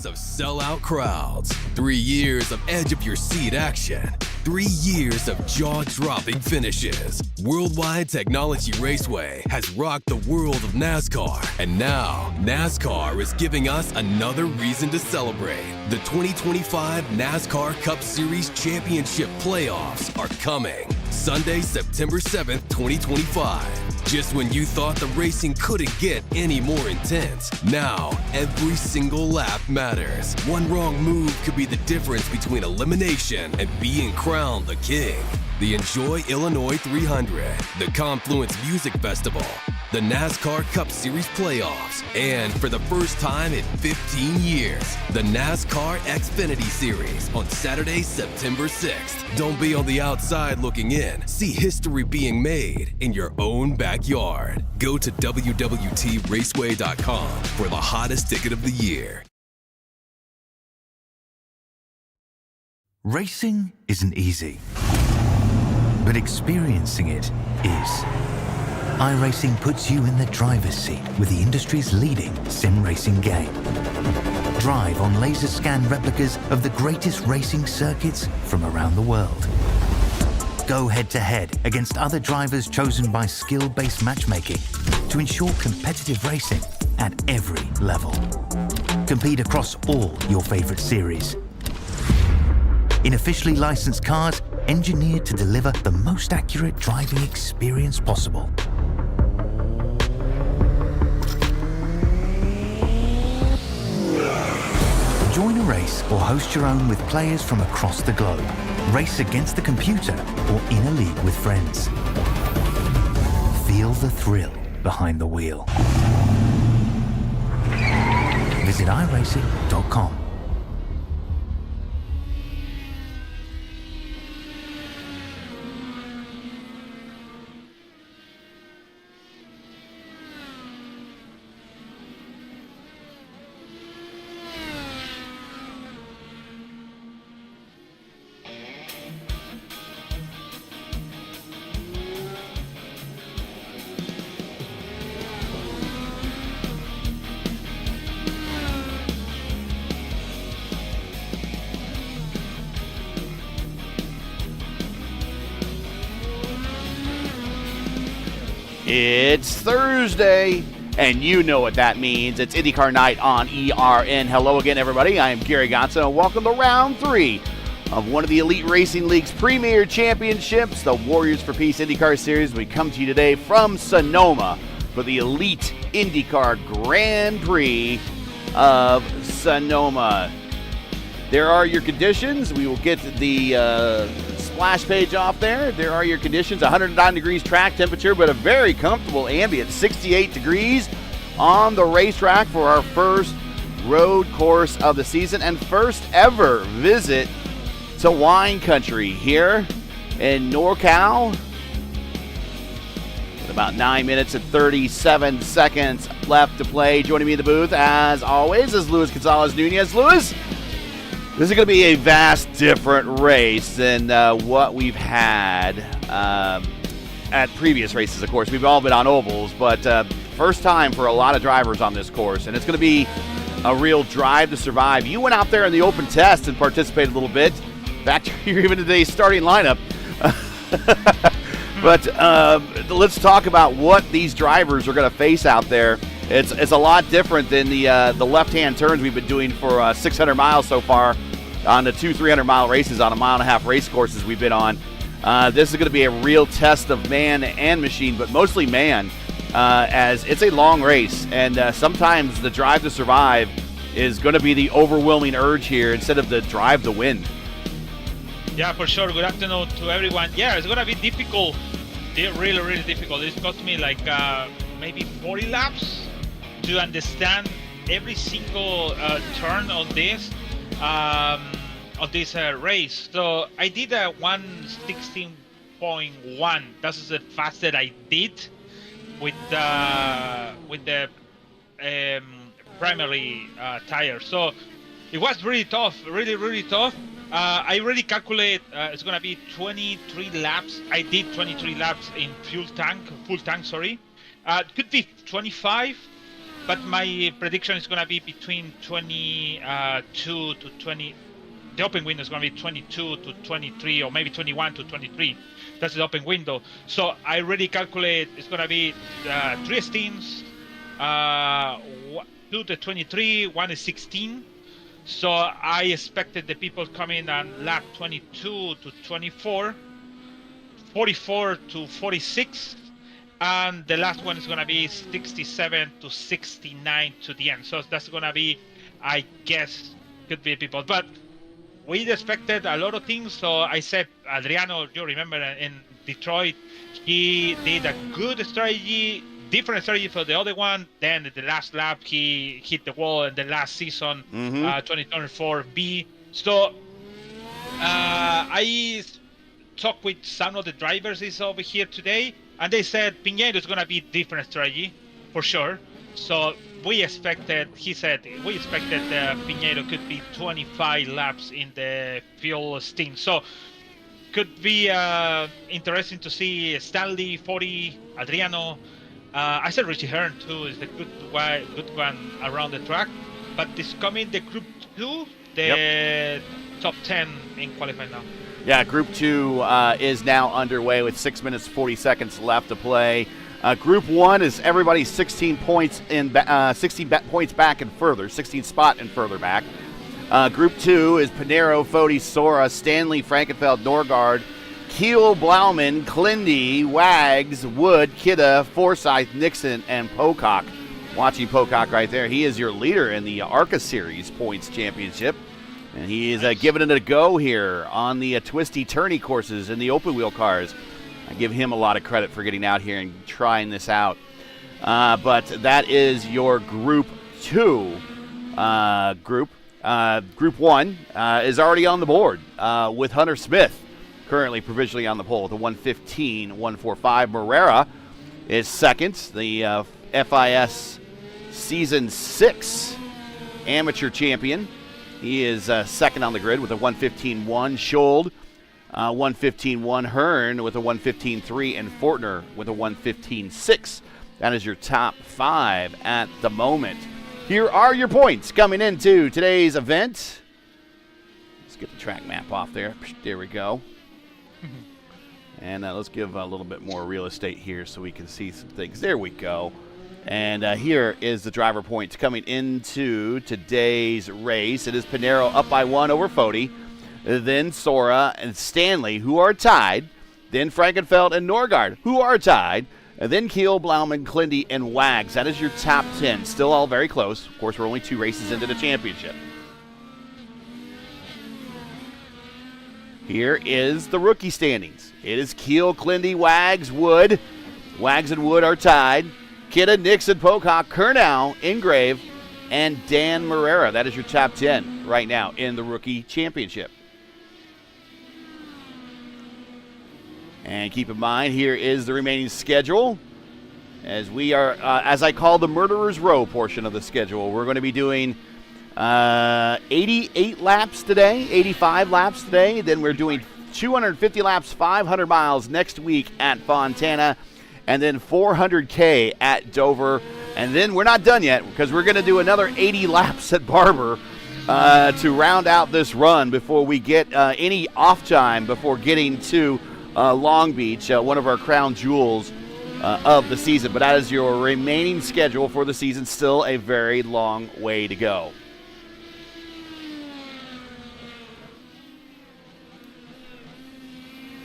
of sellout crowds, 3 years of edge-of-your-seat action, 3 years of jaw-dropping finishes. World Wide Technology Raceway has rocked the world of NASCAR, and now NASCAR is giving us another reason to celebrate. The 2025 NASCAR Cup Series Championship Playoffs are coming Sunday, September 7th, 2025. Just when you thought the racing couldn't get any more intense, now every single lap matters. One wrong move could be the difference between elimination and being crowned the king. The Enjoy Illinois 300, the Confluence Music Festival, the NASCAR Cup Series Playoffs, and for the first time in 15 years, the NASCAR Xfinity Series on Saturday, September 6th. Don't be on the outside looking in. See history being made in your own backyard. Go to www.raceway.com for the hottest ticket of the year. Racing isn't easy, but experiencing it is. iRacing puts you in the driver's seat with the industry's leading sim racing game. Drive on laser scan replicas of the greatest racing circuits from around the world. Go head-to-head against other drivers chosen by skill-based matchmaking to ensure competitive racing at every level. Compete across all your favorite series. In officially licensed cars, engineered to deliver the most accurate driving experience possible. Join a race or host your own with players from across the globe. Race against the computer or in a league with friends. Feel the thrill behind the wheel. Visit iRacing.com. It's Thursday, and you know what that means. It's IndyCar night on ERN. Hello again, everybody. I am Gary Gonson, and welcome to round 3 of one of the Elite Racing League's premier championships, the Warriors for Peace IndyCar Series. We come to you today from Sonoma for the Elite IndyCar Grand Prix of Sonoma. There are your conditions. We will get the splash page off there. There are your conditions. 109 degrees track temperature, but a very comfortable ambient 68 degrees on the racetrack for our first road course of the season and first ever visit to wine country here in NorCal. With about 9 minutes and 37 seconds left to play. Joining me in the booth, as always, is Luis Gonzalez-Nunez. Luis, this is going to be a vast different race than what we've had at previous races, of course. We've all been on ovals, but first time for a lot of drivers on this course, and it's going to be a real drive to survive. You went out there in the open test and participated a little bit. In fact, you're even in today's starting lineup. But let's talk about what these drivers are going to face out there. It's a lot different than the left-hand turns we've been doing for 600 miles so far on the 2 300-mile races on a mile-and-a-half race courses we've been on. This is going to be a real test of man and machine, but mostly man, as it's a long race, and sometimes the drive to survive is going to be the overwhelming urge here instead of the drive to win. Yeah, for sure. Good afternoon to everyone. Yeah, it's going to be difficult. Really, really difficult. It's cost me like maybe 40 laps to understand every single turn on this race. So I did a 1:16.1. That's the fastest I did with the primary tire. So it was really tough, really tough. I really calculate it's gonna be 23 laps. I did 23 laps in full tank, sorry. Could be 25 but my prediction is going to be between 22 to 20. The open window is going to be 22 to 23, or maybe 21 to 23. That's the open window. So I already calculate it's going to be 3 stints, 2 to 23, 1 is 16. So I expected the people coming on lap 22 to 24, 44 to 46, and the last one is going to be 67 to 69 to the end. So that's going to be, I guess, could be people. But we expected a lot of things. So I said, Adriano, you remember in Detroit, he did a good strategy, different strategy for the other one. Then the last lap, he hit the wall in the last season, 2024 B. So I talked with some of the drivers is over here today, and they said Piñeiro is going to be different strategy for sure. So we expected, he said, Piñeiro could be 25 laps in the fuel stint. So could be interesting to see Stanley, 40, Adriano. I said Richie Hearn too is the good one around the track. But this coming the Group 2, the top 10 in qualifying now. Yeah, Group 2 is now underway with 6 minutes 40 seconds left to play. Group 1 is everybody 16 points in 16 points back and further, 16 spot and further back. Group 2 is Pinero, Foti, Sora, Stanley, Frankenfeld, Norgard, Keel, Blauman, Klindy, Wags, Wood, Kidda, Forsyth, Nixon, and Pocock. Watching Pocock right there, he is your leader in the ARCA Series Points Championship. And he is giving it a go here on the twisty, turny courses in the open wheel cars. I give him a lot of credit for getting out here and trying this out. But that is your Group 2 group. Group 1 is already on the board with Hunter Smith currently provisionally on the pole with a 1:15.145. Morera is second, the FIS Season 6 amateur champion. He is second on the grid with a 1:15.1. Schold, 1:15.1. Hearn with a 1:15.3. And Fortner with a 1:15.6. That is your top 5 at the moment. Here are your points coming into today's event. Let's get the track map off there. There we go. And let's give a little bit more real estate here so we can see some things. There we go. And here is the driver points coming into today's race. It is Pinero up by 1 over Foti, then Sora and Stanley, who are tied, then Frankenfeld and Norgard, who are tied, and then Keel, Blauman, Klindy, and Wags. That is your top 10. Still all very close. Of course, we're only 2 races into the championship. Here is the rookie standings. It is Keel, Klindy, Wags, Wood. Wags and Wood are tied. Kidda, Nixon, Pocock, Kernow, Ingrave, and Dan Morera. That is your top 10 right now in the rookie championship. And keep in mind, here is the remaining schedule. As we are, as I call the Murderer's Row portion of the schedule, we're going to be doing 88 laps today, 85 laps today. Then we're doing 250 laps, 500 miles next week at Fontana. And then 400K at Dover. And then we're not done yet because we're going to do another 80 laps at Barber to round out this run before we get any off time before getting to Long Beach, one of our crown jewels of the season. But that is your remaining schedule for the season. Still a very long way to go.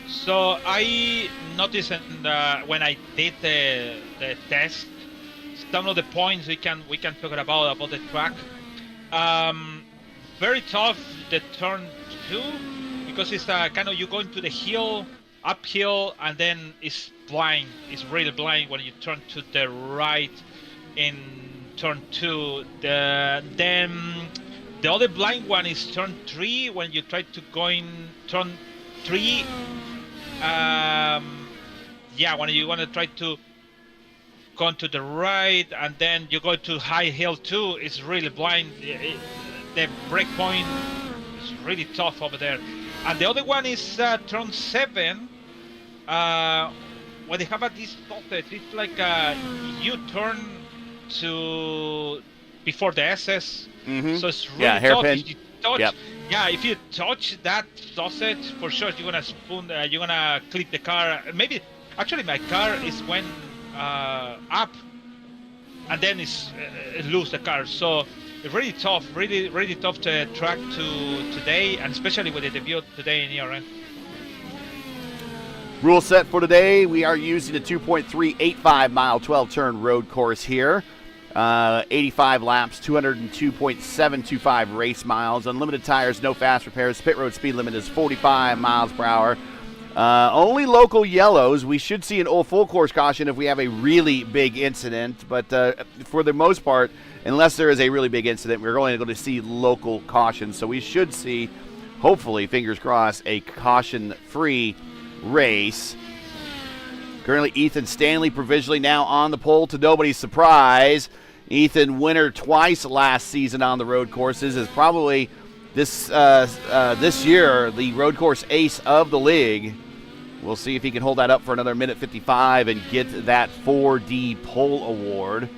So I noticed when I did the test, some of the points we can talk about the track. Very tough the turn 2 because it's kind of you go into the hill, uphill, and then it's blind. It's really blind when you turn to the right in turn 2. Then the other blind one is turn 3 when you try to go in turn 3. When you want to try to go to the right and then you go to high hill 2, it's really blind. The break point is really tough over there. And the other one is turn 7, where they have this stoppage. It's like you turn to before the SS. Mm-hmm. So it's really tough. Hairpin. If you touch, Yep. if you touch that sausage, for sure you're gonna you're gonna clip the car. Maybe actually my car is went up, and then it's lose the car. So it's really tough, really tough to track to today, and especially with the debut today in ERN. Rule set for today, we are using a 2.385 mile 12-turn road course here. 85 laps, 202.725 race miles, unlimited tires, no fast repairs, pit road speed limit is 45 miles per hour. Only local yellows. We should see an full course caution if we have a really big incident, but for the most part, unless there is a really big incident, we're only going to see local cautions. So we should see, hopefully, fingers crossed, a caution-free race. Currently, Ethan Stanley provisionally now on the pole to nobody's surprise. Ethan, winner twice last season on the road courses, is probably this year the road course ace of the league. We'll see if he can hold that up for another minute 55 and get that 4D pole award.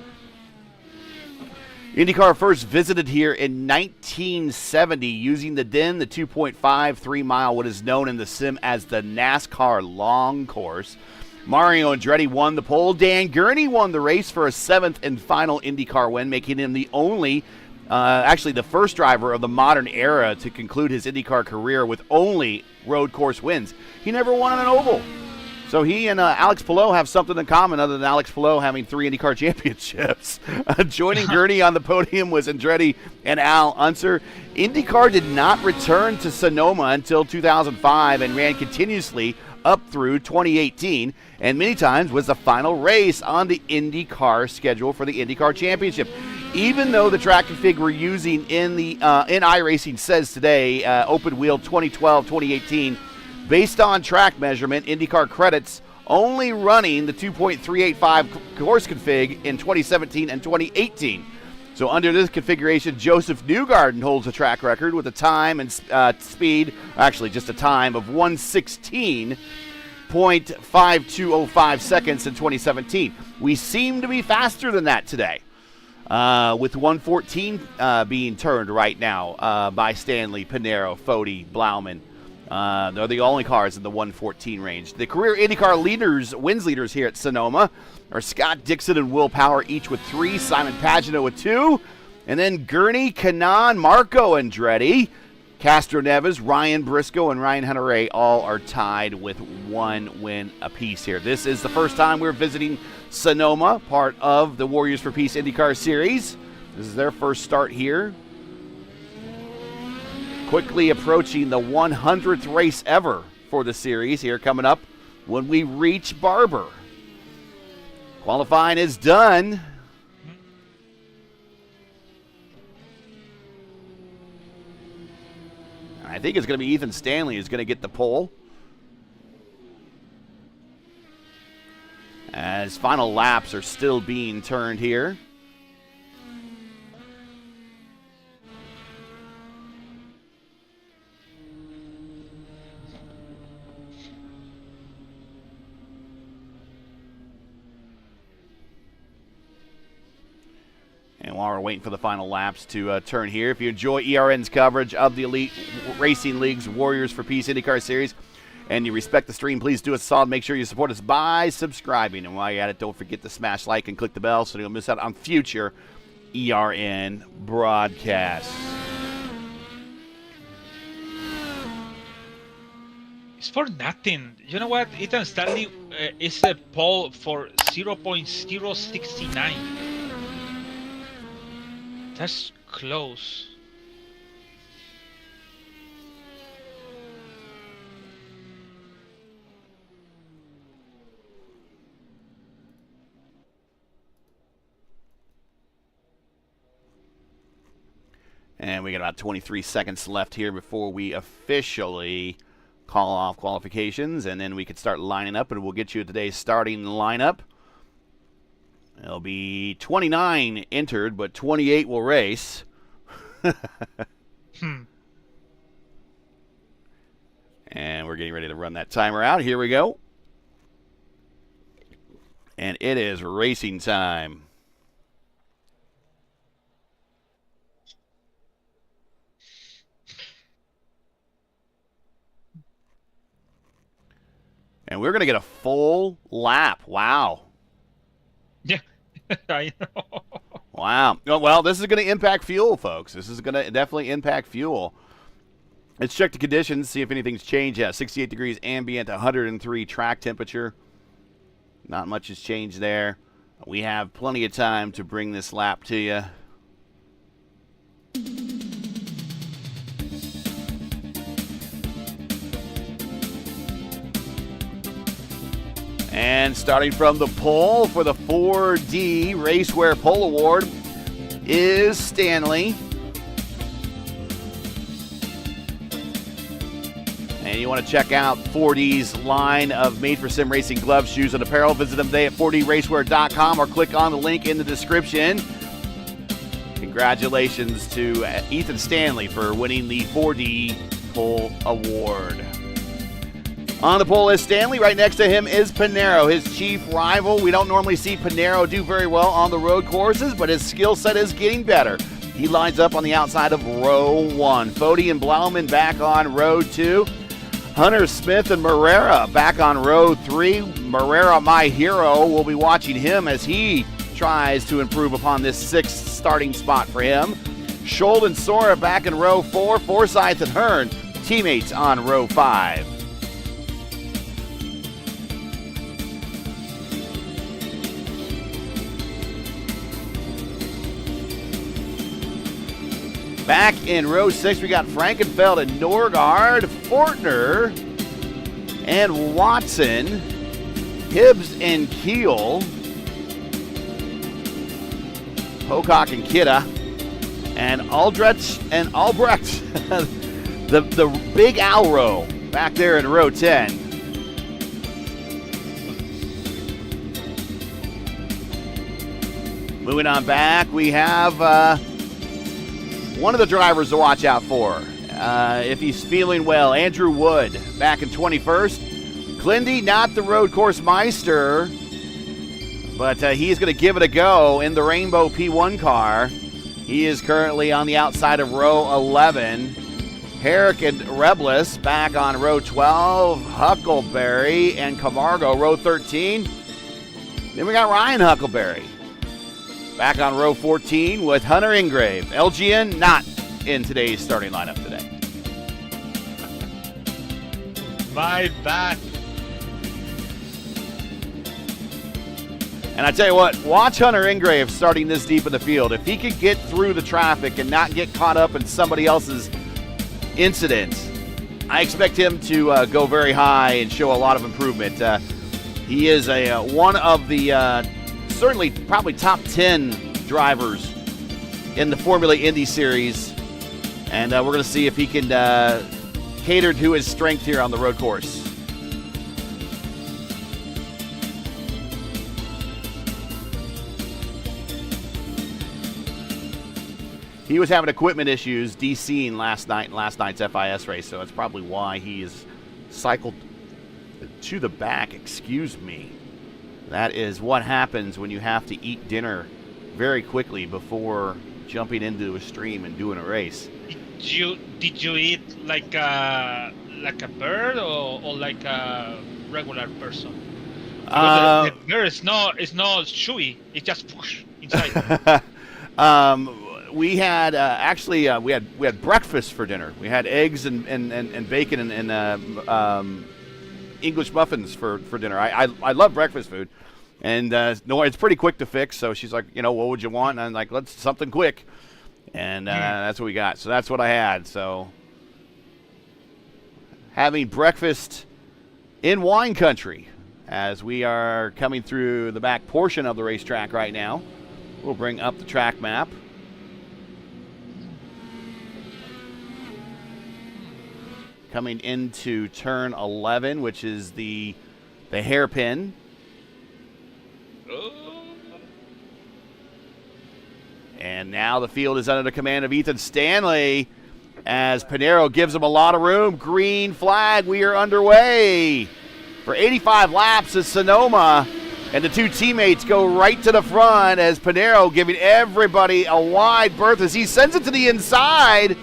IndyCar first visited here in 1970 using the DIN, the 2.53 mile, what is known in the sim as the NASCAR long course. Mario Andretti won the pole. Dan Gurney won the race for a 7th and final IndyCar win, making him the only, actually the first driver of the modern era to conclude his IndyCar career with only road course wins. He never won on an oval. So he and Alex Palou have something in common other than Alex Palou having 3 IndyCar championships. Joining Gurney on the podium was Andretti and Al Unser. IndyCar did not return to Sonoma until 2005 and ran continuously up through 2018, and many times was the final race on the IndyCar schedule for the IndyCar Championship. Even though the track config we're using in iRacing says today, open wheel 2012-2018, based on track measurement, IndyCar credits only running the 2.385 course config in 2017 and 2018. So under this configuration, Joseph Newgarden holds a track record with a time and speed, actually just a time of 1:16.5205 seconds in 2017. We seem to be faster than that today, with 1:14 being turned right now by Stanley, Pinero, Foti, Blauman. They're the only cars in the 1:14 range. The career IndyCar wins leaders here at Sonoma are Scott Dixon and Will Power, each with 3. Simon Pagenaud with 2. And then Gurney, Kanaan, Marco Andretti, Castro Neves, Ryan Briscoe, and Ryan Hunter-Ray all are tied with 1 win apiece here. This is the first time we're visiting Sonoma, part of the Warriors for Peace IndyCar Series. This is their first start here. Quickly approaching the 100th race ever for the series here coming up when we reach Barber. Qualifying is done. I think it's going to be Ethan Stanley who's going to get the pole. As final laps are still being turned here. And while we're waiting for the final laps to turn here, if you enjoy ERN's coverage of the Elite Racing League's Warriors for Peace IndyCar Series and you respect the stream, please do us a solid. Make sure you support us by subscribing. And while you're at it, don't forget to smash like and click the bell so you don't miss out on future ERN broadcasts. It's for nothing. You know what? Ethan Stanley is a pole for 0.069. That's close. And we got about 23 seconds left here before we officially call off qualifications, and then we could start lining up, and we'll get you today's starting lineup. There'll be 29 entered, but 28 will race. And we're getting ready to run that timer out. Here we go. And it is racing time. And we're going to get a full lap. Wow. Yeah, I know. Wow. Well, this is going to impact fuel, folks. This is going to definitely impact fuel. Let's check the conditions, see if anything's changed. Yeah, 68 degrees ambient, 103 track temperature. Not much has changed there. We have plenty of time to bring this lap to you. And starting from the pole for the 4D Racewear Pole Award is Stanley. And you want to check out 4D's line of made-for-sim racing gloves, shoes, and apparel. Visit them today at 4dracewear.com or click on the link in the description. Congratulations to Ethan Stanley for winning the 4D Pole Award. On the pole is Stanley. Right next to him is Pinero, his chief rival. We don't normally see Pinero do very well on the road courses, but his skill set is getting better. He lines up on the outside of row 1. Foti and Blauman back on row 2. Hunter, Smith, and Marrera back on row 3. Marrera, my hero, we'll be watching him as he tries to improve upon this 6th starting spot for him. Scholl and Sora back in row 4. Forsyth and Hearn, teammates on row 5. Back in row 6, we got Frankenfeld and Norgard, Fortner and Watson, Hibbs and Keel, Pocock and Kidda, and Aldrich and Albrecht, the big Alro back there in row 10. Moving on back, we have one of the drivers to watch out for. If he's feeling well, Andrew Wood back in 21st. Clindy, not the road course meister, but he's going to give it a go in the Rainbow P1 car. He is currently on the outside of row 11. Herrick and Rebilas back on row 12. Huckleberry and Camargo, row 13. Then we got Ryan Huckleberry back on row 14 with Hunter Ingrave. LGN not in today's starting lineup today. My bad. And I tell you what, watch Hunter Ingrave starting this deep in the field. If he could get through the traffic and not get caught up in somebody else's incident, I expect him to go very high and show a lot of improvement. He is one of the certainly probably top 10 drivers in the Formula Indy Series. And we're going to see if he can cater to his strength here on the road course. He was having equipment issues DCing last night in last night's FIS race, so that's probably why he is cycled to the back. Excuse me. That is what happens when you have to eat dinner very quickly before jumping into a stream and doing a race. Did you eat like a bird or like a regular person? Because the bird is not chewy. It's just push inside. We had we had breakfast for dinner. We had eggs and bacon and English muffins for dinner. I love breakfast food, and no, it's pretty quick to fix. So she's like, what would you want? And I'm like, let's something quick, and that's what we got. So that's what I had. So having breakfast in wine country as we are coming through the back portion of the racetrack right now. We'll bring up the track map. Coming into turn 11, which is the hairpin. And now the field is under the command of Ethan Stanley as Pinero gives him a lot of room. Green flag, we are underway. For 85 laps at Sonoma, and the two teammates go right to the front as Pinero giving everybody a wide berth as he sends it to the inside.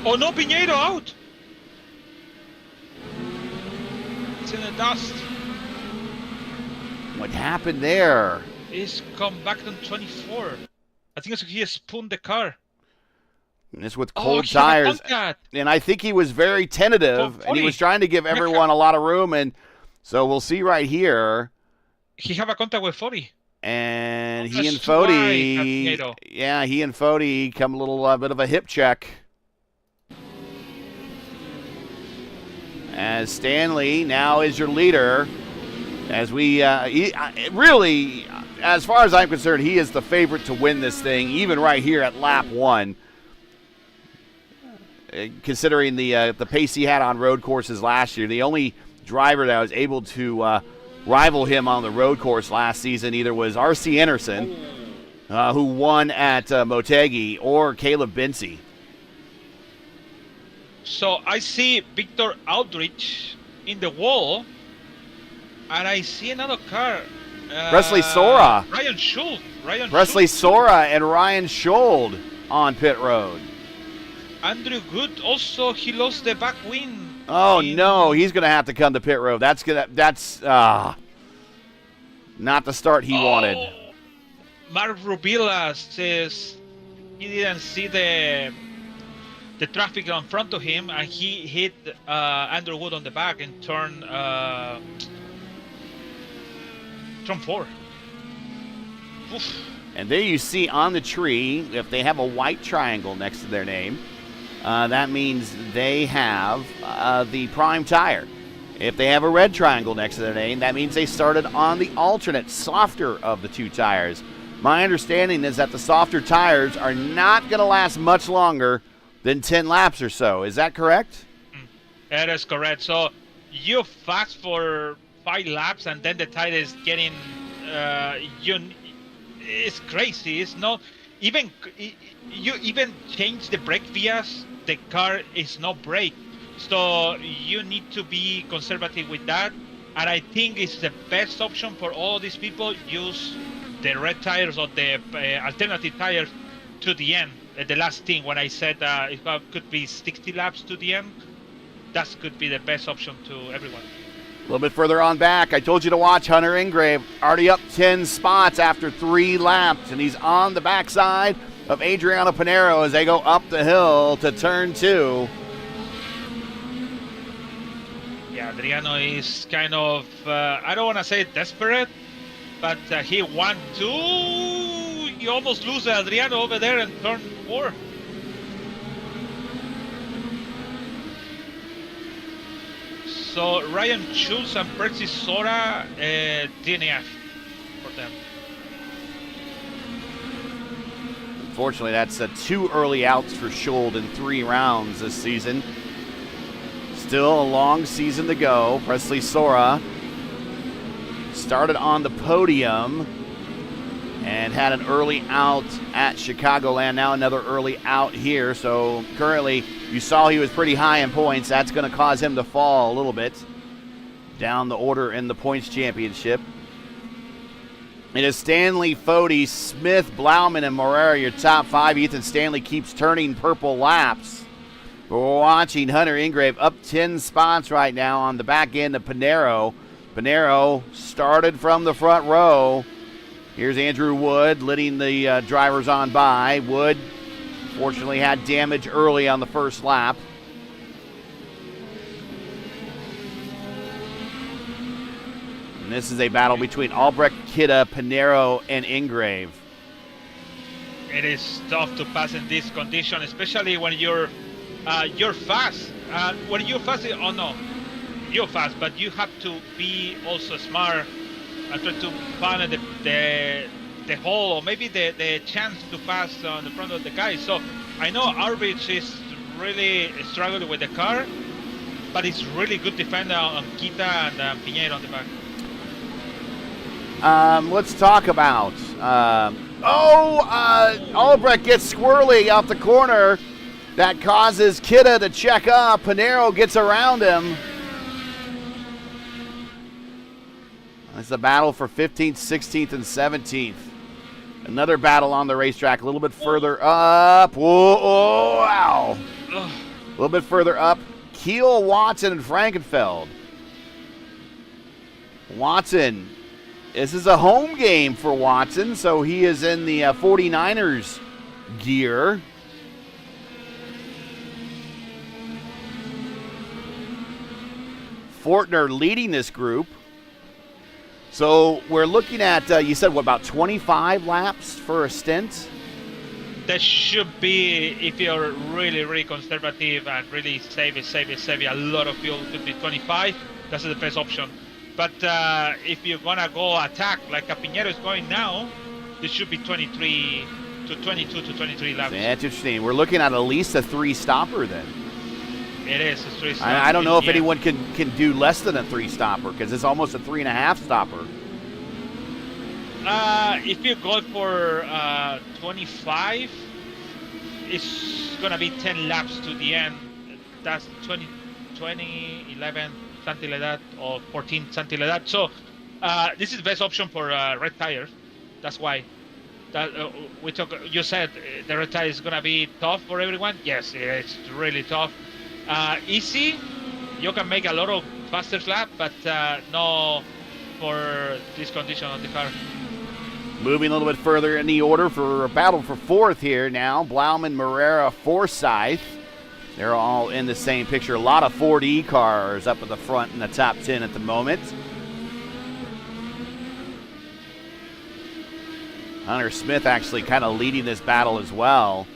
Oh no, Pinheiro out. It's in the dust. What happened there? He's come back on 24. I think he spun the car. And this with cold he had a tires. contact. And I think he was very tentative, and he was trying to give everyone a lot of room. And so we'll see right here. He have a contact with 40. And he That's and too wide, Fody, Pinheiro. yeah, he and Fody come a little bit of a hip check. As Stanley now is your leader. As we really, as far as I'm concerned, he is the favorite to win this thing, even right here at lap 1. Considering the pace he had on road courses last year, the only driver that was able to rival him on the road course last season either was R.C. Anderson, who won at Motegi, or Caleb Binsey. So I see Victor Aldrich in the wall, and I see another car. Presley Sora. Ryan Schultz. Presley Sora and Ryan Schold on pit road. Andrew Good also, he lost the back wing. Oh no, he's going to have to come to pit road. That's not the start he wanted. Mark Rebilas says he didn't see the traffic in front of him, and he hit Andrew Wood on the back and turned 4. Oof. And there you see on the tree, if they have a white triangle next to their name, that means they have the prime tire. If they have a red triangle next to their name, that means they started on the alternate, softer of the two tires. My understanding is that the softer tires are not going to last much longer than 10 laps or so. Is that correct? That is correct. So you fast for 5 laps, and then the tire is getting it's crazy. It's not even you even change the brake vias, the car is not brake. So you need to be conservative with that. And I think it's the best option for all these people. Use the red tires or the alternative tires to the end. The last thing when I said it could be 60 laps to the end, that could be the best option to everyone. A little bit further on back, I told you to watch Hunter Ingrave, already up 10 spots after 3 laps, and he's on the backside of Adriano Pinheiro as they go up the hill to turn 2. Yeah, Adriano is kind of, I don't want to say desperate, but he won 2. You almost lose Adriano over there and turn 4. So Ryan Schultz and Percy Sora, DNF for them. Unfortunately, that's 2 early outs for Schold in 3 rounds this season. Still a long season to go. Presley Sora started on the podium and had an early out at Chicagoland. Now another early out here. So currently, you saw he was pretty high in points. That's going to cause him to fall a little bit down the order in the points championship. It is Stanley, Fody, Smith, Blauman, and Morera, your top 5. Ethan Stanley keeps turning purple laps. We're watching Hunter Ingrave up 10 spots right now on the back end of Pinheiro. Pinheiro started from the front row. Here's Andrew Wood leading the drivers on by. Wood fortunately had damage early on the first lap. And this is a battle between Albrecht, Kidda, Pinheiro, and Ingrave. It is tough to pass in this condition, especially when you're fast. When you're fast, oh no, you're fast, but you have to be also smart and try to find the hole or maybe the chance to pass on the front of the guy. So I know Arbich is really struggling with the car, but it's really good defender on Kita and Pinheiro on the back. Let's talk about Albrecht gets squirrely off the corner. That causes Kidda to check up. Pinheiro gets around him. It's a battle for 15th, 16th, and 17th. Another battle on the racetrack, a little bit further up. Whoa, wow. A little bit further up. Keel, Watson, and Frankenfeld. Watson. This is a home game for Watson, so he is in the 49ers gear. Fortner leading this group. So we're looking at, you said, what, about 25 laps for a stint? That should be, if you're really, really conservative and really save a lot of fuel, could be 25. That's the best option. But if you're going to go attack like Pinheiro is going now, this should be 22 to 23 laps. That's interesting. We're looking at least a 3-stopper then. It is a 3-stopper. I don't know if anyone can do less than a 3-stopper because it's almost a 3.5-stopper. If you go for 25, it's going to be 10 laps to the end. That's 20, 11, something like that, or 14, something like that. So this is the best option for red tires. That's why. You said the red tire is going to be tough for everyone. Yes, it's really tough. Easy, you can make a lot of faster lap, but no for this condition on the car. Moving a little bit further in the order for a battle for fourth here now. Blauman, Morera, Forsyth. They're all in the same picture. A lot of 4D cars up at the front in the top 10 at the moment. Hunter Smith actually kind of leading this battle as well.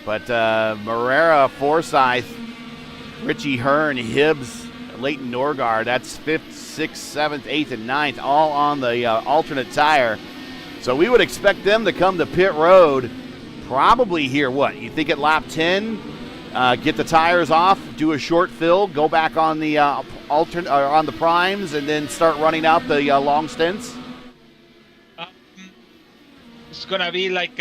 But Morera, Forsyth, Richie Hearn, Hibbs, Leighton Norgard, that's 5th, 6th, 7th, 8th, and 9th, all on the alternate tire. So we would expect them to come to pit road probably here, what, you think at lap 10, get the tires off, do a short fill, go back on the on the primes, and then start running out the long stints? It's going to be like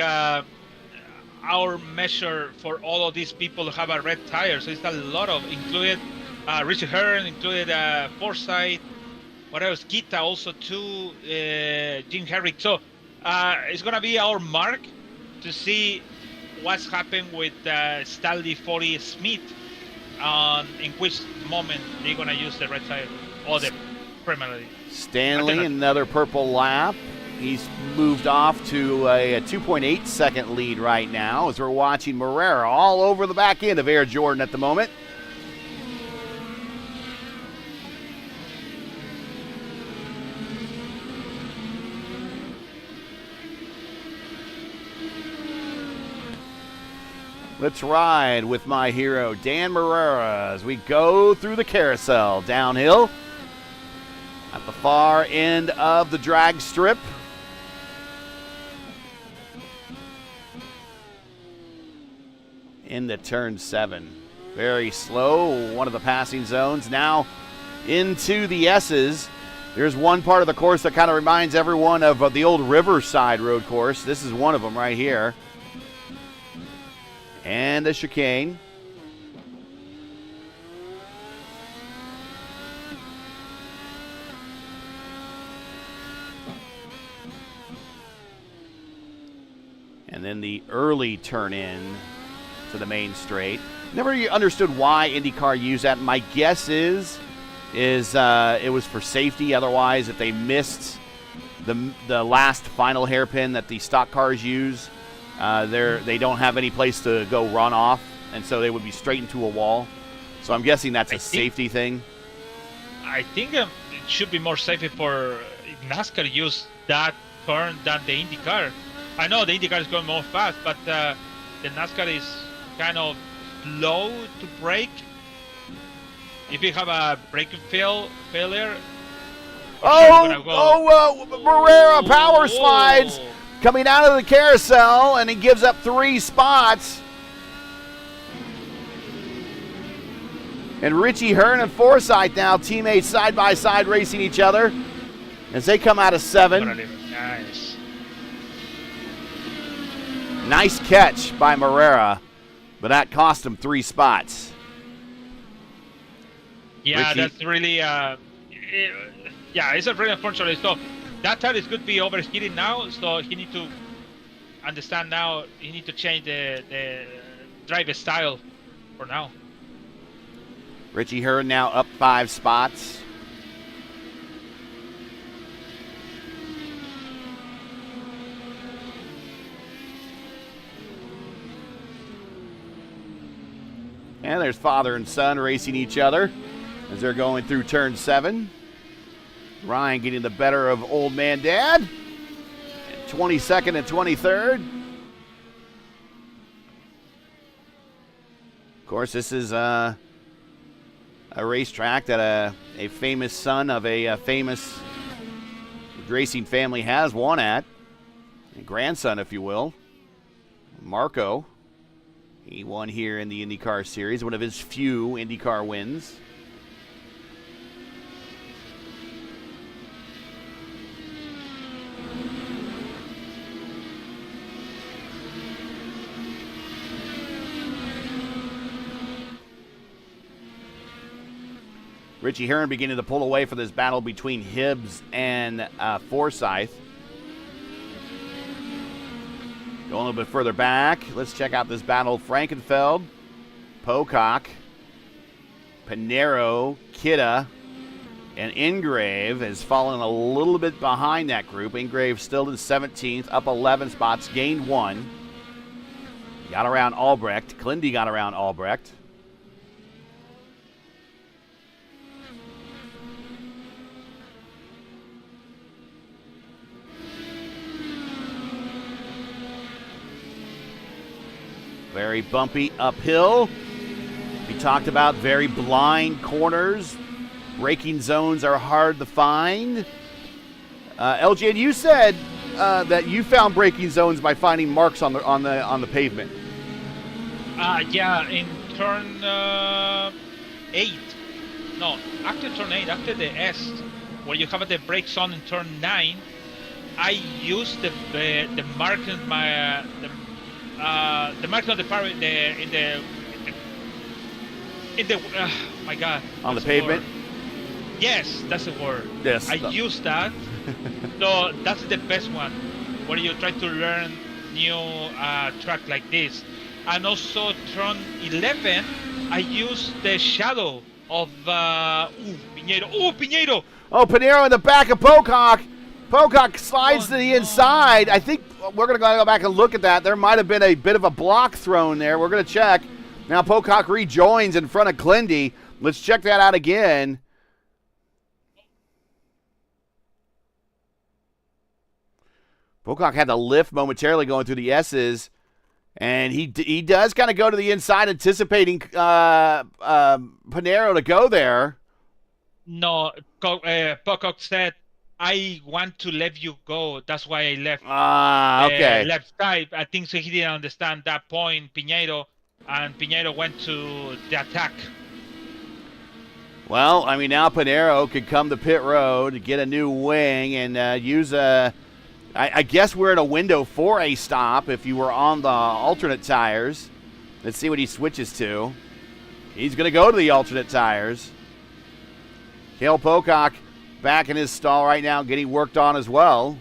our measure for all of these people who have a red tire. So it's a lot of included Richie Hearn, included Forsyth, what else? Kita also too, Jim Herrick. So it's gonna be our mark to see what's happened with Stanley 40 Smith, in which moment they're gonna use the red tire or the primarily. Stanley, another purple lap. He's moved off to a 2.8 second lead right now as we're watching Morera all over the back end of Air Jordan at the moment. Let's ride with my hero, Dan Morera, as we go through the carousel downhill at the far end of the drag strip. Into turn 7. Very slow, one of the passing zones. Now into the S's. There's one part of the course that kind of reminds everyone of the old Riverside Road course. This is one of them right here. And a chicane. And then the early turn in to the main straight. Never understood why IndyCar used that. My guess is it was for safety. Otherwise, if they missed the last final hairpin that the stock cars use, they don't have any place to go run off, and so they would be straight into a wall. So I'm guessing that's a safety thing. I think it should be more safe for NASCAR use that turn than the IndyCar. I know the IndyCar is going more fast, but the NASCAR is kind of slow to brake. If you have a braking failure. Morera power slides coming out of the carousel, and he gives up 3 spots. And Richie Hearn and Forsyth now teammates side by side racing each other as they come out of 7. Nice. Nice catch by Morera, but that cost him 3 spots. Yeah, Richie. That's really, it's a really unfortunate. So that tire is going to be overheating now, so he need to understand now, he need to change the driver style for now. Richie Hearn now up 5 spots. And there's father and son racing each other as they're going through turn 7. Ryan getting the better of old man dad. 22nd and 23rd. Of course, this is a racetrack that a famous son of a famous racing family has won at. A grandson, if you will. Marco. He won here in the IndyCar Series, one of his few IndyCar wins. Richie Hearn beginning to pull away for this battle between Hibbs and Forsyth. Going a little bit further back, let's check out this battle. Frankenfeld, Pocock, Pinero, Kidda, and Ingrave has fallen a little bit behind that group. Ingrave still in 17th, up 11 spots, gained 1. Got around Albrecht. Clindy got around Albrecht. Very bumpy uphill. We talked about very blind corners. Braking zones are hard to find. LJ, you said that you found braking zones by finding marks on the pavement. Yeah, in turn 8. No, after turn 8, after the S, where you have the brake zone in turn 9, I used the mark in my the mark on the my God. On the pavement? Yes, that's the word. Yes. I use that. So that's the best one, where you try to learn new track like this. And also turn 11, I use the shadow of Pinheiro. Pinheiro! Oh, Pinheiro in the back of Pocock. Pocock slides to the inside. I think we're going to go back and look at that. There might have been a bit of a block thrown there. We're going to check. Now Pocock rejoins in front of Clindy. Let's check that out again. Pocock had to lift momentarily going through the S's, and he does kind of go to the inside, anticipating Pinheiro to go there. No, Pocock said, I want to let you go. That's why I left. Okay. Left side. I think so. He didn't understand that point, Pinheiro, and Pinheiro went to the attack. Well, I mean, now Pinheiro could come to pit road, get a new wing, and use a. I guess we're in a window for a stop if you were on the alternate tires. Let's see what he switches to. He's going to go to the alternate tires. Cale Pocock back in his stall right now, getting worked on as well.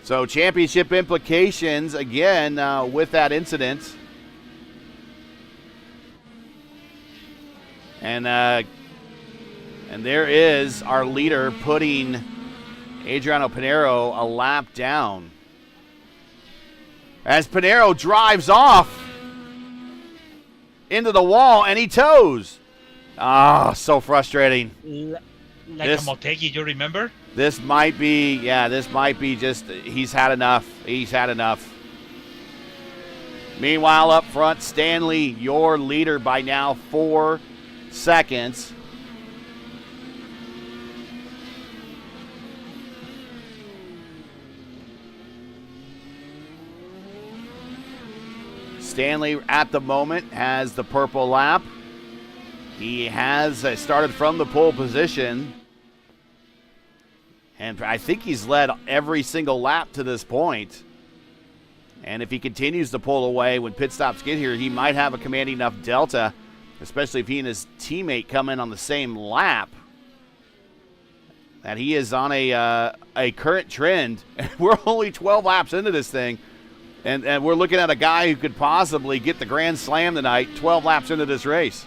So championship implications again with that incident. And there is our leader putting Adriano Pinheiro a lap down. As Pinheiro drives off into the wall and he tows. Ah, so frustrating. Like a Motegi, you remember? This might be just, he's had enough. He's had enough. Meanwhile, up front, Stanley, your leader by now, 4 seconds. Stanley, at the moment, has the purple lap. He has started from the pole position. And I think he's led every single lap to this point. And if he continues to pull away when pit stops get here, he might have a commanding enough delta, especially if he and his teammate come in on the same lap, that he is on a current trend. And we're only 12 laps into this thing. And we're looking at a guy who could possibly get the Grand Slam tonight 12 laps into this race.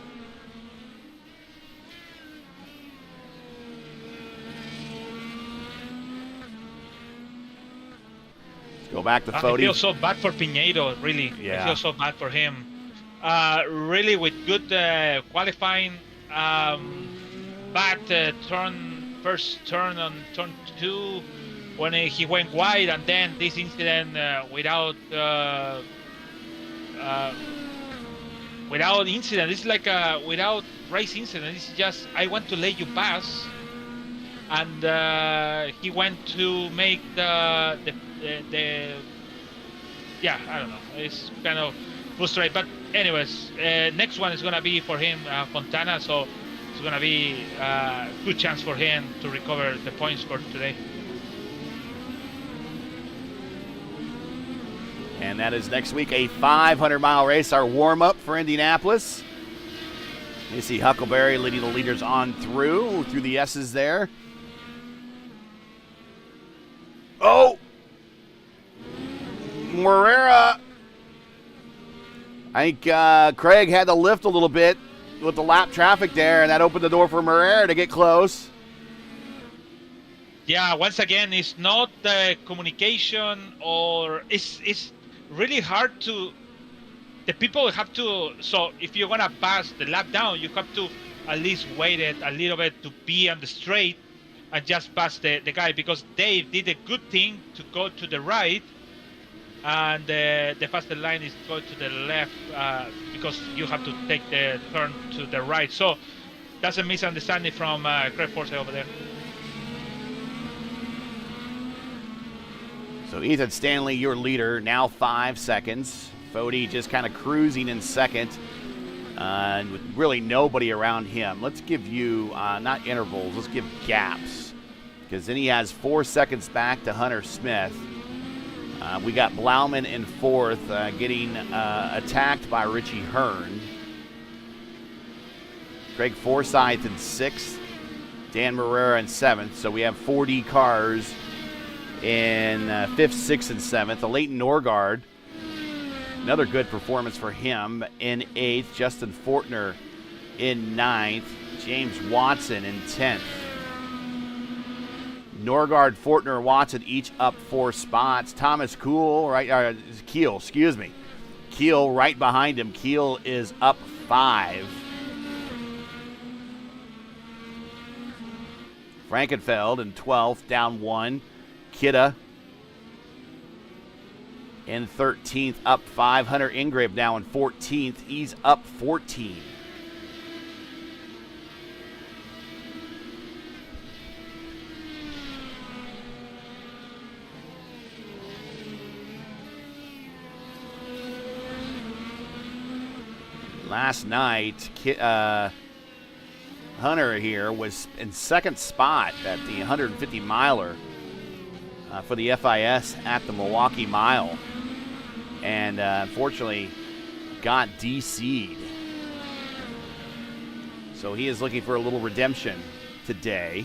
Go back to Foti. I feel so bad for Pinheiro, really. Yeah. I feel so bad for him. really with good qualifying, bad first turn on turn 2 when he went wide, and then this incident without incident. It's like without race incident. It's just I want to let you pass, and he went to make the yeah, I don't know. It's kind of frustrating. But anyways, next one is gonna be for him, Fontana. So it's gonna be a good chance for him to recover the points for today. And that is next week, a 500-mile race, our warm-up for Indianapolis. You see Huckleberry leading the leaders on through the S's there. Oh! Morera. I think Craig had to lift a little bit with the lap traffic there, and that opened the door for Morera to get close. Yeah, once again, it's not the communication, or it's really hard to. The people have to. So if you're gonna pass the lap down, you have to at least wait it a little bit to be on the straight and just pass the guy, because Dave did a good thing to go to the right, and the faster line is go to the left because you have to take the turn to the right. So that's a misunderstanding from Craig Forsyth over there. So Ethan Stanley, your leader, now 5 seconds. Fody just kind of cruising in second, and with really nobody around him. Let's give you, not intervals, let's give gaps, because then he has 4 seconds back to Hunter Smith. We got Blauman in fourth, getting attacked by Richie Hearn. Craig Forsyth in sixth, Dan Morera in seventh. So we have 4D cars in fifth, sixth, and seventh. Leighton Norgard, another good performance for him, in eighth. Justin Fortner in ninth. James Watson in 10th. Norgard, Fortner, Watson each up 4 spots. Thomas Keel right behind him. Keel is up 5. Frankenfeld in 12th, down 1. Kidda in 13th, up 5. Hunter Ingrave now in 14th. He's up 14. Last night, Hunter here was in second spot at the 150-miler for the FIS at the Milwaukee Mile, and unfortunately got DC'd. So he is looking for a little redemption today,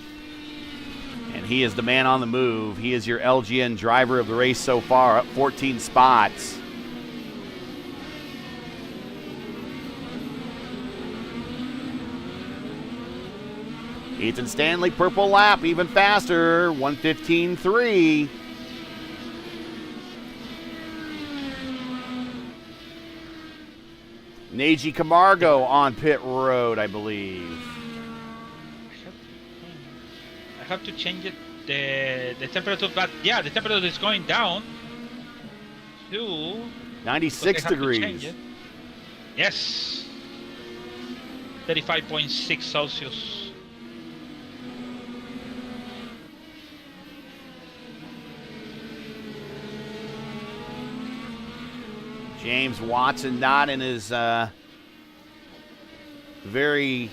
and he is the man on the move. He is your LGN driver of the race so far, up 14 spots. Ethan Stanley, purple lap, even faster, 1:15.3. Neji Camargo on pit road, I believe. I have to change it, the temperature, but yeah, the temperature is going down to 96 degrees. Yes, 35.6 Celsius. James Watson not in his very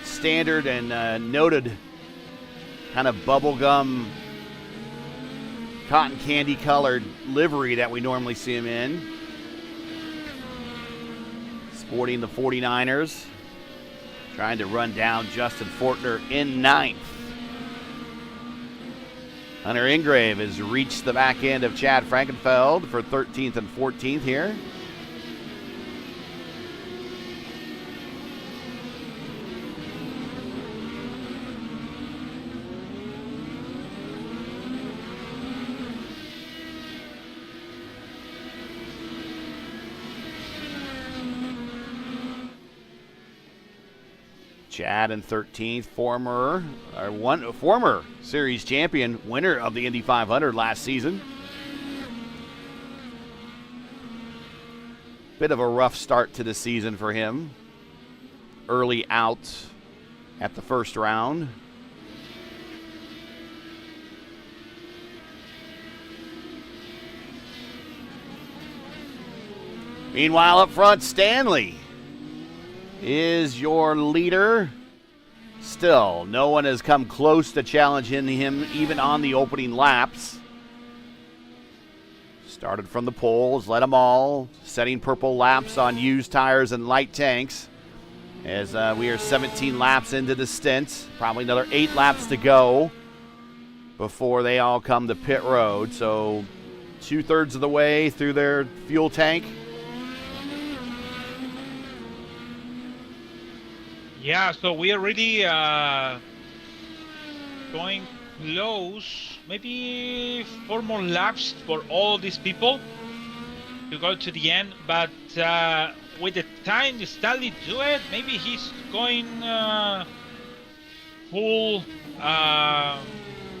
standard and noted kind of bubblegum cotton candy colored livery that we normally see him in. Sporting the 49ers. Trying to run down Justin Fortner in 9th. Hunter Ingrave has reached the back end of Chad Frankenfeld for 13th and 14th here. Chad in 13th, former series champion, winner of the Indy 500 last season. Bit of a rough start to the season for him. Early out at the first round. Meanwhile, up front, Stanley is your leader. Still, no one has come close to challenging him even on the opening laps. Started from the poles, led them all, setting purple laps on used tires and light tanks. As we are 17 laps into the stint, probably another 8 laps to go before they all come to pit road. So 2/3 of the way through their fuel tank. Yeah, so we are really going close. Maybe 4 more laps for all these people to go to the end. But with the time Stanley do it, maybe he's going full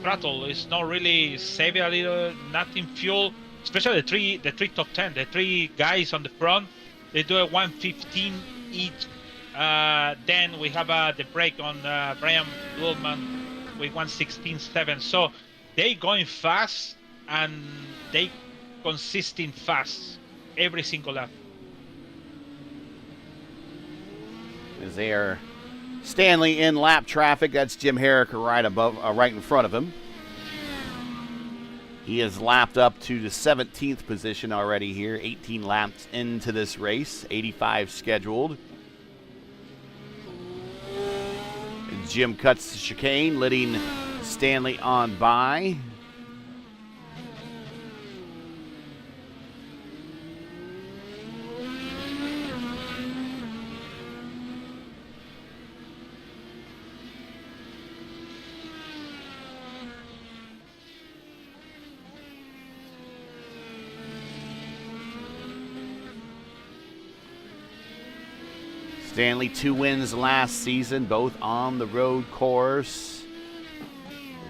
throttle. It's not really saving a little, nothing fuel. Especially the three top 10, the 3 guys on the front, they do a 115 each. Then we have the break on Brian Bullman with 116.7. So they going fast and they consistent fast every single lap. Is there Stanley in lap traffic? That's Jim Herrick right in front of him. He has lapped up to the 17th position already here. 18 laps into this race, 85 scheduled. Jim cuts the chicane, letting Stanley on by. Stanley, 2 wins last season, both on the road course.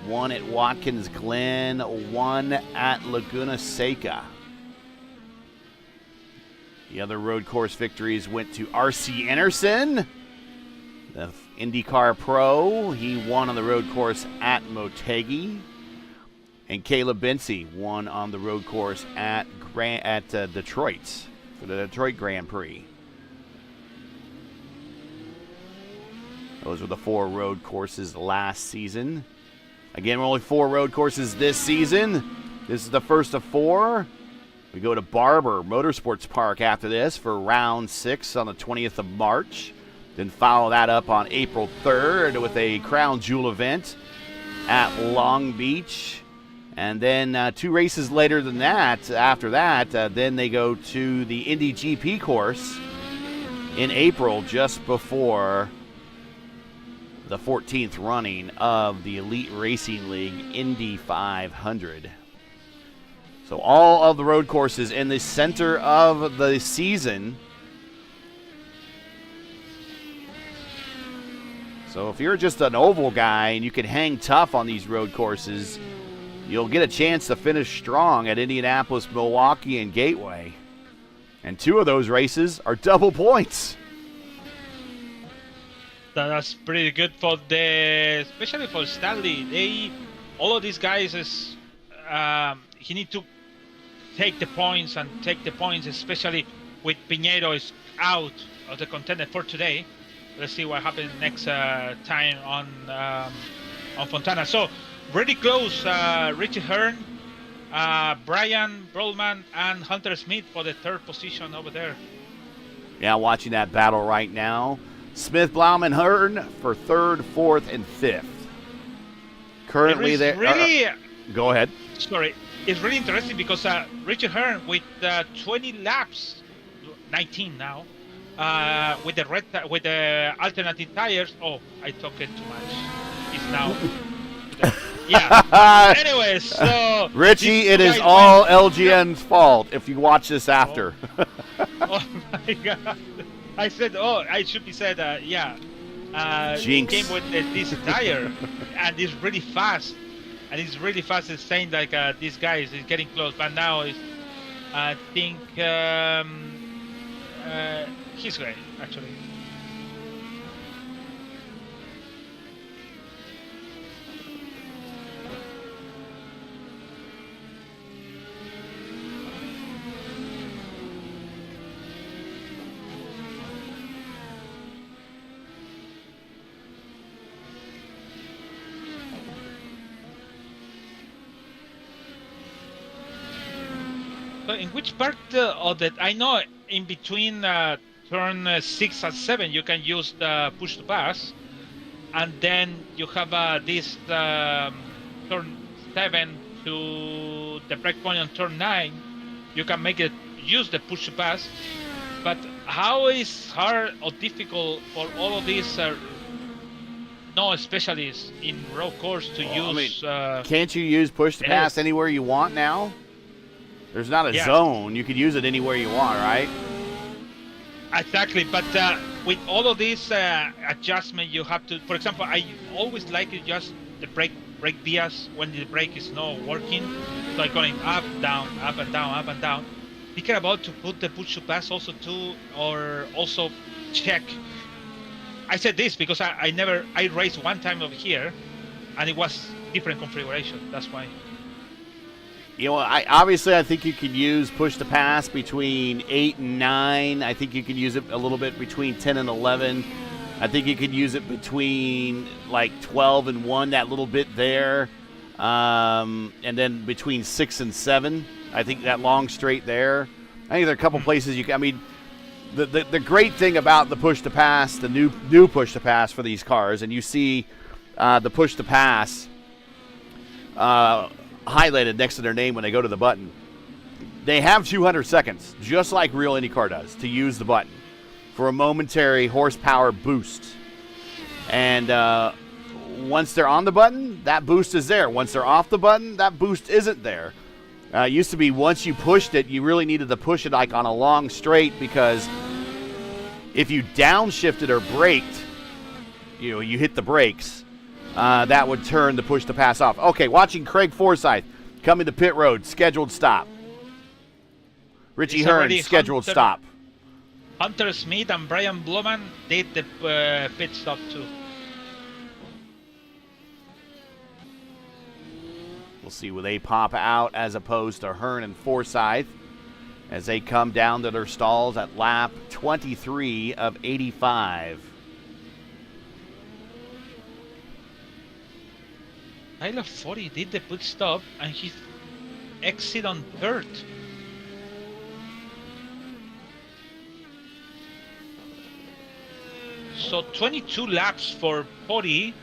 1 at Watkins Glen, 1 at Laguna Seca. The other road course victories went to R.C. Anderson, the IndyCar Pro. He won on the road course at Motegi. And Caleb Binsey won on the road course at Detroit for the Detroit Grand Prix. Those were the 4 road courses last season. Again, we're only 4 road courses this season. This is the first of 4. We go to Barber Motorsports Park after this for round 6 on the 20th of March. Then follow that up on April 3rd with a Crown Jewel event at Long Beach. And then 2 races later than that, after that, then they go to the Indy GP course in April, just before the 14th running of the Elite Racing League Indy 500. So all of the road courses in the center of the season. So if you're just an oval guy and you can hang tough on these road courses, you'll get a chance to finish strong at Indianapolis, Milwaukee, and Gateway. And 2 of those races are double points. That's pretty good for especially for Stanley. All of these guys is he need to take the points, especially with Piñeiro is out of the contender for today. Let's see what happens next time on Fontana. So really close, Richie Hearn, Brian Brolman, and Hunter Smith for the 3rd position over there. Yeah, watching that battle right now. Smith, Blauman, and Hearn for 3rd, 4th, and 5th. Currently, there. Really, go ahead. Sorry, it's really interesting because Richard Hearn with 20 laps, 19 now, with the alternative tires. Oh, I talked too much. It's now. Yeah. Anyways, so Richie, it is all LGN's fault if you watch this after. Oh my God. I said, I should be said, yeah. Jinx. came with this tire, and it's really fast. And it's really fast. It's saying like this guy is getting close, but now I think he's great actually. So in which part of that? I know in between turn 6 and 7 you can use the push to pass, and then you have this turn 7 to the break point on turn 9. You can make it use the push to pass. But how is hard or difficult for all of these no specialists in road course to use? Can't you use push to pass anywhere you want now? There's not a zone. You could use it anywhere you want, right? Exactly, but with all of these adjustment, you have to. For example, I always like it just the brake bias when the brake is not working, like going up, down, up and down, up and down. Be careful about to put the push to pass also too, or also check. I said this because I raced one time over here, and it was different configuration. That's why. You know, I think you could use push to pass between 8 and 9. I think you could use it a little bit between 10 and 11. I think you could use it between like 12 and 1, that little bit there. And then between 6 and 7, I think that long straight there. I think there are a couple places you can. I mean, the great thing about the push to pass, the new push to pass for these cars, and you see the push to pass highlighted next to their name when they go to the button. They have 200 seconds, just like real IndyCar does, to use the button for a momentary horsepower boost. And once they're on the button, that boost is there. Once they're off the button, that boost isn't there. It used to be once you pushed it, you really needed to push it like on a long straight, because if you downshifted or braked, you hit the brakes, that would turn the push to pass off. Okay, watching Craig Forsyth coming to pit road, scheduled stop. Richie Hearn, scheduled stop. Hunter Smith and Brian Blumen did the pit stop too. We'll see will they pop out as opposed to Hearn and Forsyth as they come down to their stalls at lap 23 of 85. Tyler 40 did the pit stop and he exit on third. So 22 laps for 40.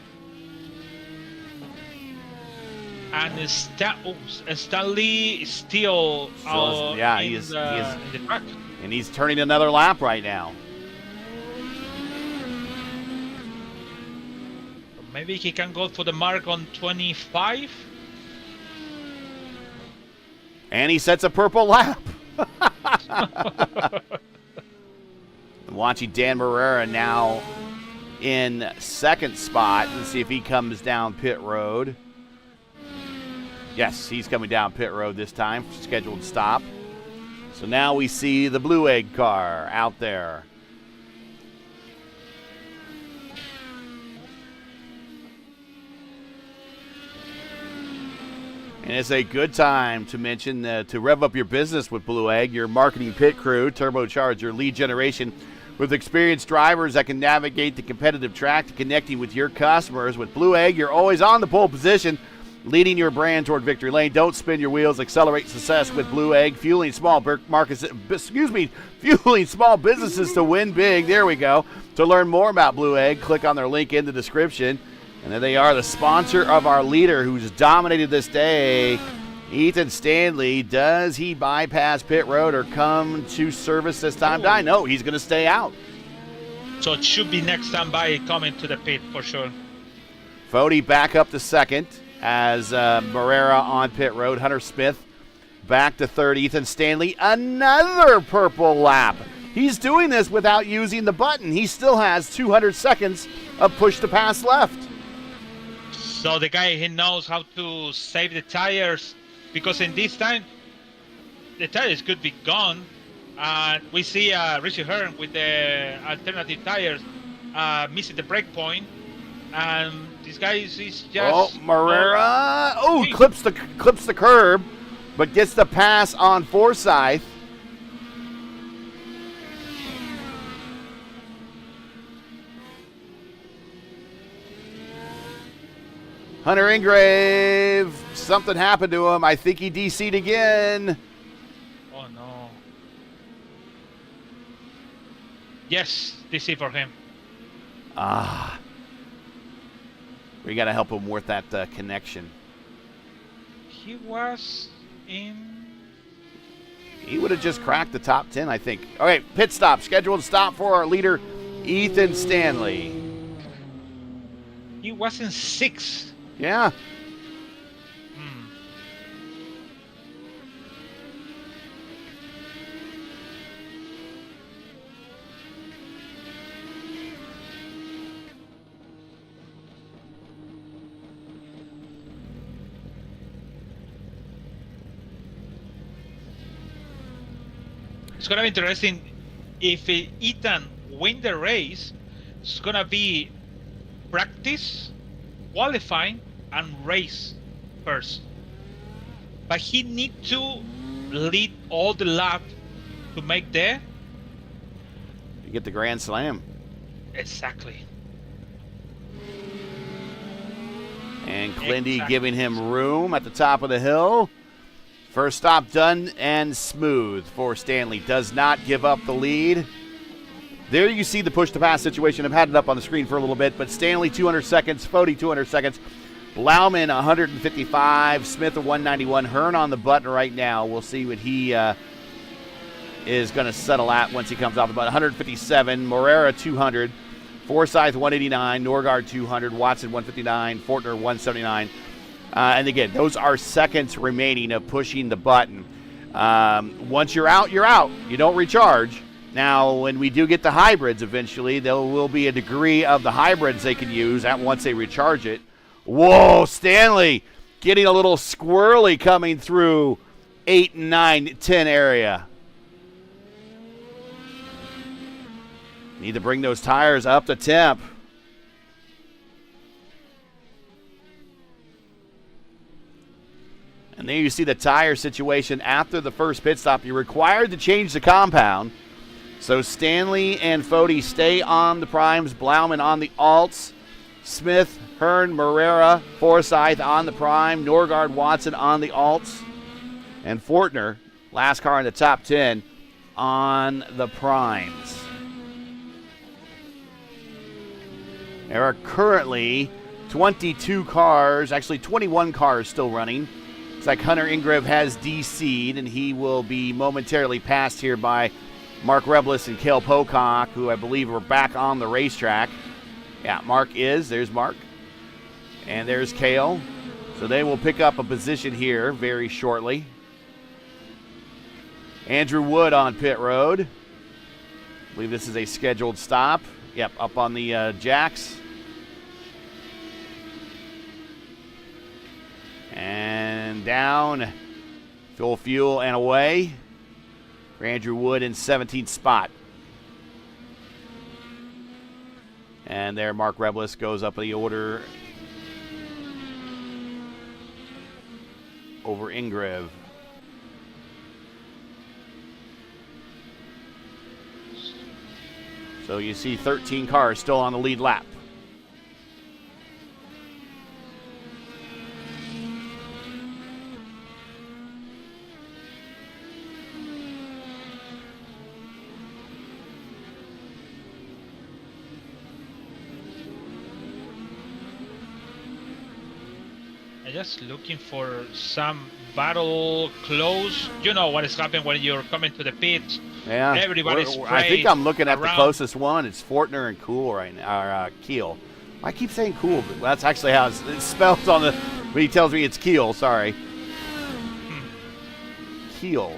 And Stanley is still in the track. And he's turning another lap right now. Maybe he can go for the mark on 25. And he sets a purple lap. I'm watching Dan Marrera now in second spot. Let's see if he comes down pit road. Yes, he's coming down pit road this time. Scheduled stop. So now we see the Blue Egg car out there. And it's a good time to mention to rev up your business with Blue Egg, your marketing pit crew, turbocharge your lead generation with experienced drivers that can navigate the competitive track to connecting with your customers. With Blue Egg, you're always on the pole position, leading your brand toward victory lane. Don't spin your wheels. Accelerate success with Blue Egg, fueling small businesses to win big. There we go. To learn more about Blue Egg, click on their link in the description. And there they are, the sponsor of our leader who's dominated this day, Ethan Stanley. Does he bypass pit road or come to service this time? I know he's going to stay out. So it should be next time by coming to the pit for sure. Fody back up to second as Marrera on pit road. Hunter Smith back to third. Ethan Stanley, another purple lap. He's doing this without using the button. He still has 200 seconds of push to pass left. So the guy, he knows how to save the tires, because in this time the tires could be gone, and we see Richie Hearn with the alternative tires missing the break point, and this guy is just Morera clips the curb, but gets the pass on Forsyth. Hunter Ingrave, something happened to him. I think he DC'd again. Oh no. Yes, DC for him. We got to help him with that connection. He was in... He would have just cracked the top 10, I think. Okay, pit stop. Scheduled stop for our leader, Ethan Stanley. He was in 6th. Yeah. It's going to be interesting if Ethan win the race. It's going to be practice, qualifying, and race first. But he need to lead all the lap to make there. You get the Grand Slam. Exactly. And Clindy giving him room at the top of the hill. First stop done and smooth for Stanley. Does not give up the lead. There you see the push-to-pass situation. I've had it up on the screen for a little bit, but Stanley 200 seconds, Fody 200 seconds, Blauman 155, Smith 191. Hearn on the button right now. We'll see what he is going to settle at once he comes off the button. 157, Morera 200, Forsyth 189, Norgard 200, Watson 159, Fortner 179. And again, those are seconds remaining of pushing the button. Once you're out, you're out. You don't recharge. Now, when we do get the hybrids eventually, there will be a degree of the hybrids they can use once they recharge it. Whoa, Stanley getting a little squirrely coming through 8, 9, 10 area. Need to bring those tires up to temp. And there you see the tire situation after the first pit stop. You're required to change the compound. So Stanley and Fody stay on the primes, Blauman on the alts, Smith, Hearn, Morera, Forsyth on the prime, Norgard, Watson on the alts, and Fortner, last car in the top 10, on the primes. There are currently 22 cars, actually 21 cars still running. Looks like Hunter Ingrave has DC'd, and he will be momentarily passed here by Mark Rebilas and Cale Pocock, who I believe are back on the racetrack. Yeah, Mark is. There's Mark. And there's Cale. So they will pick up a position here very shortly. Andrew Wood on pit road. I believe this is a scheduled stop. Yep, up on the jacks. And down, fuel and away for Andrew Wood in 17th spot. And there Mark Rebilas goes up the order over Ingrave. So you see 13 cars still on the lead lap. Just looking for some battle close. You know what is happening when you're coming to the pit. Yeah, everybody's. I think I'm looking at the closest one. It's Fortner and Kuhl right now, or Keel. I keep saying Kuhl, but that's actually how it's spelled on the. But he tells me it's Keel. Sorry, Keel.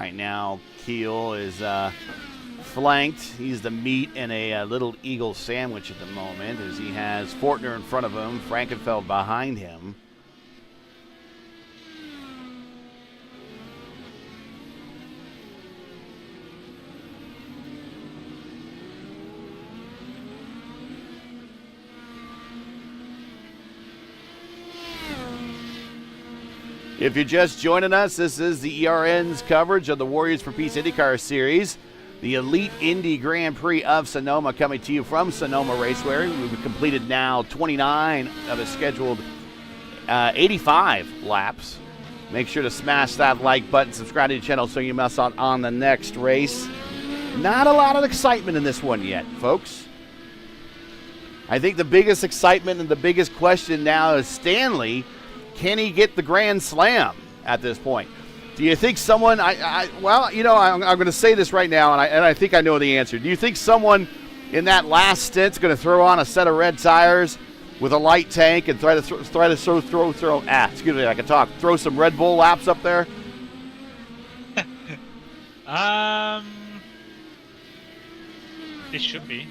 Right now, Keel is flanked. He's the meat in a little eagle sandwich at the moment as he has Fortner in front of him, Frankenfeld behind him. If you're just joining us, this is the ERN's coverage of the Warriors for Peace IndyCar Series, the Elite Indy Grand Prix of Sonoma, coming to you from Sonoma Raceway. We've completed now 29 of a scheduled 85 laps. Make sure to smash that like button, subscribe to the channel so you miss out on the next race. Not a lot of excitement in this one yet, folks. I think the biggest excitement and the biggest question now is Stanley. Can he get the Grand Slam at this point? Do you think someone, well, you know, I'm going to say this right now, and I think I know the answer. Do you think someone in that last stint is going to throw on a set of red tires with a light tank and try to throw some Red Bull laps up there? It should be.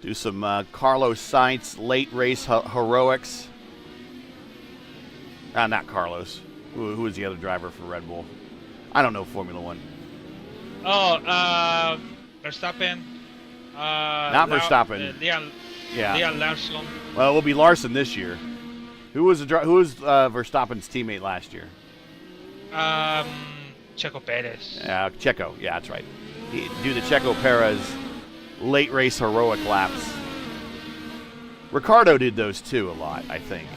Do some Carlos Sainz late race heroics. Not Carlos. Who was the other driver for Red Bull? I don't know Formula One. Oh, Verstappen. Not Verstappen. Leon Larson. Well, it will be Larson this year. Who was Verstappen's teammate last year? Checo Perez. Checo. Yeah, that's right. Do the Checo Perez late race heroic laps. Ricardo did those too a lot, I think.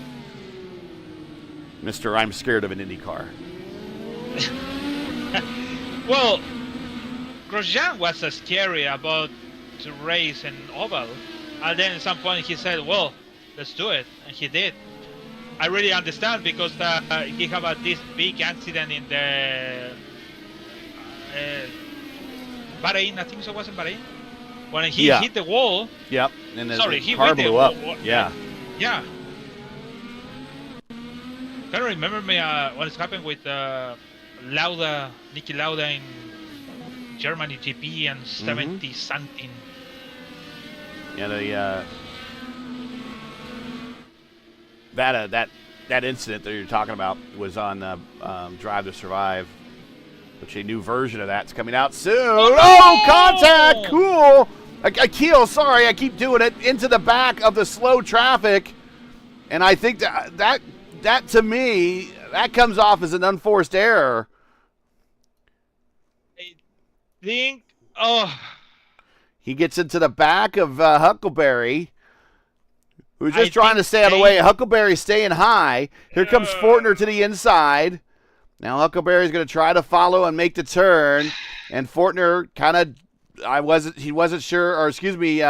Mr. I'm scared of an IndyCar. Well, Grosjean was scary about to race an oval, and then at some point he said, well, let's do it, and he did. I really understand because he had this big accident in the Bahrain, I think so, was in Bahrain? When he hit the wall. Yep. And he car blew up. Yeah. Yeah. Can you remember me what has happened with Niki Lauda in Germany GP and 70 something? Yeah, that incident that you're talking about was on Drive to Survive, which a new version of that's coming out soon. Oh, contact! Cool! Keel, sorry, I keep doing it, into the back of the slow traffic. And I think that to me, that comes off as an unforced error. I think, he gets into the back of Huckleberry, who's just trying to stay out of the way. Huckleberry's staying high. Here comes Fortner to the inside. Now Huckleberry's going to try to follow and make the turn, and Fortner he wasn't sure, or excuse me,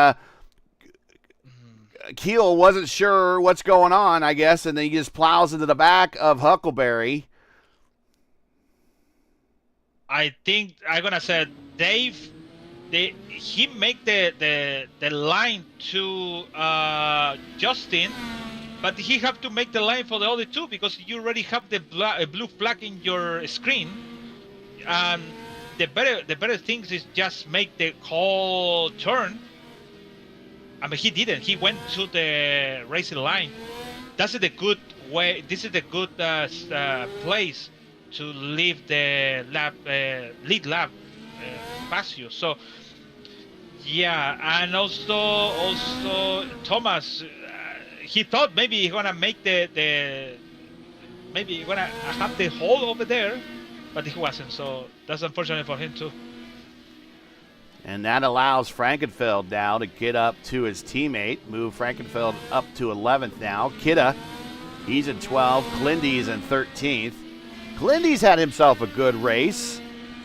Keel wasn't sure what's going on, I guess, and then he just plows into the back of Huckleberry. I think I'm gonna say Dave. He make the line to Justin. But he have to make the line for the other two because you already have the blue flag in your screen. And the better things is just make the whole turn. I mean, he didn't. He went to the racing line. That's the good way. This is the good place to leave the lead lap past you. So yeah, and also Thomas. He thought maybe he's gonna make maybe he's gonna have the hole over there, but he wasn't. So that's unfortunate for him too. And that allows Frankenfeld now to get up to his teammate, move Frankenfeld up to 11th now. Kidda, he's in 12th. Glindy's in 13th. Glindy's had himself a good race.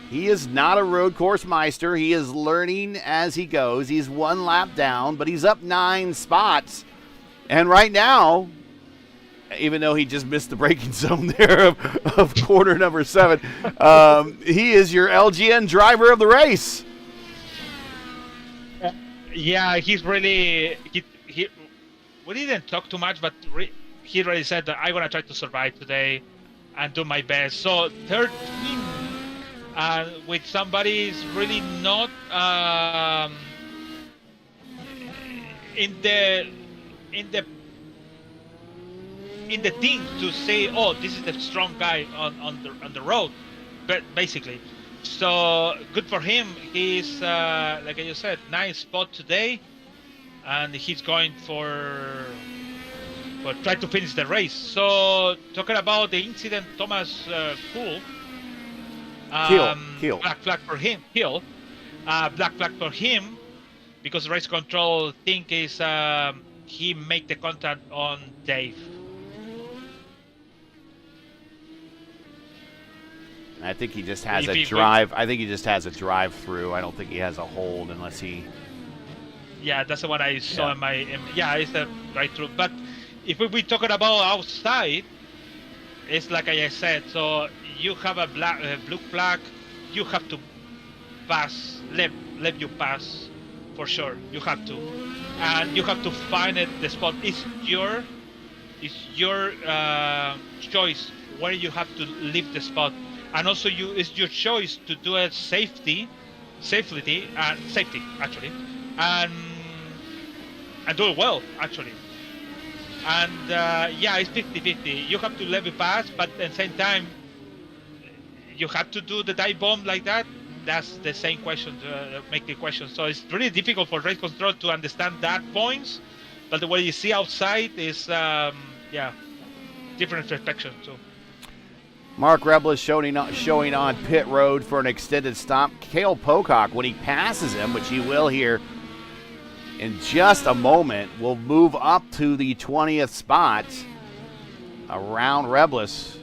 He is not a road course meister. He is learning as he goes. He's one lap down, but he's up 9 spots. And right now, even though he just missed the braking zone there of corner number 7, he is your LGN driver of the race. Yeah, he's really we didn't talk too much, but he already said that I'm gonna try to survive today and do my best. So 13 with somebody is really not in the thing to say, oh, this is the strong guy on the road, but basically. So good for him. He's like you said, nice spot today, and he's going for try to finish the race. So talking about the incident, Thomas Kuhl, Heel. black flag for him. Black flag for him because race control think is he make the contact on Dave. I think he just has a drive. I think he just has a drive-through. I don't think he has a hold unless he. Yeah, that's what I saw in my. It's a drive-through. But if we talking about outside, it's like I said. So you have a blue flag, you have to pass. Let you pass, for sure. You have to, and you have to find the spot. It's your choice where you have to leave the spot. And also, it's your choice to do it safety actually, and do it well actually. And it's 50-50. You have to let it pass, but at the same time, you have to do the dive bomb like that. That's the same question to make the question. So it's really difficult for race control to understand that points. But what you see outside is different perspective too. Mark Rebilas showing on pit road for an extended stop. Cale Pocock, when he passes him, which he will here in just a moment, will move up to the 20th spot around Rebilas.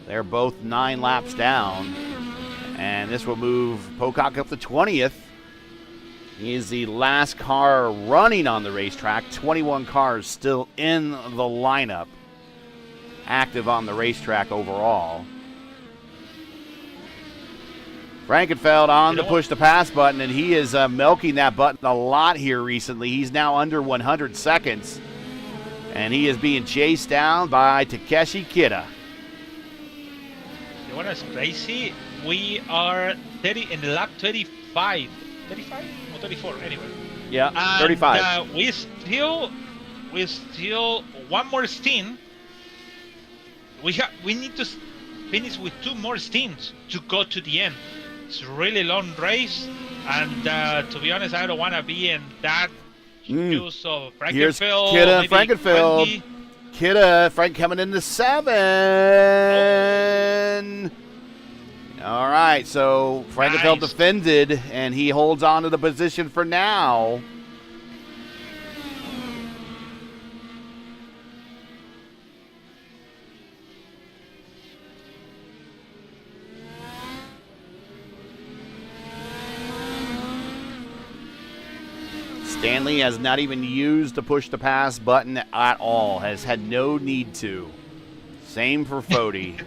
They're both 9 laps down. And this will move Pocock up to 20th. He is the last car running on the racetrack. 21 cars still in the lineup, active on the racetrack overall. Frankenfeld on the push to pass button, and he is milking that button a lot here recently. He's now under 100 seconds, and he is being chased down by Takeshi Kida. You know what's crazy? We are in the lap 35. 35 or 34 anyway. Yeah, and, 35. We still one more stint. We need to finish with 2 more stints to go to the end. It's a really long race, and to be honest, I don't want to be in that shoes of Frankenfeld. Here's Kida, Frankenfeld. Kida, Frank coming into 7. All right, so Frankenfeld defended, and he holds on to the position for now. Stanley has not even used the push to pass button at all, has had no need to. Same for Fody.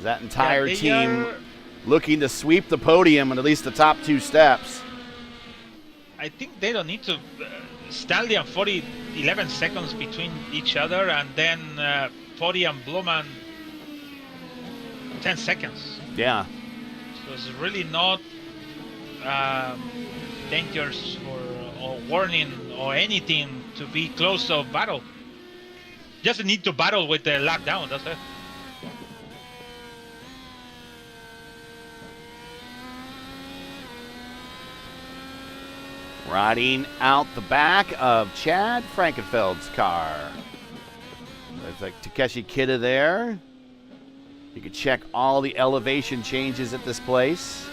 That entire team looking to sweep the podium in at least the top 2 steps. I think they don't need to. Stanley and Fody, 11 seconds between each other, and then Fody and Blumen, 10 seconds. Yeah. So it's really not dangerous or warning or anything to be close to battle. Just need to battle with the lap down, that's it. Riding out the back of Chad Frankenfeld's car. There's like Takeshi Kida there. You can check all the elevation changes at this place.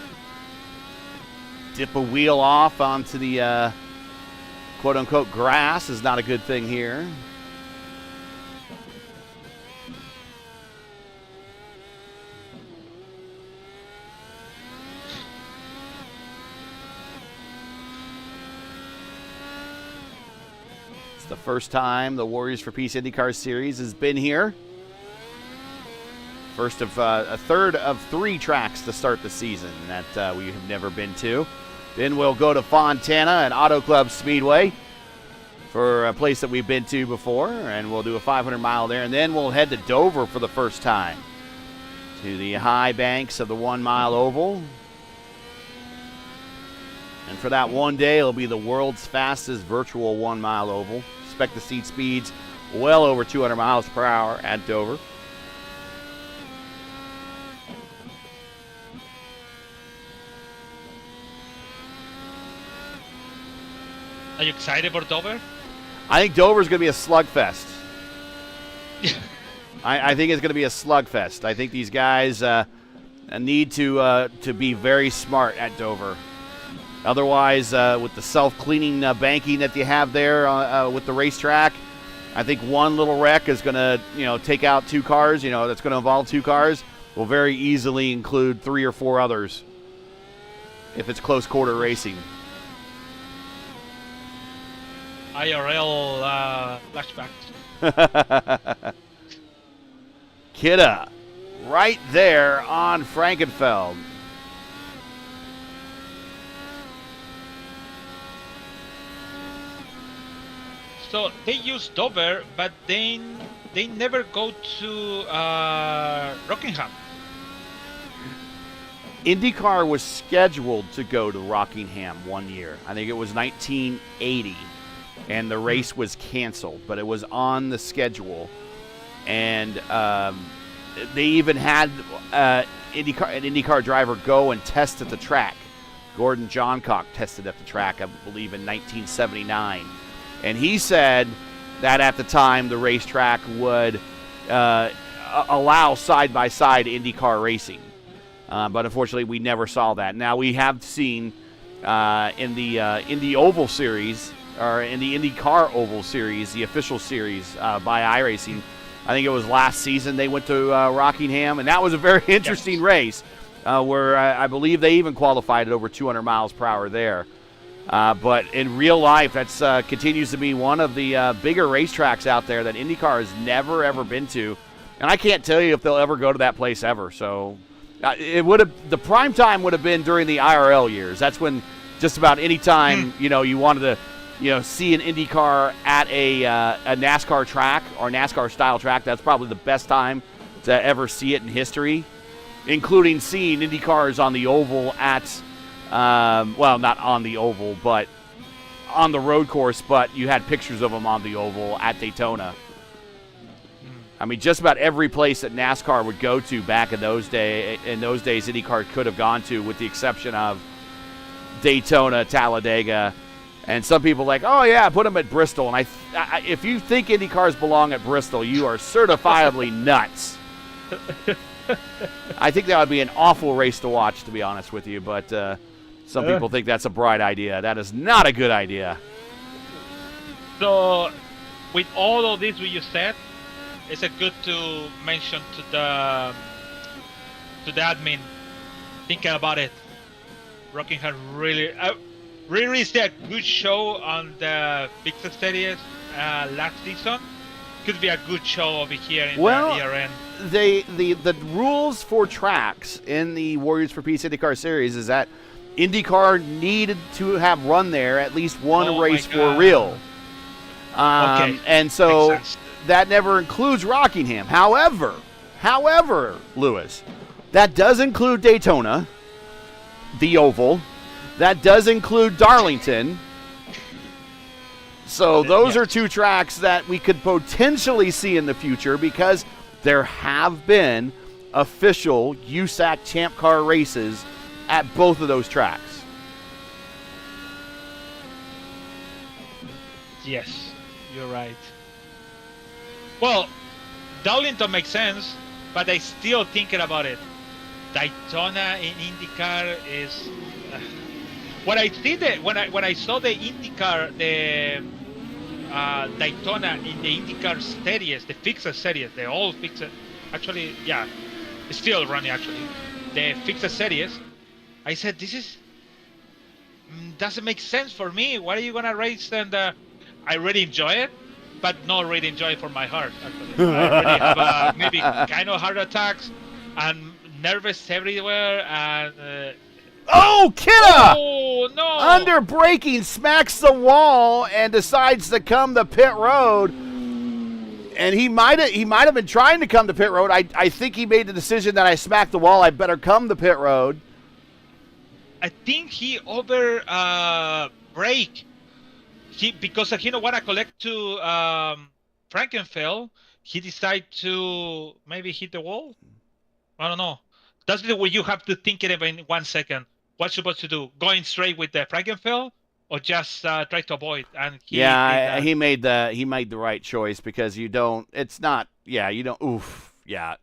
Dip a wheel off onto the quote-unquote grass is not a good thing here. It's the first time the Warriors for Peace IndyCar Series has been here. First of a third of 3 tracks to start the season that we have never been to. Then we'll go to Fontana and Auto Club Speedway for a place that we've been to before, and we'll do a 500-mile there. And then we'll head to Dover for the first time, to the high banks of the 1 mile oval. And for that one day, it'll be the world's fastest virtual 1 mile oval. Expect to see speeds well over 200 miles per hour at Dover. Are you excited for Dover? I think Dover's going to be a slugfest. I think it's going to be a slugfest. I think these guys need to be very smart at Dover. Otherwise, with the self-cleaning banking that you have there with the racetrack, I think one little wreck is going to, take out 2 cars. That's going to involve 2 cars. Will very easily include 3 or 4 others if it's close quarter racing. IRL flashbacks. Kidda, right there on Frankenfeld. So they use Dover, but they never go to Rockingham. IndyCar was scheduled to go to Rockingham one year. I think it was 1980, and the race was canceled, but it was on the schedule. And they even had an IndyCar driver go and test at the track. Gordon Johncock tested at the track, I believe, in 1979. And he said that at the time the racetrack would allow side-by-side IndyCar racing. But unfortunately, we never saw that. Now, we have seen in the Indy Oval Series, or in the IndyCar Oval Series, the official series by iRacing, I think it was last season they went to Rockingham, and that was a very interesting race where I believe they even qualified at over 200 miles per hour there. But in real life, that's continues to be one of the bigger racetracks out there that IndyCar has never, ever been to. And I can't tell you if they'll ever go to that place ever. So it would have, the prime time would have been during the IRL years. That's when just about any time, you wanted to, see an IndyCar at a NASCAR track or NASCAR-style track. That's probably the best time to ever see it in history, including seeing IndyCars on the oval at well, not on the oval, but on the road course, but you had pictures of them on the oval at Daytona. I mean, just about every place that NASCAR would go to back in those days, IndyCar could have gone to, with the exception of Daytona, Talladega, and some people like, oh yeah, put them at Bristol. And if you think IndyCars belong at Bristol, you are certifiably nuts. I think that would be an awful race to watch, to be honest with you, but some people think that's a bright idea. That is not a good idea. So, with all of this we just said, it's a good to mention to the admin, thinking about it. Rockingham really see a good show on the Pixel Series last season. Could be a good show over here in the ERN. The rules for tracks in the Warriors for Peace IndyCar Series is that IndyCar needed to have run there at least one race for real. Okay. And so that never includes Rockingham. However, Lewis, that does include Daytona, the Oval. That does include Darlington. So those are 2 tracks that we could potentially see in the future, because there have been official USAC Champ Car races at both of those tracks. Yes, you're right. Well, Darlington makes sense, but I still thinking about it. Daytona in IndyCar is when I see when I saw the IndyCar, the Daytona in the IndyCar series, the Fixer series, the old Fixer, actually, yeah, it's still running actually. The Fixer series, I said, this is doesn't make sense for me. Why are you gonna race? And I really enjoy it, but not really enjoy it for my heart. Actually, I really have maybe kind of heart attacks and nervous everywhere. And Kidda! Oh, no. Under braking, smacks the wall and decides to come the pit road. And he might have been trying to come to pit road. I think he made the decision that I smacked the wall. I better come to pit road. I think he over brake. Because he don't want to collect to Frankenfeld. He decided to maybe hit the wall. I don't know. That's the way you have to think it in 1 second. What's supposed to do? Going straight with the Frankenfeld? Or just try to avoid? And he made the right choice because you don't. It's not. Yeah, you don't. Oof. Yeah.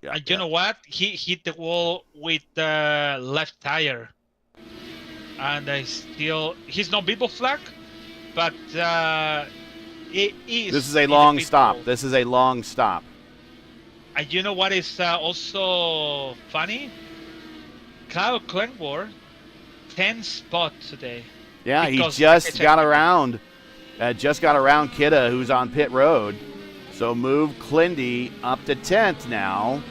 And you know what? He hit the wall with the left tire, and he's no people flag, but it is. This is a long stop. This is a long stop. And you know what is also funny? Kyle Klingborg. 10 spot today. Yeah, he just got around Kidda, who's on pit road. So move Clindy up to 10th now.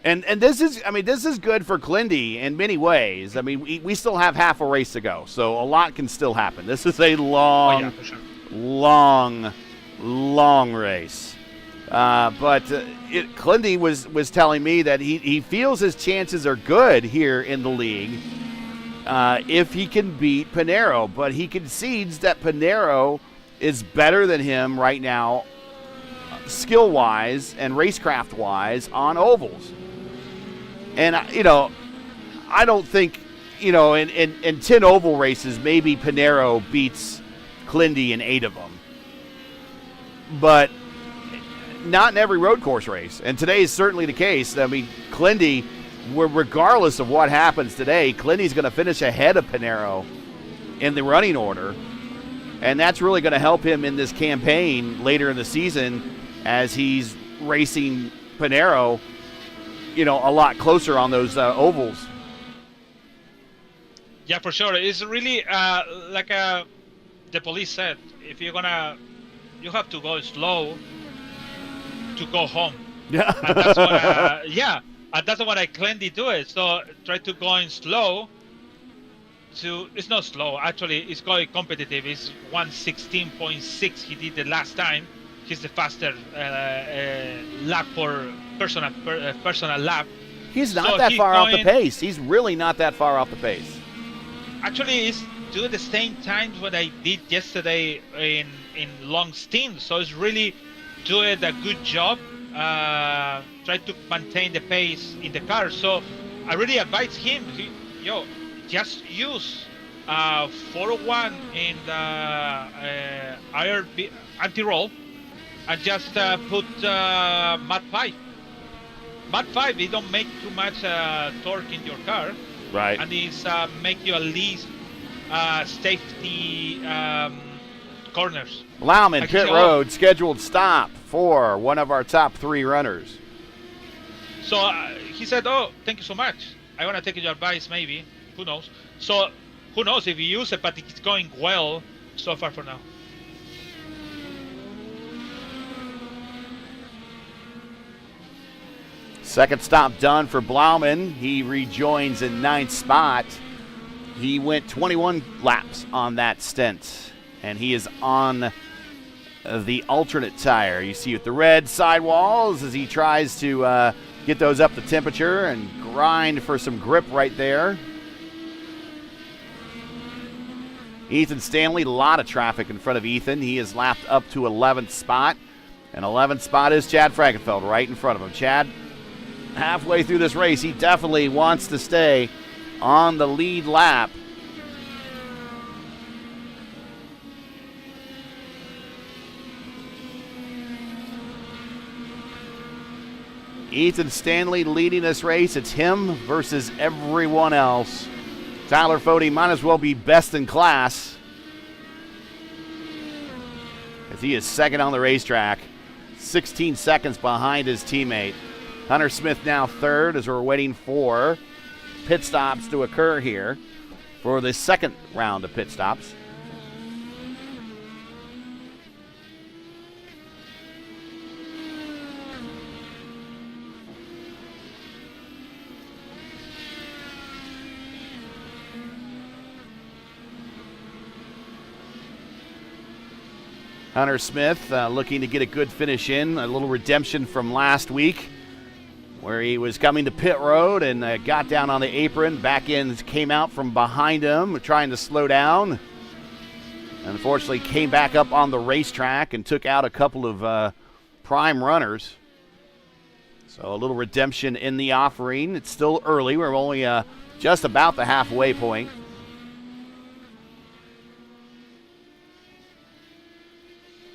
And this is good for Clindy in many ways. I mean, we still have half a race to go, so a lot can still happen. This is a long race. But Clindy was telling me that he feels his chances are good here in the league if he can beat Pinheiro. But he concedes that Pinheiro is better than him right now, skill-wise and racecraft-wise on ovals. And, I don't think, in 10 oval races, maybe Pinheiro beats Clindy in 8 of them. But not in every road course race, and today is certainly the case. I mean, Clindy, regardless of what happens today, Clindy's going to finish ahead of Pinheiro in the running order, and that's really going to help him in this campaign later in the season as he's racing Pinheiro, a lot closer on those ovals. Yeah, for sure. It's really like the police said, if you have to go slow to go home. Yeah. And that's what and that's what I Clindy do it. So try to go in slow it's not slow, actually it's going competitive. It's 1:16.6 he did the last time. He's the faster lap for personal lap. He's not that far off the pace. He's really not that far off the pace. Actually, it's doing the same times what I did yesterday in long stints. So it's really doing a good job. Try to maintain the pace in the car. So I really advise him, just use 401 in the IRB anti-roll and just put Mat 5. Mat 5, it don't make too much torque in your car. Right. And it's make you at least safety corners. Lauman, pit road, scheduled stop for one of our top 3 runners. So he said, oh, thank you so much. I want to take your advice, maybe. Who knows? So who knows if you use it, but it's going well so far for now. Second stop done for Blauman. He rejoins in 9th spot. He went 21 laps on that stint, and he is on the alternate tire. You see with the red sidewalls as he tries to get those up to temperature and grind for some grip right there. Ethan Stanley, a lot of traffic in front of Ethan. He is lapped up to 11th spot, and 11th spot is Chad Frankenfeld right in front of him. Chad, halfway through this race, he definitely wants to stay on the lead lap. Ethan Stanley leading this race. It's him versus everyone else. Tyler Fode might as well be best in class, as he is second on the racetrack, 16 seconds behind his teammate. Hunter Smith now third as we're waiting for pit stops to occur here for the second round of pit stops. Hunter Smith looking to get a good finish in, a little redemption from last week where he was coming to pit road and got down on the apron. Back end came out from behind him, trying to slow down. Unfortunately, came back up on the racetrack and took out a couple of prime runners. So a little redemption in the offering. It's still early. We're only just about the halfway point.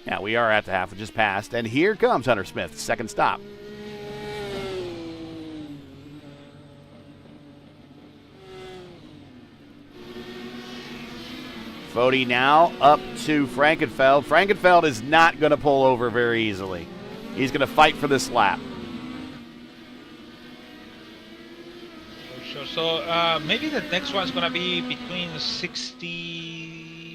Yeah, we are at the half. We just passed. And here comes Hunter Smith, second stop. Foti now up to Frankenfeld. Frankenfeld is not going to pull over very easily. He's going to fight for this lap. For sure. So maybe the next one's going to be between 65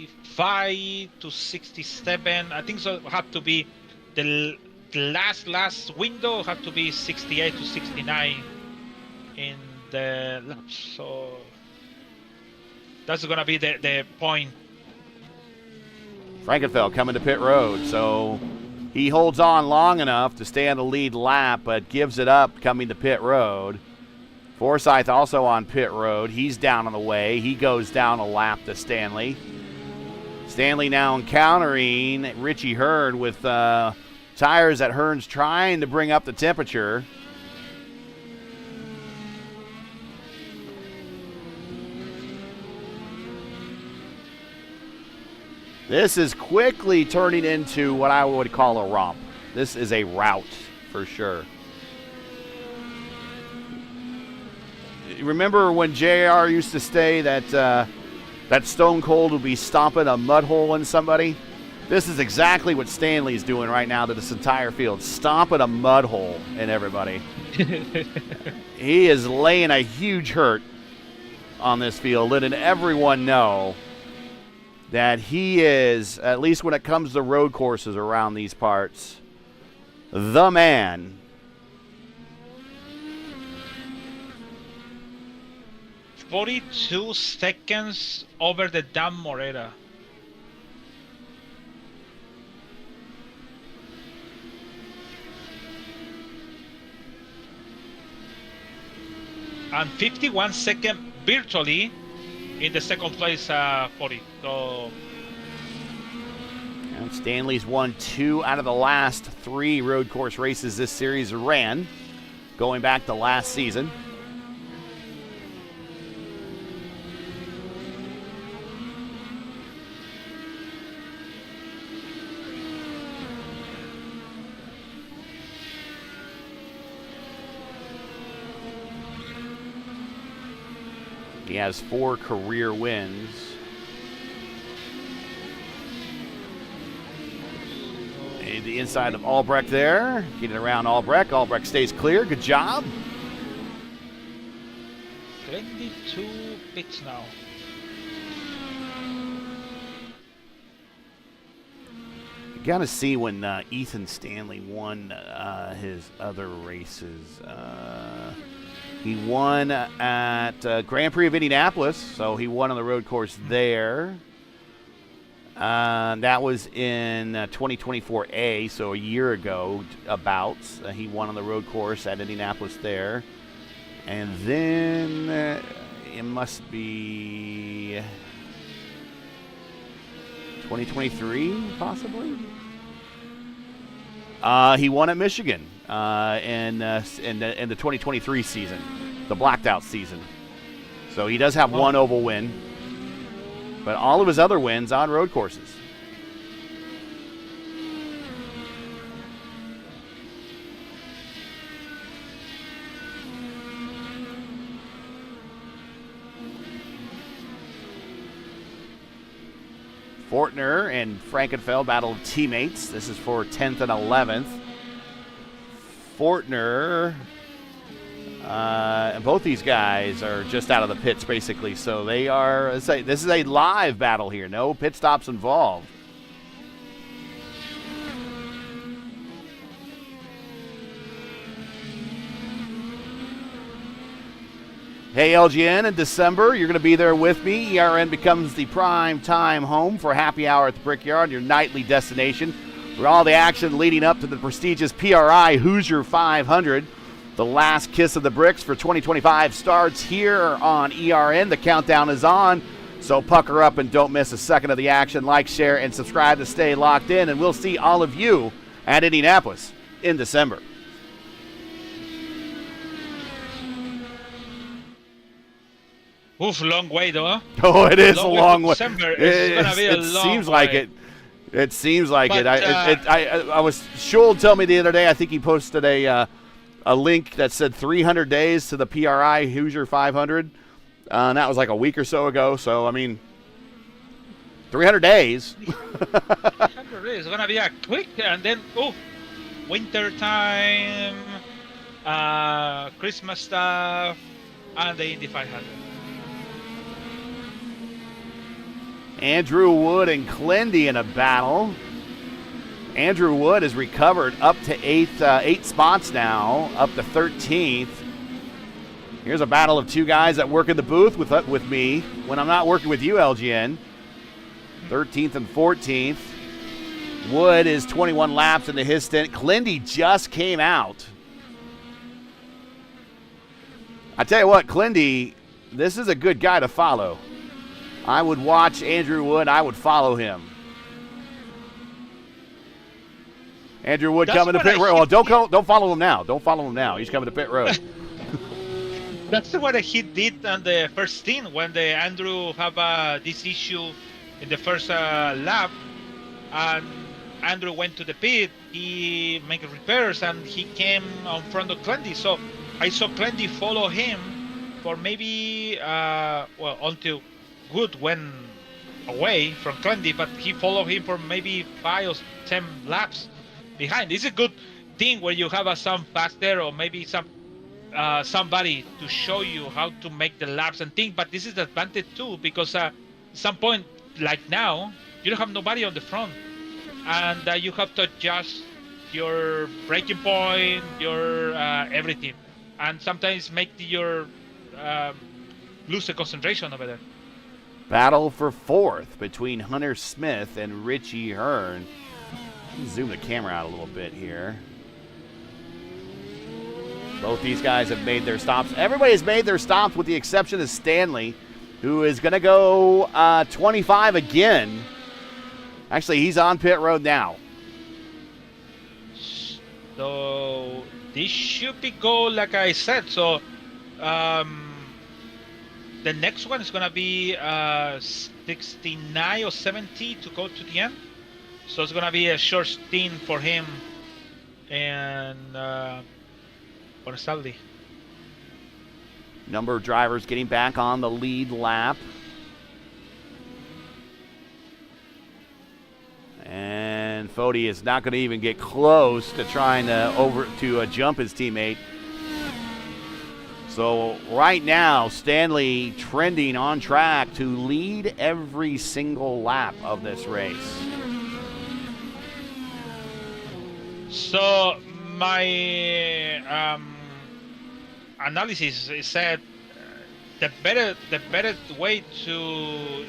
to 67. I think so. Have to be the last window. Have to be 68 to 69 in the laps. So that's going to be the point. Frankenfeld coming to pit road, so he holds on long enough to stay on the lead lap, but gives it up coming to pit road. Forsyth also on pit road. He's down on the way. He goes down a lap to Stanley. Stanley now encountering Richie Hearn with tires that Hearn's trying to bring up the temperature. This is quickly turning into what I would call a romp. This is a rout for sure. Remember when JR used to say that that Stone Cold would be stomping a mud hole in somebody? This is exactly what Stanley's doing right now to this entire field, stomping a mud hole in everybody. He is laying a huge hurt on this field, letting everyone know that he is, at least when it comes to road courses around these parts, the man. "42 seconds over the Dan Morera." And 51 seconds virtually in the second place 40. So and Stanley's won 2 out of the last 3 road course races this series ran, going back to last season. He has 4 career wins. And the inside of Albrecht there. Getting around Albrecht. Albrecht stays clear. Good job. 22 pits now. You got to see when Ethan Stanley won his other races. He won at Grand Prix of Indianapolis, so he won on the road course there. That was in 2024A, so a year ago about. He won on the road course at Indianapolis there. And then it must be 2023, possibly? He won at Michigan in the 2023 season, the blacked out season. So he does have one oval win, but all of his other wins on road courses. Fortner and Frankenfeld battled teammates. This is for 10th and 11th. Fortner, and both these guys are just out of the pits basically, so they are, this is a live battle here. No pit stops involved. Hey, LGN, in December, you're going to be there with me. ERN becomes the prime time home for happy hour at the Brickyard, your nightly destination for all the action leading up to the prestigious PRI Hoosier 500. The last kiss of the bricks for 2025 starts here on ERN. The countdown is on, so pucker up and don't miss a second of the action. Like, share, and subscribe to stay locked in, and we'll see all of you at Indianapolis in December. Oof, long way though. Huh? Oh, it is a long way. December. It's gonna be a long seems way. like it. It seems like But, it. I was Shul told me the other day. I think he posted a link that said 300 days to the PRI Hoosier 500, and that was like a week or so ago. So I mean, 300 days. 300 days. It's gonna be a quick, and then winter time, Christmas stuff, and the Indy 500. Andrew Wood and Clendy in a battle. Andrew Wood has recovered up to eight spots now, up to 13th. Here's a battle of two guys that work in the booth with me when I'm not working with you, LGN. 13th and 14th. Wood is 21 laps into his stint. Clendy just came out. I tell you what, Clendy, this is a good guy to follow. I would watch Andrew Wood. I would follow him. Andrew Wood coming to pit road. Well, don't follow him now. Don't follow him now. He's coming to pit road. That's what he did on the first stint when the Andrew have this issue in the first lap, and Andrew went to the pit. He made repairs and he came on front of Clendy. So I saw Clendy follow him for maybe until Wood went away from Clendy, but he followed him for maybe 5 or 10 laps behind. It's a good thing where you have some faster or maybe somebody to show you how to make the laps and things. But this is the advantage too, because at some point like now, you don't have nobody on the front, and you have to adjust your braking point, your everything, and sometimes make your lose the concentration over there. Battle for fourth between Hunter Smith and Richie Hearn. Zoom the camera out a little bit here. Both these guys have made their stops. Everybody has made their stops with the exception of Stanley, who is going to go 25 again. Actually, he's on pit road now. So this should be goal, like I said. So the next one is going to be 69 or 70 to go to the end. So it's going to be a short stint for him and for Saturday. Number of drivers getting back on the lead lap. And Foti is not going to even get close to trying to jump his teammate. So right now, Stanley trending on track to lead every single lap of this race. So my analysis said the better way to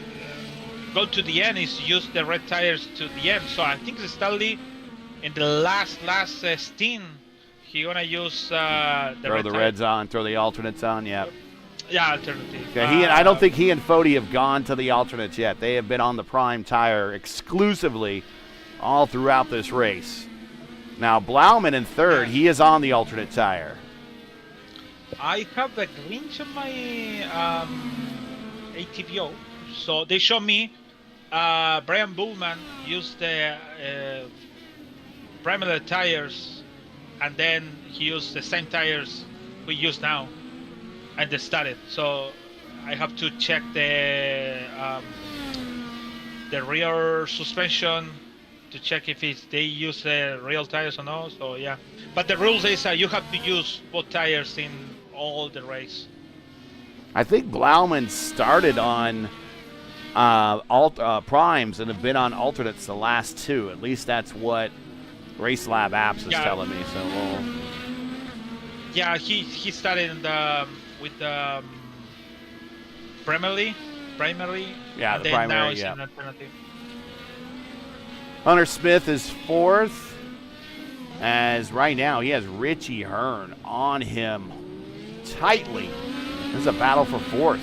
go to the end is use the red tires to the end. So I think Stanley in the last stint, he's gonna use throw the reds on, throw the alternates on. Yeah. Yeah, alternative. Okay, I don't think he and Foti have gone to the alternates yet. They have been on the prime tire exclusively all throughout this race. Now Blauman in third, he is on the alternate tire. I have a glitch on my ATVO, so they show me Brian Bullman used the primary tires, and then he used the same tires we use now, and they started. So I have to check the rear suspension to check if they use real tires or not. So yeah, but the rules is you have to use both tires in all the race. I think Blauman started on primes and have been on alternates the last two. At least that's what Race Lab Apps is telling me. So yeah, he started with the primarily. Yeah, and the then primary, now it's yeah. an alternative. Hunter Smith is fourth, as right now he has Richie Hearn on him tightly. This is a battle for fourth.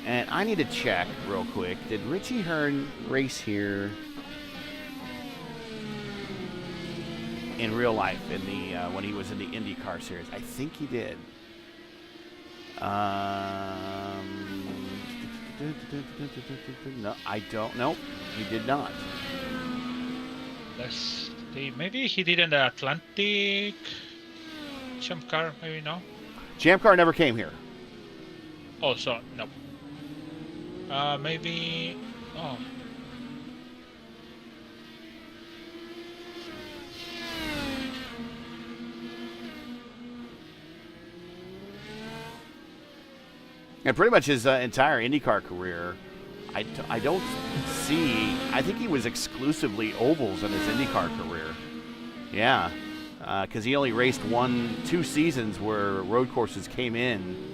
And I need to check real quick. Did Richie Hearn race here in real life in the when he was in the IndyCar Series? I think he did. No, I don't know. He did not. Let's see. Maybe he did in the Atlantic Champ Car. Maybe no. Champ Car never came here. Oh, so no. Maybe. Oh. And pretty much his entire IndyCar career, I don't see. I think he was exclusively ovals in his IndyCar career. Yeah, because he only raced 2 seasons where road courses came in.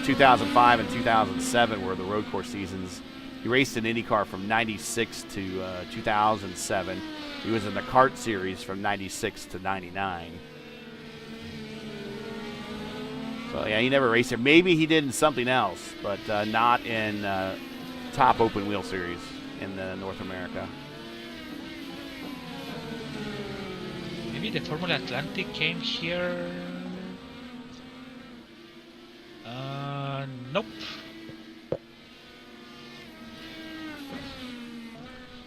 2005 and 2007 were the road course seasons. He raced in IndyCar from 96 to 2007. He was in the kart series from 96 to 99. So yeah, he never raced there. Maybe he did in something else, but not in top open wheel series in North America. Maybe the Formula Atlantic came here. Nope.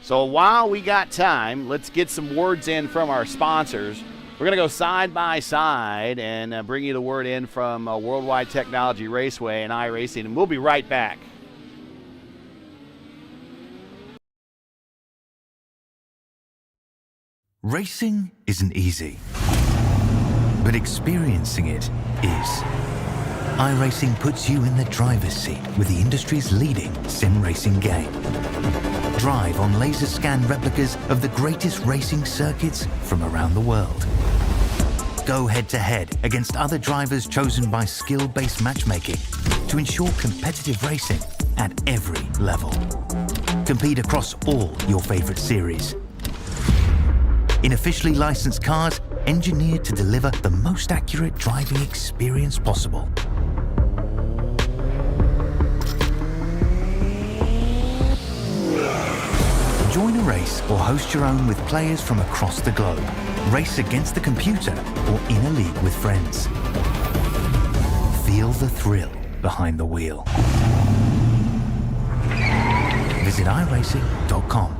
So while we got time, let's get some words in from our sponsors. We're going to go side by side and bring you the word in from World Wide Technology Raceway and iRacing, and we'll be right back. Racing isn't easy, but experiencing it is. iRacing puts you in the driver's seat with the industry's leading sim racing game. Drive on laser scan replicas of the greatest racing circuits from around the world. Go head to head against other drivers chosen by skill-based matchmaking to ensure competitive racing at every level. Compete across all your favorite series. In officially licensed cars, engineered to deliver the most accurate driving experience possible. Join a race or host your own with players from across the globe. Race against the computer or in a league with friends. Feel the thrill behind the wheel. Visit iRacing.com.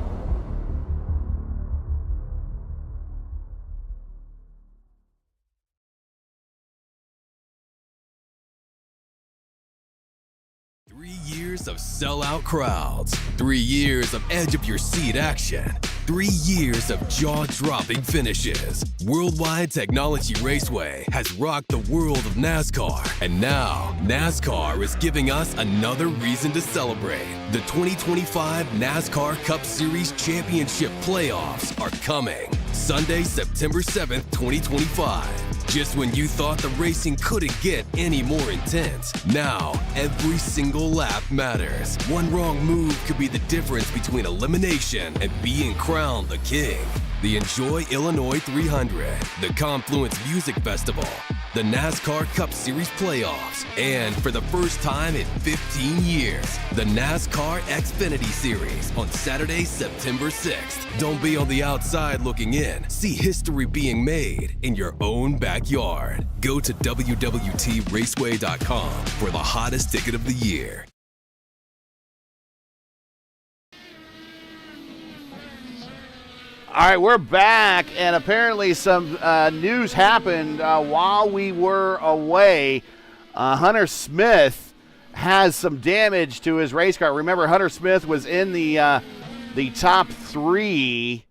Of sellout crowds, 3 years of edge-of-your-seat action, 3 years of jaw-dropping finishes. World Wide Technology Raceway has rocked the world of NASCAR, and now NASCAR is giving us another reason to celebrate. The 2025 NASCAR Cup Series Championship Playoffs are coming Sunday, September 7th, 2025. Just when you thought the racing couldn't get any more intense, now every single lap matters. One wrong move could be the difference between elimination and being crowned the king. The Enjoy Illinois 300, the Confluence Music Festival, the NASCAR Cup Series Playoffs, and for the first time in 15 years, the NASCAR Xfinity Series on Saturday, September 6th. Don't be on the outside looking in. See history being made in your own backyard. Go to www.raceway.com for the hottest ticket of the year. All right, we're back, and apparently some news happened while we were away. Hunter Smith has some damage to his race car. Remember, Hunter Smith was in the top 3,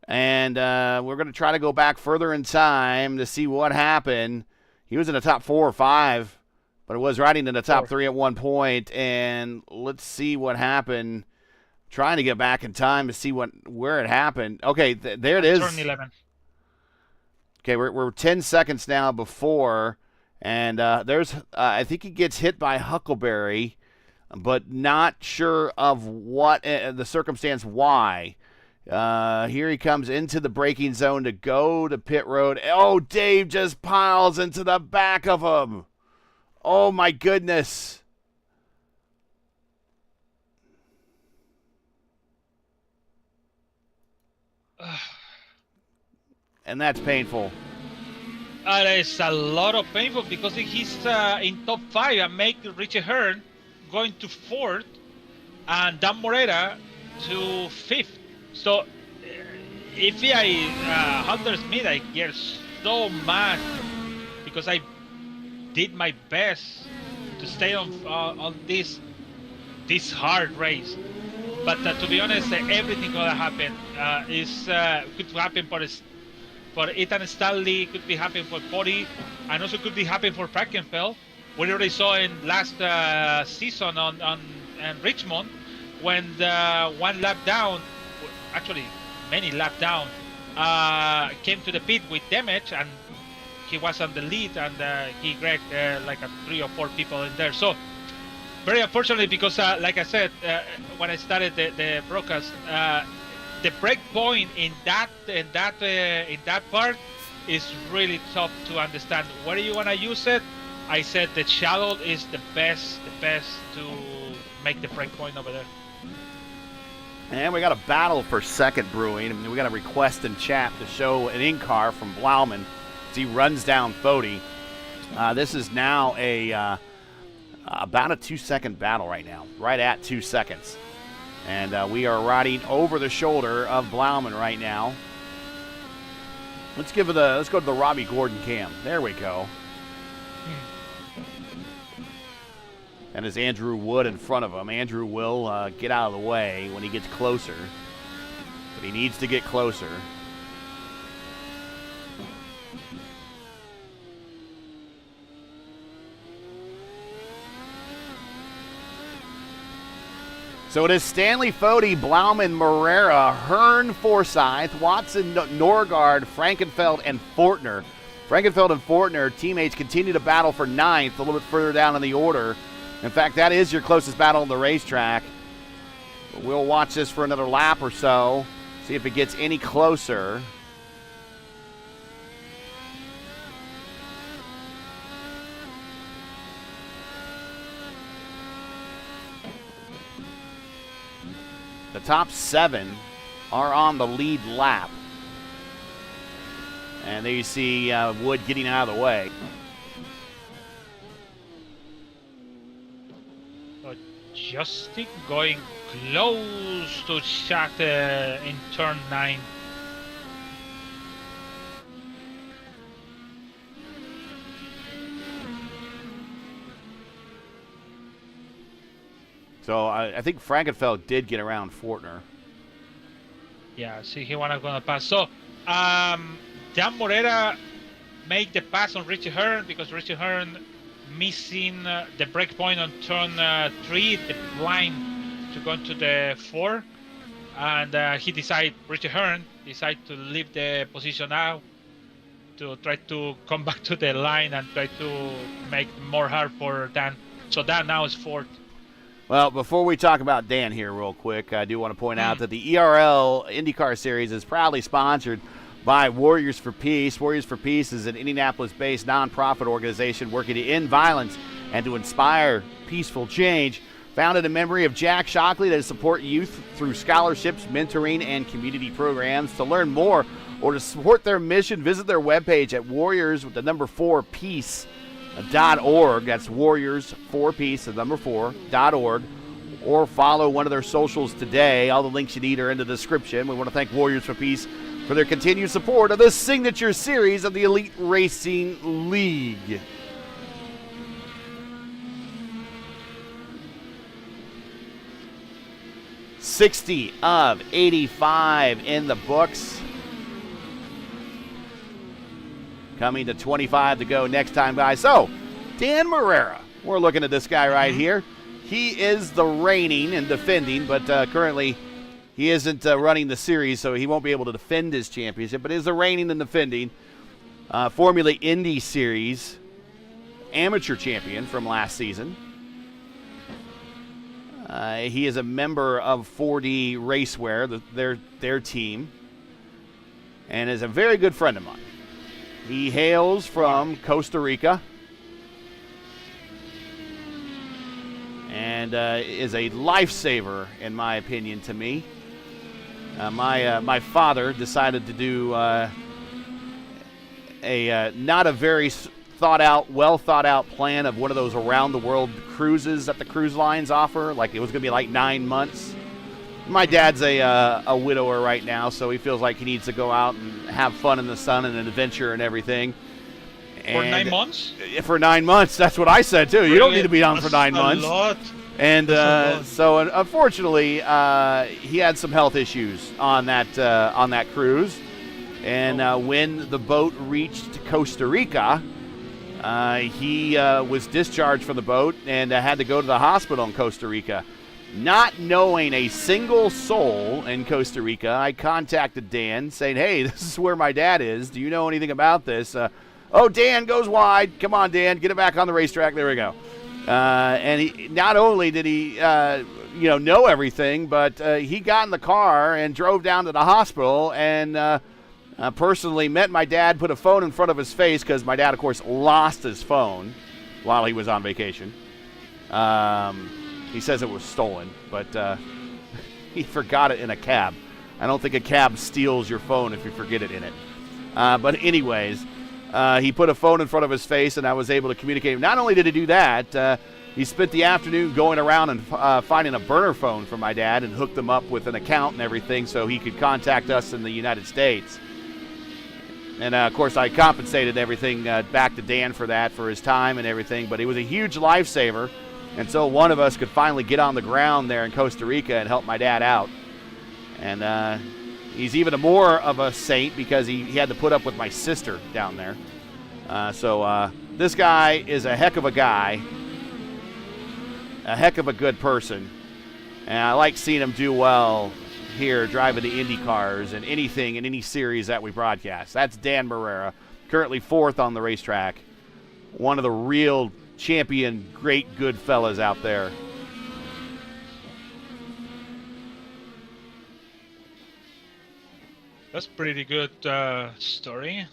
and we're going to try to go back further in time to see what happened. He was in the top 4 or 5 But it was riding in the top 4. 3 at one point, and let's see what happened. Trying to get back in time to see where it happened. Okay, there it is. Turn 11. Okay, we're 10 seconds now before, and there's I think he gets hit by Huckleberry, but not sure of what the circumstance why. Here he comes into the braking zone to go to pit road. Oh, Dave just piles into the back of him. Oh, my goodness. And that's painful. It's a lot of painful because he's in top 5 and make Richie Hearn going to 4th and Dan Morera to 5th. So if I Hunter Smith, I get so mad because I did my best to stay on this hard race. But to be honest, everything gonna happen. Could happen for Ethan Stanley, could be happening for Cody, and also could be happening for Frankenfeld. We already saw in last season on Richmond when the one lap down, actually many lap down, came to the pit with damage, and he was on the lead, and he wrecked like 3 or 4 people in there. So very unfortunately, because like I said when I started the broadcast, the break point in that part is really tough to understand. Where do you want to use it? I said the shadow is the best to make the break point over there. And we got a battle for second brewing. I mean, we got a request in chat to show an in-car from Blauman as he runs down Fody. This is now about a 2-second battle right now, right at 2 seconds. And we are riding over the shoulder of Blauman right now. Let's go to the Robbie Gordon cam. There we go. And there's Andrew Wood in front of him. Andrew will get out of the way when he gets closer. But he needs to get closer. So it is Stanley Fody, Blauman, Morera, Hearn, Forsyth, Watson, Norgard, Frankenfeld, and Fortner. Frankenfeld and Fortner, teammates, continue to battle for 9th, a little bit further down in the order. In fact, that is your closest battle on the racetrack. But we'll watch this for another lap or so, see if it gets any closer. The top 7 are on the lead lap. And there you see Wood getting out of the way. Justin going close to Jack in turn 9. So I think Frankenfeld did get around Fortner. Yeah, see, he wanna go pass. So Dan Morera make the pass on Richie Hearn because Richie Hearn missing the break point on turn 3, the line to go to the 4, and Richie Hearn decided to leave the position out to try to come back to the line and try to make more hard for Dan. So Dan now is 4th. Well, before we talk about Dan here real quick, I do want to point out that the ERL IndyCar Series is proudly sponsored by Warriors for Peace. Warriors for Peace is an Indianapolis-based nonprofit organization working to end violence and to inspire peaceful change. Founded in memory of Jack Shockley to support youth through scholarships, mentoring, and community programs. To learn more or to support their mission, visit their webpage at warriors4peace.org. That's warriors4peace.org. Or follow one of their socials today. All the links you need are in the description. We want to thank Warriors for Peace for their continued support of this signature series of the Elite Racing League. $60 of 85 in the books. Coming to 25 to go next time, guys. So, Dan Morera We're looking at this guy right here. He is the reigning and defending, but currently he isn't running the series, so he won't be able to defend his championship, but is the reigning and defending Formula Indy Series amateur champion from last season. He is a member of 4D Racewear, their team, and is a very good friend of mine. He hails from Costa Rica and is a lifesaver, in my opinion, to me. My father decided to do not a very well thought out plan of one of those around the world cruises that the cruise lines offer. Like it was going to be like 9 months. My dad's a widower right now, so he feels like he needs to go out and have fun in the sun and an adventure and everything. For 9 months? For 9 months, that's what I said too. You don't need to be on for 9 months. A lot. And so unfortunately, he had some health issues on that cruise. And when the boat reached Costa Rica, he was discharged from the boat and had to go to the hospital in Costa Rica. Not knowing a single soul in Costa Rica, I contacted Dan saying, hey, this is where my dad is. Do you know anything about this? Dan goes wide. Come on, Dan, get it back on the racetrack. There we go. And he, not only did he know everything, but he got in the car and drove down to the hospital and personally met my dad, put a phone in front of his face because my dad, of course, lost his phone while he was on vacation. He says it was stolen, but he forgot it in a cab. I don't think a cab steals your phone if you forget it in it. But anyways, he put a phone in front of his face, and I was able to communicate. Not only did he do that, he spent the afternoon going around and finding a burner phone for my dad and hooked them up with an account and everything so he could contact us in the United States. And, of course, I compensated everything back to Dan for that, for his time and everything. But it was a huge lifesaver until one of us could finally get on the ground there in Costa Rica and help my dad out. And he's even more of a saint because he had to put up with my sister down there. So this guy is a heck of a guy, a heck of a good person. And I like seeing him do well here driving the Indy cars and anything in any series that we broadcast. That's Dan Barrera, currently 4th on the racetrack. One of the real champion, great, good fellas out there. That's pretty good story.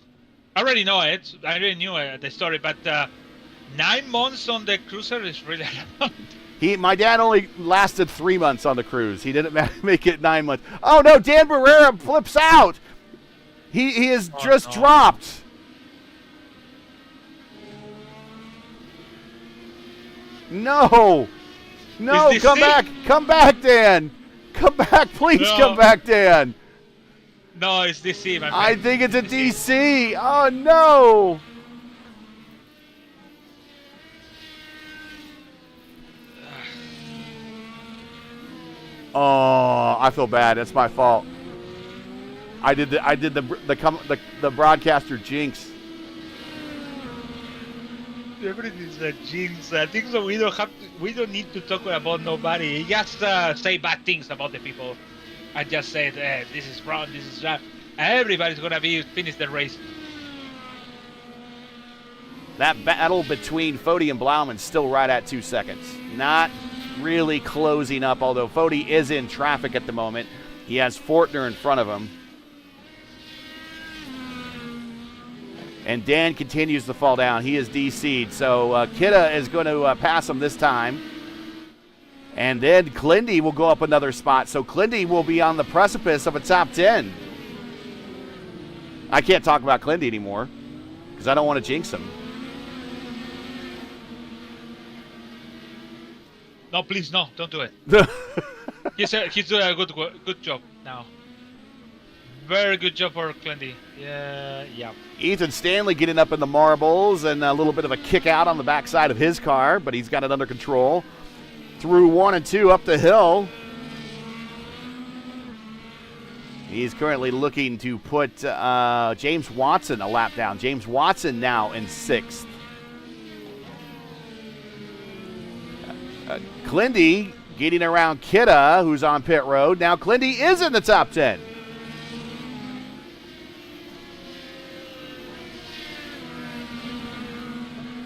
I already know it. I already knew the story, but 9 months on the cruiser is really long. My dad only lasted 3 months on the cruise. He didn't make it 9 months. Oh, no, Dan Barrera flips out. He is dropped. No, come back. Come back, Dan. Come back, please. No. Come back, Dan. No, it's DC, my friend. I think it's a DC. Oh, no. Oh, I feel bad. It's my fault. I did the broadcaster jinx. Everything's a jinx. I think so. We don't need to talk about nobody. Just say bad things about the people. I just said, this is wrong, this is right. Everybody's gonna finish the race. That battle between Fode and Blauman's still right at 2 seconds. Not really closing up, although Fode is in traffic at the moment. He has Fortner in front of him. And Dan continues to fall down. He is DC'd. So Kidda is going to pass him this time. And then Clindy will go up another spot. So Clindy will be on the precipice of a top 10. I can't talk about Clindy anymore because I don't want to jinx him. No, please, no, don't do it. He's doing a good job now. Very good job for Clindy. Yeah. Ethan Stanley getting up in the marbles and a little bit of a kick out on the backside of his car, but he's got it under control. Through 1 and 2 up the hill. He's currently looking to put James Watson a lap down. James Watson now in 6th. Clindy getting around Kidda, who's on pit road. Now Clindy is in the top 10.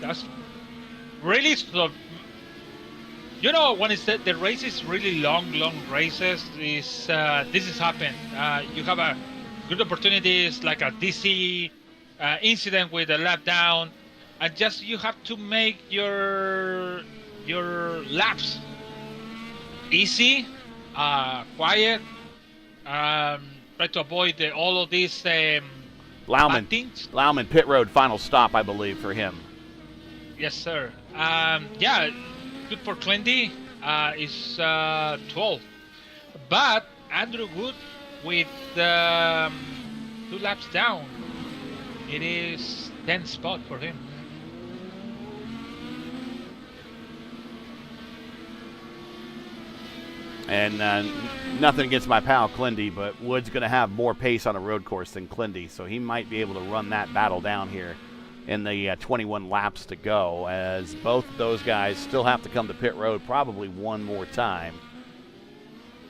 That's really so. You know, when it's the race is really long races, this is happened. You have a good opportunities like a DC incident with a lap down, and just you have to make your laps easy, quiet. Try to avoid all of these bad things. Lauman pit road final stop, I believe, for him. Yes, sir. Yeah, good for Clindy. Is 12, but Andrew Wood with 2 laps down. It is 10th spot for him. And nothing against my pal Clindy, but Wood's going to have more pace on a road course than Clindy, so he might be able to run that battle down here in the 21 laps to go, as both of those guys still have to come to pit road probably one more time.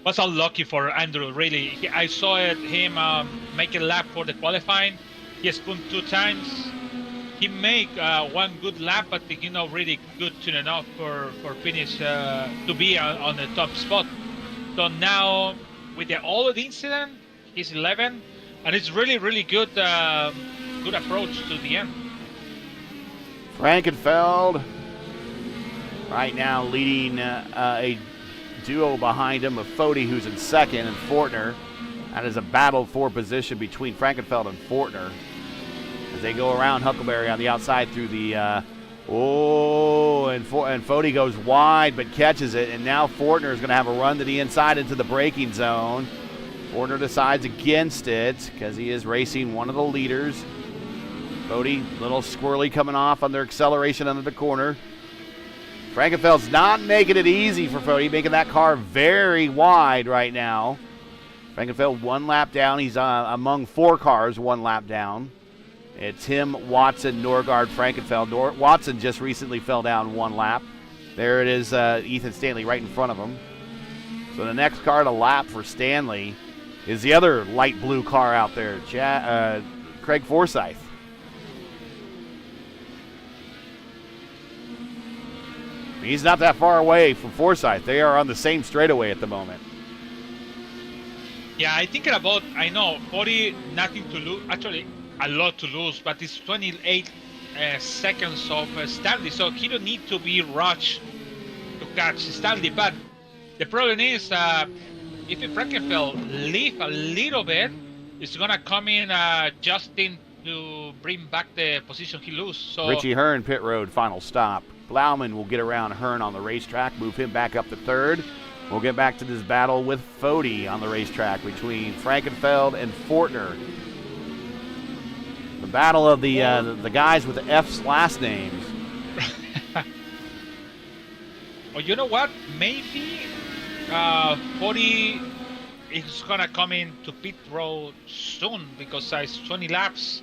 Was unlucky for Andrew, really. I saw him make a lap for the qualifying. He spun 2 times. He make one good lap, but really good to enough for finish to be on the top spot. So now with all of the incident, he's 11, and it's really good good approach to the end. Frankenfeld right now leading a duo behind him of Fody, who's in second, and Fortner. That is a battle for position between Frankenfeld and Fortner as they go around Huckleberry on the outside through the and Fody goes wide but catches it, and now Fortner is going to have a run to the inside into the braking zone. Fortner decides against it because he is racing one of the leaders. Fody, little squirrely coming off on their acceleration under the corner. Frankenfeld's not making it easy for Fody, making that car very wide right now. Frankenfeld 1 lap down. He's among 4 cars 1 lap down. It's him, Watson, Norgard, Frankenfeld. Watson just recently fell down 1 lap. There it is, Ethan Stanley right in front of him. So the next car to lap for Stanley is the other light blue car out there, Craig Forsyth. He's not that far away from Forsyth. They are on the same straightaway at the moment. Yeah, I know 40, nothing to lose. Actually, a lot to lose, but it's 28 seconds of Stanley, so he don't need to be rushed to catch Stanley. But the problem is, if Frankenfeld leave a little bit, it's gonna come in Justin to bring back the position he lost. So Richie Hearn, pit road, final stop. Blauman will get around Hearn on the racetrack, move him back up to 3rd. We'll get back to this battle with Fody on the racetrack between Frankenfeld and Fortner. The battle of the guys with the F's last names. Well, you know what? Maybe Fody is gonna come into pit road soon because it's 20 laps.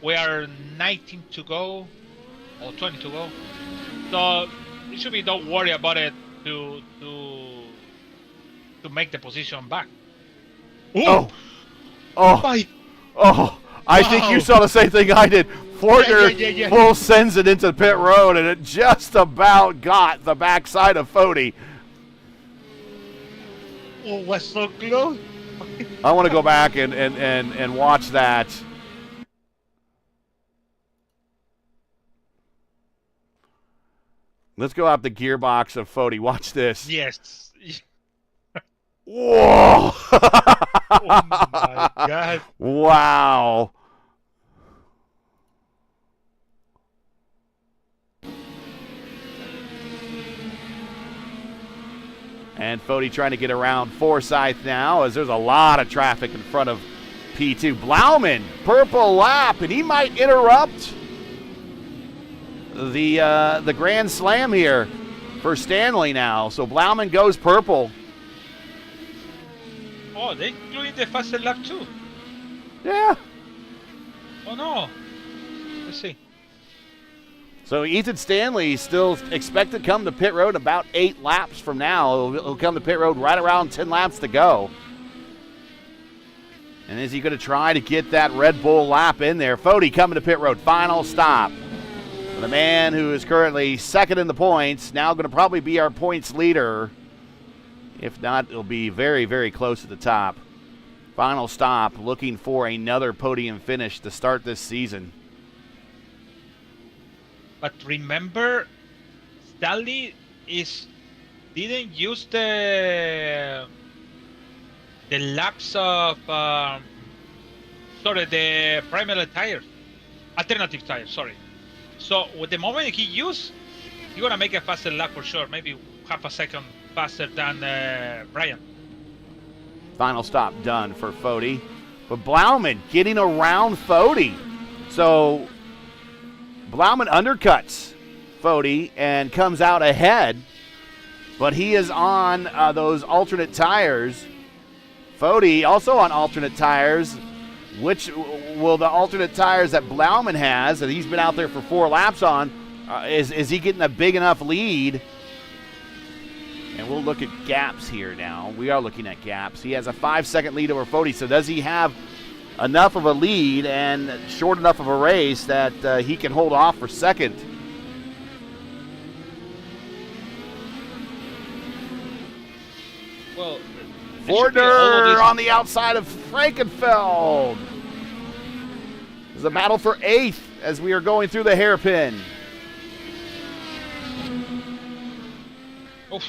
We are 19 to go, or 20 to go. So it should be, don't worry about it to make the position back. Oh, I think you saw the same thing I did. Fortner full sends it into pit road, and it just about got the backside of Fody. Oh, was so close. I want to go back and watch that. Let's go out the gearbox of Fody. Watch this. Yes. Whoa! Oh my God! Wow! And Fody trying to get around Forsyth now, as there's a lot of traffic in front of P2. Blauman, purple lap, and he might interrupt the Grand Slam here for Stanley now. So Blauman goes purple. Oh, they're doing the faster lap too. Yeah. Oh no. Let's see. So Ethan Stanley still expected to come to pit road about 8 laps from now. He'll come to pit road right around 10 laps to go. And is he going to try to get that Red Bull lap in there? Fody coming to pit road, final stop. The man who is currently second in the points, now going to probably be our points leader. If not, it'll be very, very close at the top. Final stop, looking for another podium finish to start this season. But remember, Stanley didn't use the laps of the primary tires, alternative tires. Sorry. So with the moment he used, he's gonna make a faster lap for sure. Maybe half a second faster than Brian. Final stop done for Fody. But Blauman getting around Fody. So Blauman undercuts Fody and comes out ahead. But he is on those alternate tires. Fody also on alternate tires. Which will the alternate tires that Blauman has, and he's been out there for 4 laps on, is he getting a big enough lead? And we'll look at gaps here now. We are looking at gaps. He has a 5-second lead over Fody, so does he have enough of a lead and short enough of a race that he can hold off for second? Well, Fortner on the outside of Frankenfeld. There's a battle for 8th as we are going through the hairpin. Oof.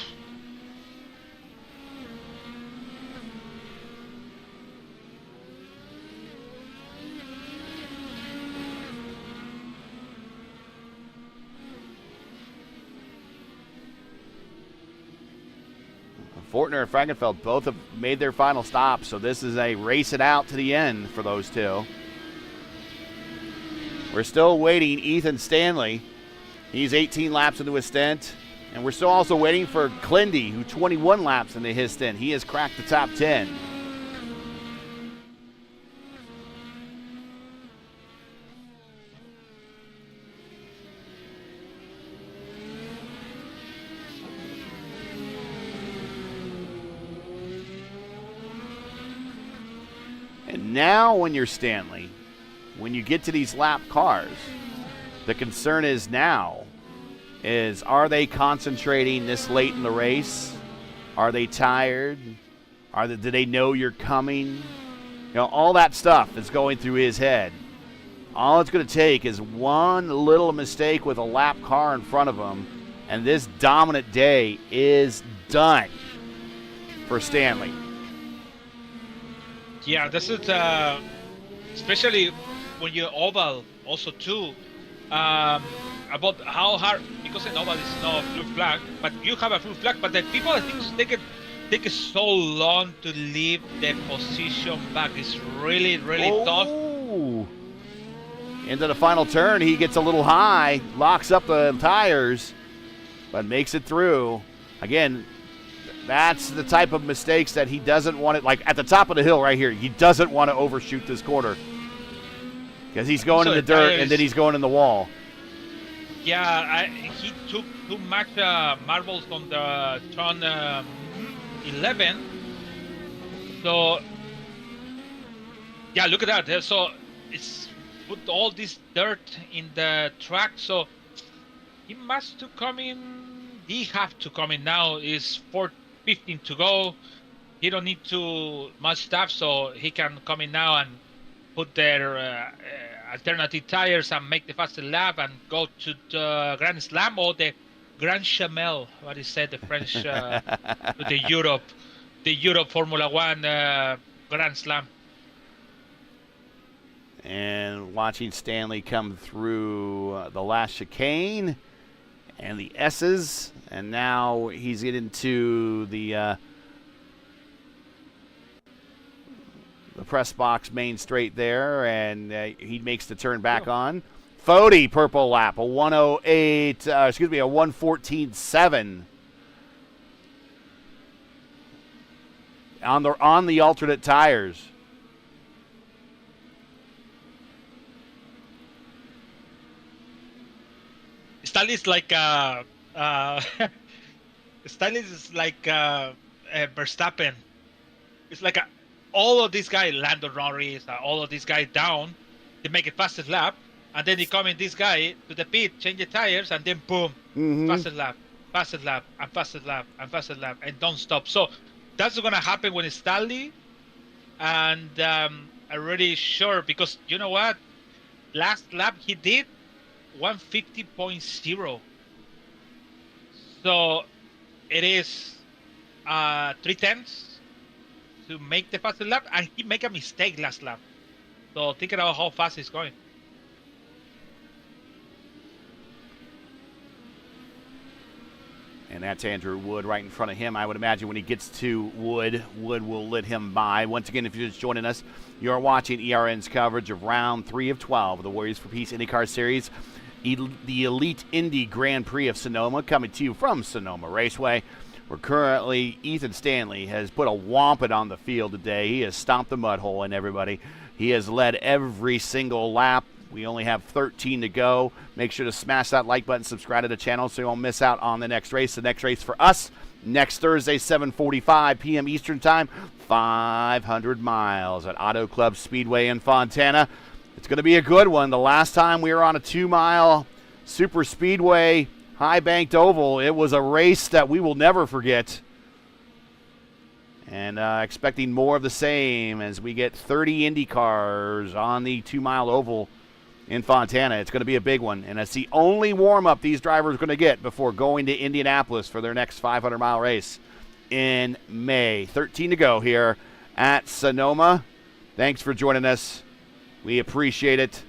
Fortner and Frankenfeld both have made their final stop, so this is a race it out to the end for those two. We're still waiting Ethan Stanley. He's 18 laps into his stint. And we're still also waiting for Clindy, who 21 laps into his stint. He has cracked the top 10. And now when you're Stanley, when you get to these lap cars, the concern is now is, are they concentrating this late in the race? Are they tired? Do they know you're coming? You know, all that stuff is going through his head. All it's going to take is one little mistake with a lap car in front of him, and this dominant day is done for Stanley. Yeah, this is especially when you're oval also too, about how hard, because an oval is not a blue flag, but you have a blue flag, but the people, I think, take it so long to leave the position back. It's really, really tough. Into the final turn, he gets a little high, locks up the tires, but makes it through. Again, that's the type of mistakes that he doesn't want it, like at the top of the hill right here, he doesn't want to overshoot this corner. Because he's going in the dirt and then he's going in the wall. Yeah, he took too much marbles on the turn 11. So, yeah, look at that. So, it's put all this dirt in the track. So, he must to come in. He have to come in now. It's 4:15 to go. He don't need too much stuff, so he can come in now and put their alternative tires and make the faster lap and go to the Grand Slam or the Grand Chamel, what is said, the French, to the Europe Formula One Grand Slam. And watching Stanley come through the last chicane and the S's, and now he's getting to the press box main straight there, and he makes the turn back on. Fody, purple lap, a 114.7 on the alternate tires. Stanley is like Stanley is like Verstappen. It's like all of these guys, Lando Norris, all of these guys down, they make it fastest lap, and then they come in this guy to the pit, change the tires, and then boom, fastest lap, fastest lap, and fastest lap, and fastest lap, and don't stop. So that's gonna happen when it's Stanley, and I'm really sure because you know what, last lap he did 150.0. So it is 3/10 to make the fastest lap, and he make a mistake last lap. So think about how fast he's going. And that's Andrew Wood right in front of him. I would imagine when he gets to Wood will let him by. Once again, if you're just joining us, you're watching ERN's coverage of round 3 of 12 of the Warriors for Peace IndyCar Series, the Elite Indy Grand Prix of Sonoma, coming to you from Sonoma Raceway. Where currently Ethan Stanley has put a wampum on the field today. He has stomped the mud hole in everybody. He has led every single lap. We only have 13 to go. Make sure to smash that like button, subscribe to the channel so you won't miss out on the next race. The next race for us, next Thursday, 7:45 p.m. Eastern Time, 500 miles at Auto Club Speedway in Fontana. It's going to be a good one. The last time we were on a 2-mile super speedway high-banked oval, it was a race that we will never forget. And expecting more of the same as we get 30 Indy cars on the 2-mile oval in Fontana. It's going to be a big one, and it's the only warm-up these drivers are going to get before going to Indianapolis for their next 500-mile race in May. 13 to go here at Sonoma. Thanks for joining us. We appreciate it.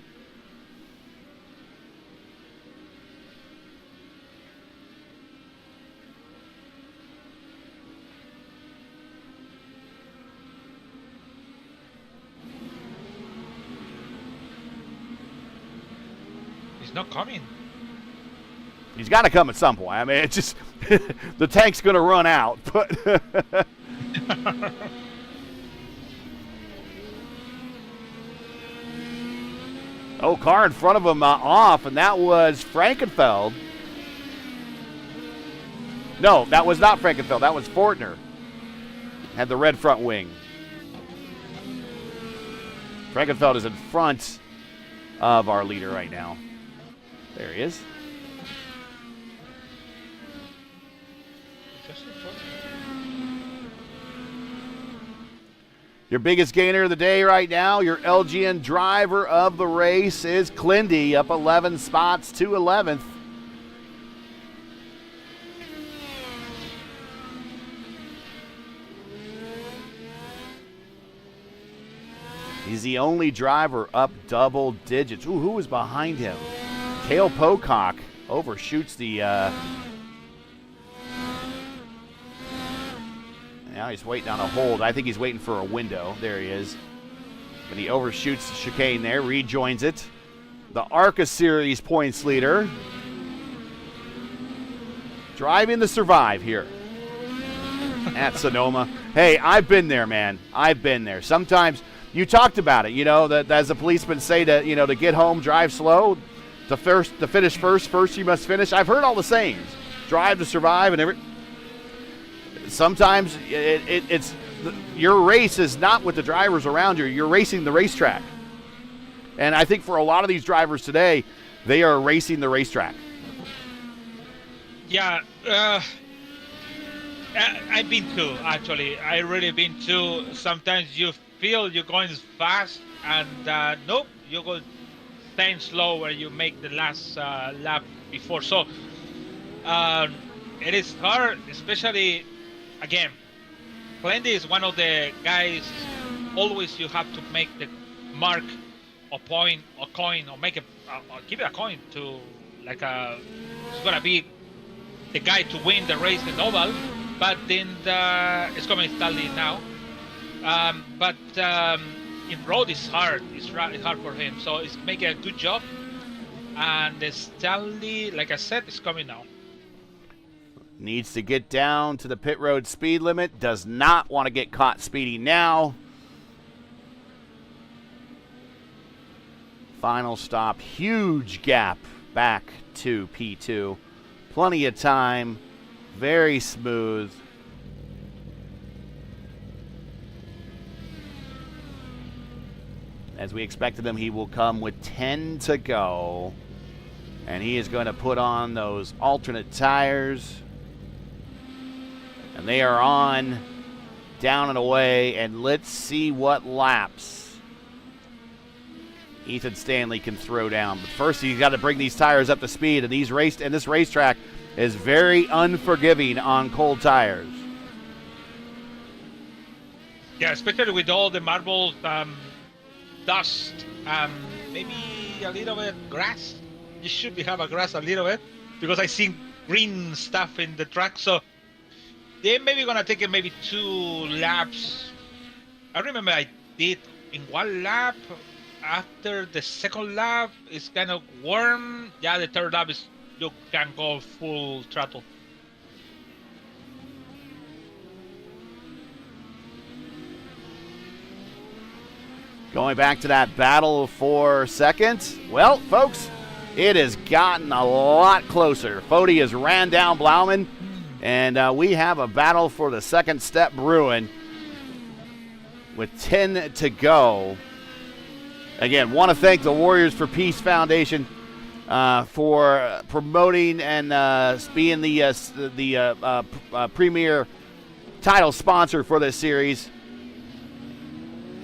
He's not coming. He's got to come at some point. I mean, it's just the tank's going to run out. But car in front of him off, and that was Frankenfeld. No, that was not Frankenfeld. That was Fortner. Had the red front wing. Frankenfeld is in front of our leader right now. There he is. Your biggest gainer of the day right now, your LGN driver of the race is Clindy, up 11 spots to 11th. He's the only driver up double digits. Ooh, who was behind him? Cale Pocock overshoots the... Now he's waiting on a hold. I think he's waiting for a window. There he is. But he overshoots the chicane there, rejoins it. The ARCA Series points leader. Driving the Survive here at Sonoma. Hey, I've been there, man. I've been there. Sometimes... You talked about it, you know, that as the policemen say to get home, drive slow, to finish first you must finish. I've heard all the sayings. Drive to survive and every. Sometimes it's your race is not with the drivers around you. You're racing the racetrack. And I think for a lot of these drivers today, they are racing the racetrack. Yeah, I've been to, actually. I really been to. Sometimes you feel you're going fast, and nope, you go staying slow where you make the last lap before. So it is hard, especially again. Plenty is one of the guys. Always you have to make the mark, a point, a coin, or make a give it a coin to like it's gonna be the guy to win the race in oval, but then it's coming Stanley now. But in road it's hard. It's hard for him. So it's making a good job. And the Stanley, like I said, is coming now. Needs to get down to the pit road speed limit. Does not want to get caught speeding now. Final stop. Huge gap back to P2. Plenty of time, very smooth. As we expected him, he will come with 10 to go. And he is going to put on those alternate tires. And they are on, down and away. And let's see what laps Ethan Stanley can throw down. But first, he's got to bring these tires up to speed. And this racetrack is very unforgiving on cold tires. Yeah, especially with all the marble dust, maybe a little bit grass. You should have a grass a little bit because I see green stuff in the track. So they're maybe gonna take it maybe 2 laps. I remember I did in 1 lap. After the second lap, it's kind of warm. Yeah, the third lap is you can go full throttle. Going back to that battle for second. Well, folks, it has gotten a lot closer. Foti has ran down Blauman, and we have a battle for the second step brewing with 10 to go. Again, want to thank the Warriors for Peace Foundation for promoting and being the premier title sponsor for this series.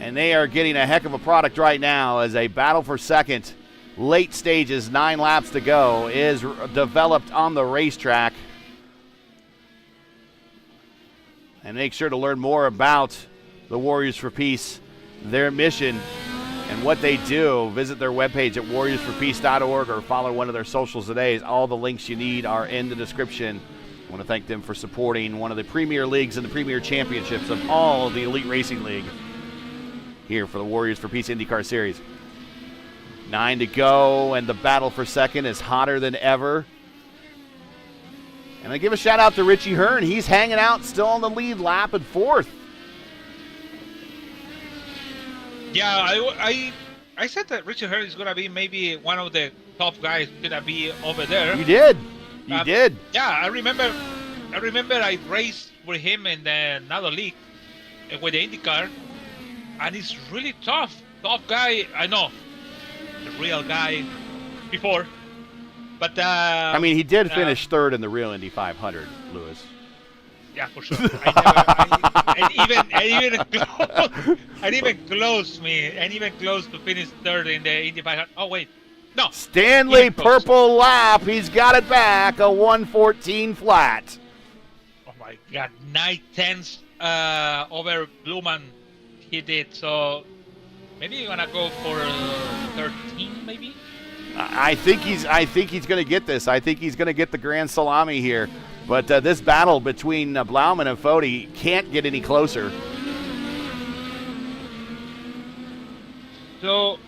And they are getting a heck of a product right now as a battle for second. Late stages, 9 laps to go, is developed on the racetrack. And make sure to learn more about the Warriors for Peace, their mission, and what they do. Visit their webpage at warriorsforpeace.org or follow one of their socials today. All the links you need are in the description. I want to thank them for supporting one of the premier leagues and the premier championships of all of the Elite Racing League here for the Warriors for Peace IndyCar Series. 9 to go, and the battle for second is hotter than ever. And I give a shout out to Richie Hearn. He's hanging out still on the lead lap at 4th. Yeah, I said that Richie Hearn is going to be maybe one of the top guys going to be over there. You did. You did. Yeah, I remember I raced with him in another league with the IndyCar. And he's really tough guy. I know, the real guy before, but I mean, he did finish 3rd in the real Indy 500, Lewis. Yeah, for sure. And even close to finish 3rd in the Indy 500. Oh wait, no. Stanley purple lap. He's got it back. A 1:14 flat. Oh my God, 9/10 over Bluman. He did, so maybe you're gonna go for 13, maybe. I think he's going to get this. I think he's going to get the grand salami here. But this battle between Blauman and Foti can't get any closer. So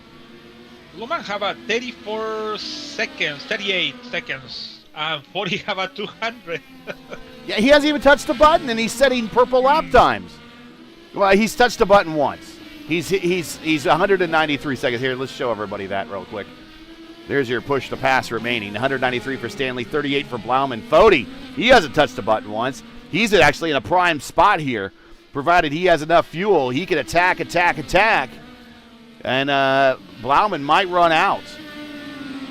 Bluman have a 38 seconds, and Foti have a 200. Yeah, he hasn't even touched the button, and he's setting purple lap times. Well, he's touched the button once. He's 193 seconds. Here, let's show everybody that real quick. There's your push to pass remaining. 193 for Stanley, 38 for Blauman. Foti, he hasn't touched the button once. He's actually in a prime spot here. Provided he has enough fuel, he can attack. And Blauman might run out.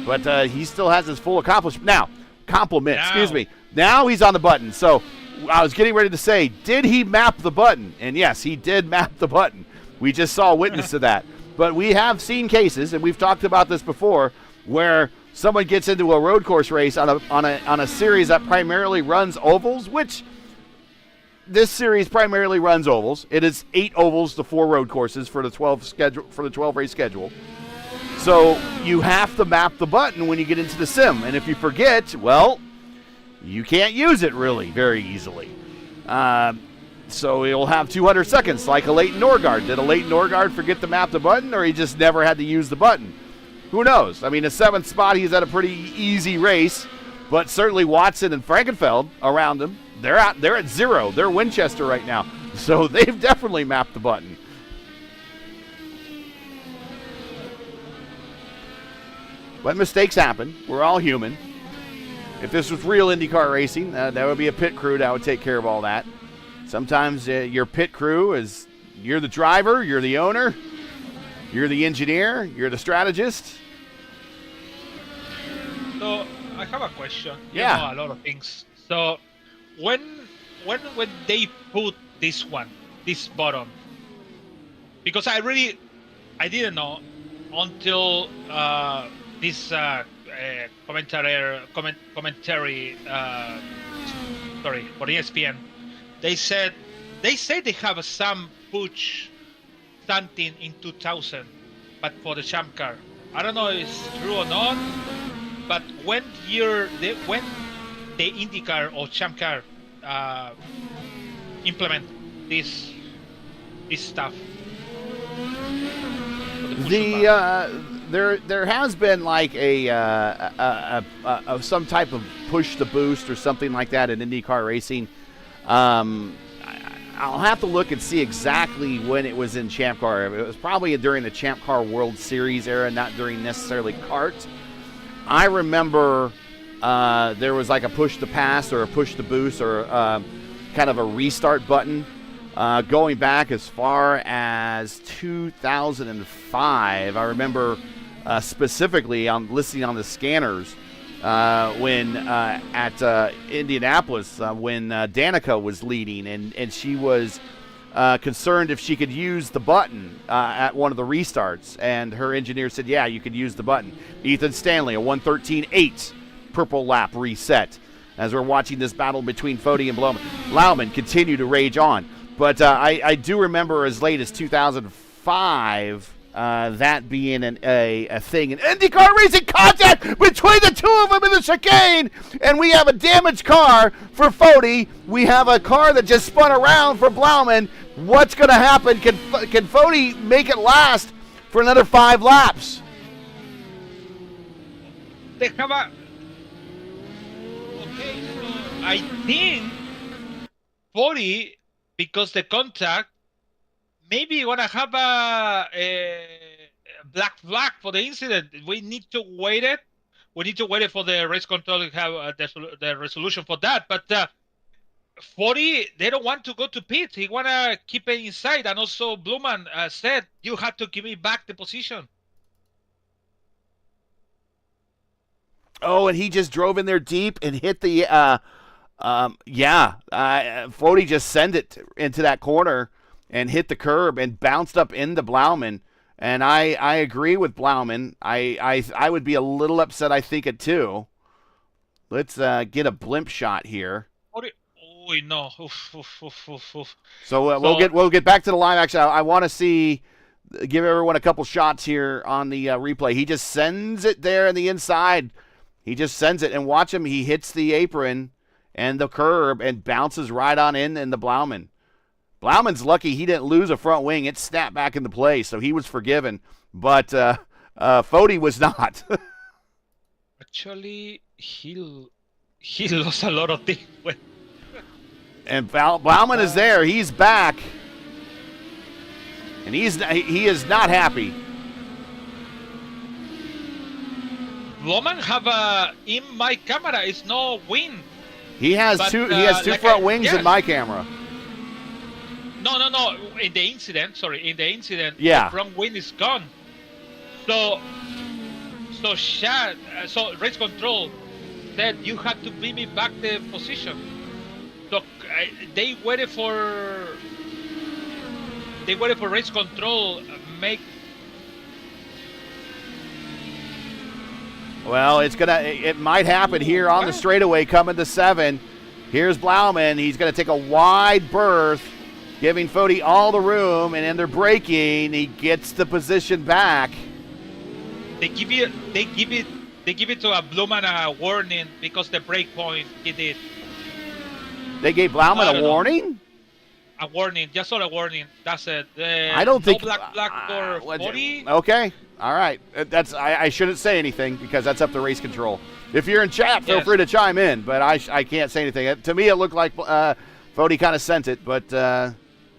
But he still has his full accomplishment. Excuse me. Now he's on the button. So I was getting ready to say, did he map the button? And yes, he did map the button. We just saw a witness to that. But we have seen cases, and we've talked about this before, where someone gets into a road course race on a series that primarily runs ovals, which this series primarily runs ovals. It is 8 ovals to 4 road courses for the 12 race schedule. So you have to map the button when you get into the sim, and if you forget, well, you can't use it really very easily. So he'll have 200 seconds like a Leighton Norgard. Did a Leighton Norgard forget to map the button, or he just never had to use the button? Who knows? I mean, the 7th spot, he's at a pretty easy race, but certainly Watson and Frankenfeld around him, they're at 0. They're Winchester right now. So they've definitely mapped the button. But mistakes happen. We're all human. If this was real IndyCar racing, that would be a pit crew that would take care of all that. Sometimes your pit crew is, you're the driver, you're the owner, you're the engineer, you're the strategist. So I have a question. Yeah. You know a lot of things. So when they put this button, because I didn't know until this commentary for ESPN. They said they have some push something in 2000, but for the champ car. I don't know if it's true or not, but when the IndyCar or champ car implement this stuff. There has been like a some type of push to boost or something like that in IndyCar racing. I'll have to look and see exactly when it was in Champ Car. It was probably during the Champ Car World Series era, not during necessarily kart. I remember there was like a push to pass or a push to boost or kind of a restart button going back as far as 2005. I remember specifically on listening on the scanners when at Indianapolis when Danica was leading, and she was concerned if she could use the button at one of the restarts, and her engineer said, yeah, you could use the button. Ethan Stanley, a 1:13.8 purple lap reset. As we're watching this battle between Foti and Blauman continue to rage on. But I do remember as late as 2005 that being a thing. An IndyCar racing contact between the two of them in the chicane, and we have a damaged car for Foti. We have a car that just spun around for Blauman. What's going to happen? Can Foti make it last for another 5 laps? They have a... Okay, so I think Foti, because the contact, maybe you want to have a black flag for the incident. We need to wait it. We need to wait for the race control to have the resolution for that. But Foti, they don't want to go to pit. He want to keep it inside. And also, Blauman said, you have to give me back the position. Oh, and he just drove in there deep and hit the, Foti just sent it into that corner and hit the curb and bounced up into Blauman. And I agree with Blauman. I would be a little upset, I think, at 2. Let's get a blimp shot here. Oh, no. Oof. So we'll get back to the live action. I want to give everyone a couple shots here on the replay. He just sends it there on the inside. He just sends it, and watch him. He hits the apron and the curb and bounces right on in the Blauman. Blauman's lucky he didn't lose a front wing. It snapped back into place, so he was forgiven. But Foti was not. Actually, he lost a lot of things. And Blauman is there. He's back. And he is not happy. Blauman have in my camera is no wing. He has two like front wings in my camera. No. In the incident, yeah. The front wing is gone. So race control said you have to bring me back the position. So they waited for race control make. Well, it might happen here on the straightaway coming to 7. Here's Blauman. He's going to take a wide berth, giving Foti all the room, and then they're braking. He gets the position back. They give it to a Blauman a warning because the brake point he did. They gave Blauman a warning? A warning, just a warning. That's it. I don't think black for Foti. Okay. All right, I shouldn't say anything because that's up to race control. If you're in chat, feel free to chime in, but I can't say anything. To me, it looked like Foti kind of sent it, but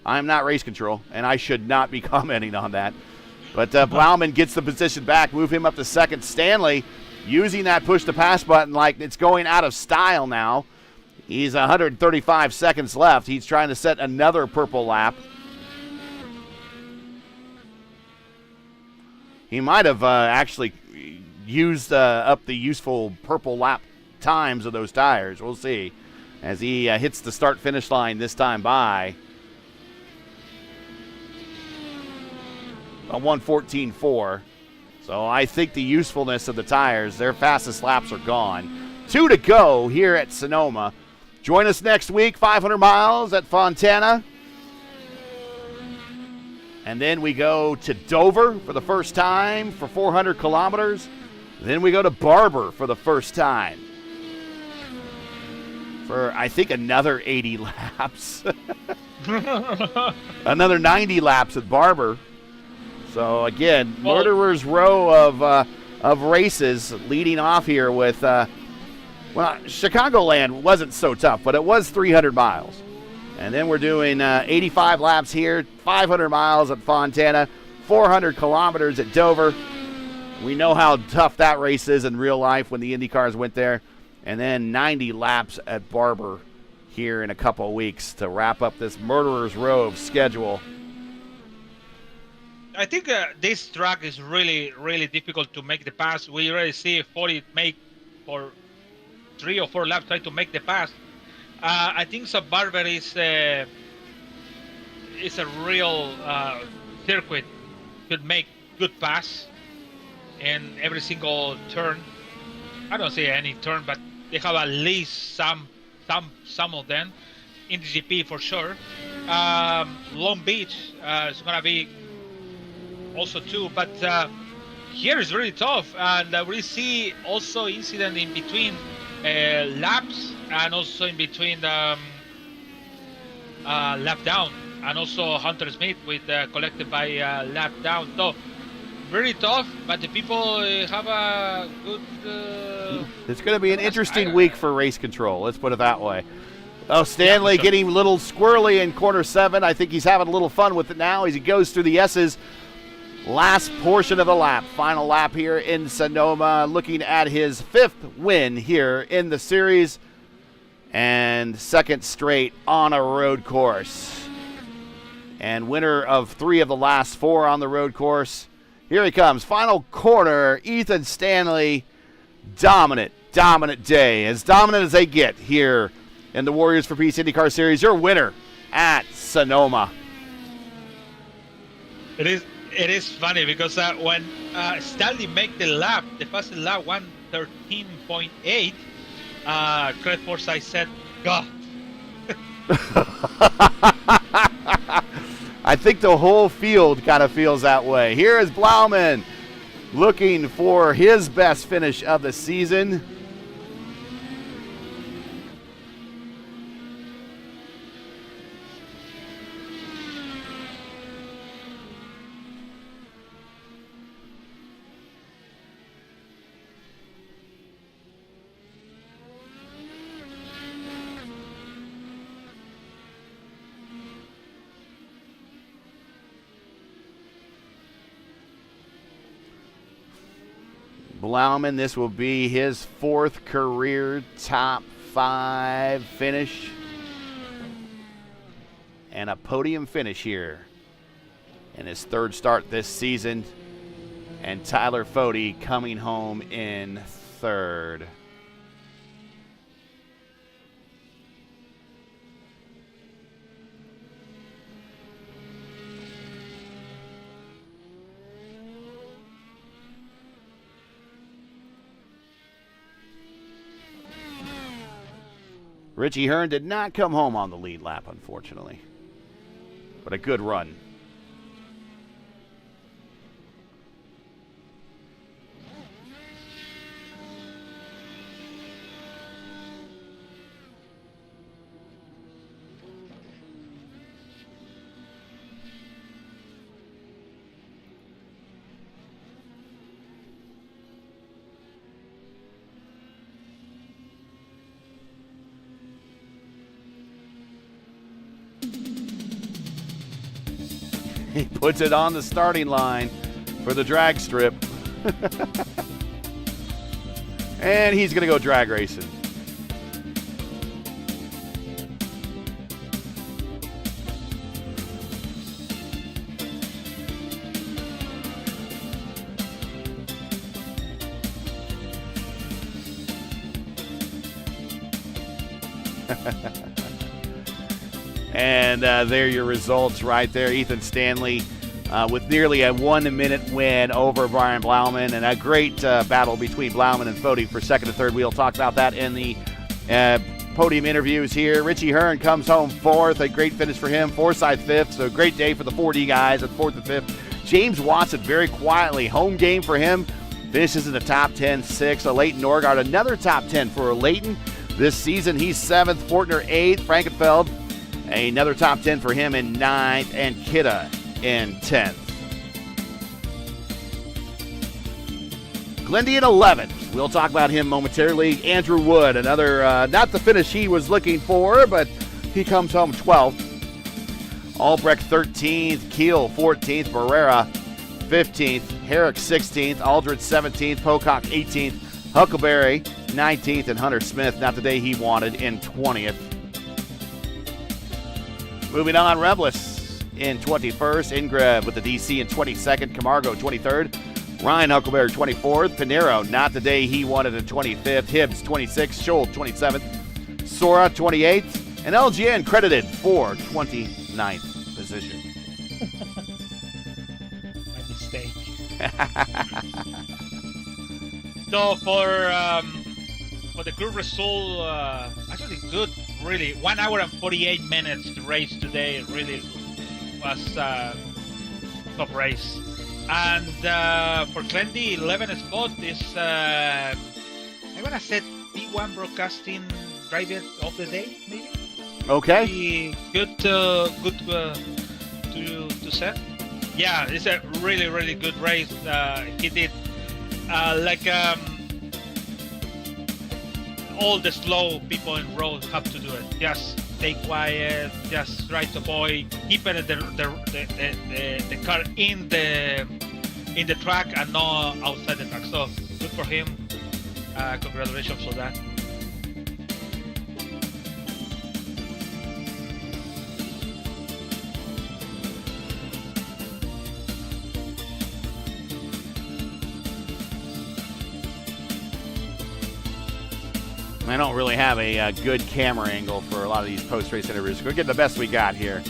I'm not race control, and I should not be commenting on that. But Blauman gets the position back, move him up to second. Stanley using that push-to-pass button like it's going out of style now. He's 135 seconds left. He's trying to set another purple lap. He might have actually used up the useful purple lap times of those tires. We'll see as he hits the start-finish line this time by a 1:14.4. So I think the usefulness of the tires, their fastest laps are gone. 2 to go here at Sonoma. Join us next week, 500 miles at Fontana. And then we go to Dover for the first time for 400 kilometers. Then we go to Barber for the first time for, I think, another 80 laps. Another 90 laps at Barber. So, again, Murderer's Row of races leading off here with, Chicagoland wasn't so tough, but it was 300 miles. And then we're doing 85 laps here, 500 miles at Fontana, 400 kilometers at Dover. We know how tough that race is in real life when the IndyCars went there. And then 90 laps at Barber here in a couple of weeks to wrap up this Murderer's Row of schedule. I think this track is really, really difficult to make the pass. We already see 40 make for 3 or 4 laps trying to make the pass. I think Barber is a real circuit. Could make good pass in every single turn. I don't say any turn, but they have at least some of them in the GP for sure. Long Beach is gonna be also too, but here is really tough, and we see also incident in between laps and also in between the lap down, and also Hunter Smith with collected by lap down. So very tough, but the people have a good. It's going to be an interesting week for race control. Let's put it that way. Oh, Stanley getting a little squirrely in corner 7. I think he's having a little fun with it now as he goes through the S's. Last portion of the lap, final lap here in Sonoma, looking at his 5th win here in the series and 2nd straight on a road course. And winner of 3 of the last 4 on the road course. Here he comes, final corner, Ethan Stanley, dominant day, as dominant as they get here in the Warriors for Peace IndyCar Series. Your winner at Sonoma. It is funny because when Stanley make the lap, the fastest lap, 1:13.8, Craig Forsyth said, God. I think the whole field kind of feels that way. Here is Blauman looking for his best finish of the season. Blauman, this will be his 4th career top 5 finish and a podium finish here in his 3rd start this season, and Tyler Fode coming home in 3rd. Richie Hearn did not come home on the lead lap, unfortunately, but a good run. He puts it on the starting line. for the drag strip. And he's going to go drag racing. And there are your results right there. Ethan Stanley with nearly a 1-minute win over Brian Blauman, and a great battle between Blauman and Foti for second and third. We'll talk about that in the podium interviews here. Richie Hearn comes home fourth, a great finish for him. Forsyth fifth, so a great day for the 4D guys at fourth and fifth. James Watson very quietly, home game for him, finishes in the top 10, sixth. Leighton Norgard, another top 10 for Leighton. This season, he's seventh. Fortner, eighth. Frankenfeld, another top 10 for him in ninth. And Kidda in 10th. Glendy in 11th. We'll talk about him momentarily. Andrew Wood, another, not the finish he was looking for, but he comes home 12th. Albrecht 13th. Keel 14th. Barrera 15th. Herrick 16th. Aldridge 17th. Pocock 18th. Huckleberry 19th, and Hunter Smith, not the day he wanted, in 20th. Moving on, Rebilas in 21st, Ingreb with the DC in 22nd, Camargo 23rd, Ryan Huckleberry 24th, Pinero, not the day he wanted, in 25th, Hibbs 26th, Scholl 27th, Sora 28th, and LGN credited for 29th position. My mistake. So for the group result, actually good, really. 1 hour and 48 minutes to race today. It really was top race. And for Glendy, 11th spot is, I'm going to set P1 Broadcasting Driver of the Day, maybe? Okay. Maybe good to set. Yeah, it's a really, really good race. He did all the slow people in road have to do it. Just stay quiet, just try to avoid keeping the car in the track and not outside the track. So good for him. Congratulations for that. I don't really have a good camera angle for a lot of these post-race interviews. We're getting the best we got here.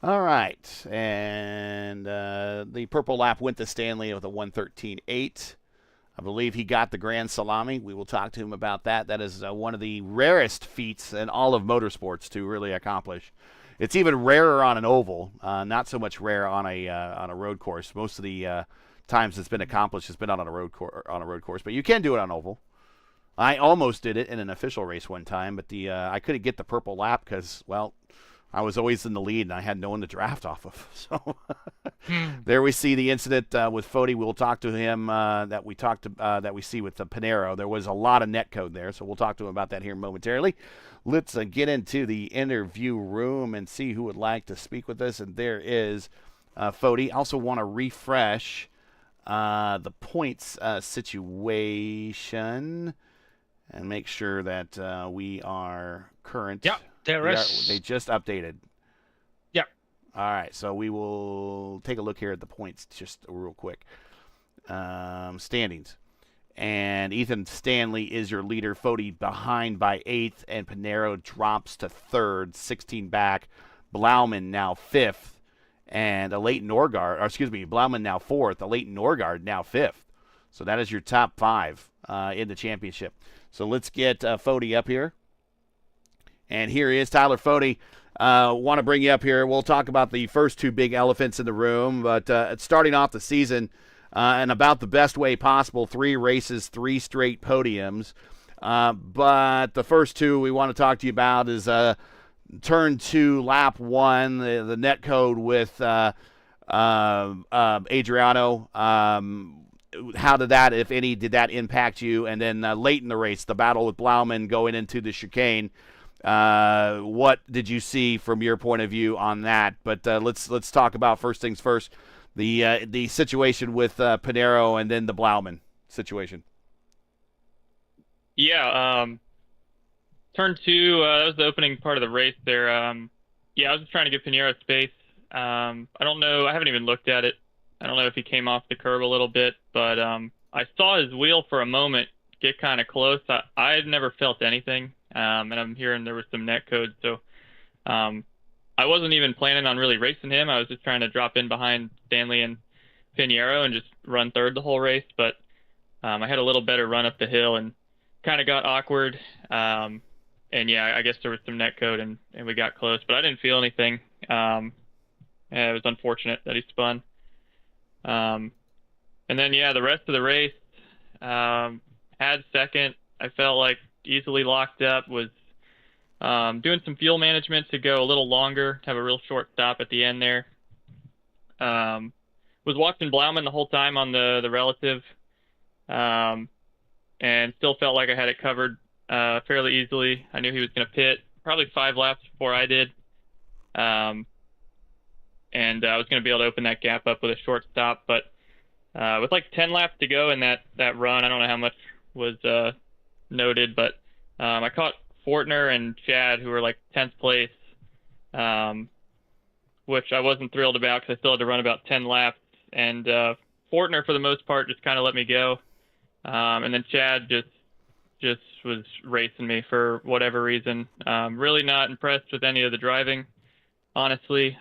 All right, and the purple lap went to Stanley with a 1:13.8. I believe he got the Grand Salami. We will talk to him about that. That is one of the rarest feats in all of motorsports to really accomplish. It's even rarer on an oval, not so much rare on a road course. Most of the times it's been accomplished has been on a road course, but you can do it on oval. I almost did it in an official race one time, but I couldn't get the purple lap because, well, I was always in the lead, and I had no one to draft off of. So there we see the incident with Foti. We'll talk to him that we see with the Pinero. There was a lot of net code there, so we'll talk to him about that here momentarily. Let's get into the interview room and see who would like to speak with us. And there is Foti. I also want to refresh the points situation and make sure that we are current. Yeah. They just updated. Yeah. All right, so we will take a look here at the points just real quick. Standings. And Ethan Stanley is your leader. Foti behind by 8th, and Pinero drops to 3rd, 16 back. Blauman now 5th, and Leighton Norgard, Blauman now 4th, Leighton Norgard now 5th. So that is your top 5 in the championship. So let's get Foti up here. And here he is, Tyler Foti. Want to bring you up here. We'll talk about the first 2 big elephants in the room, but it's starting off the season in about the best way possible. 3 races, 3 straight podiums. But the first 2 we want to talk to you about is turn 2, lap 1, the net code with Adriano. how did that, if any, did that impact you? And then late in the race, the battle with Blauman going into the chicane. What did you see from your point of view on that? But let's talk about first things first, the situation with Pinheiro and then the Blauman situation. Yeah, turn 2, that was the opening part of the race there. Yeah, I was just trying to give Pinheiro space. I don't know, I haven't even looked at it. I don't know if he came off the curb a little bit, but I saw his wheel for a moment get kind of close. I had never felt anything, and I'm hearing there was some net code, so I wasn't even planning on really racing him. I was just trying to drop in behind Stanley and Pinheiro and just run third the whole race, but I had a little better run up the hill and kind of got awkward. And yeah, I guess there was some net code and we got close, but I didn't feel anything. It was unfortunate that he spun. And then, yeah, the rest of the race, had second. I felt like easily locked up, was doing some fuel management to go a little longer, have a real short stop at the end there. Was watching Blauman the whole time on the relative, and still felt like I had it covered fairly easily. I knew he was going to pit probably 5 laps before I did. And I was going to be able to open that gap up with a short stop, but with like 10 laps to go in that run, I don't know how much was noted, but I caught Fortner and Chad, who were like 10th place, which I wasn't thrilled about because I still had to run about 10 laps. And Fortner, for the most part, just kind of let me go. And then Chad just was racing me for whatever reason. Really not impressed with any of the driving, honestly.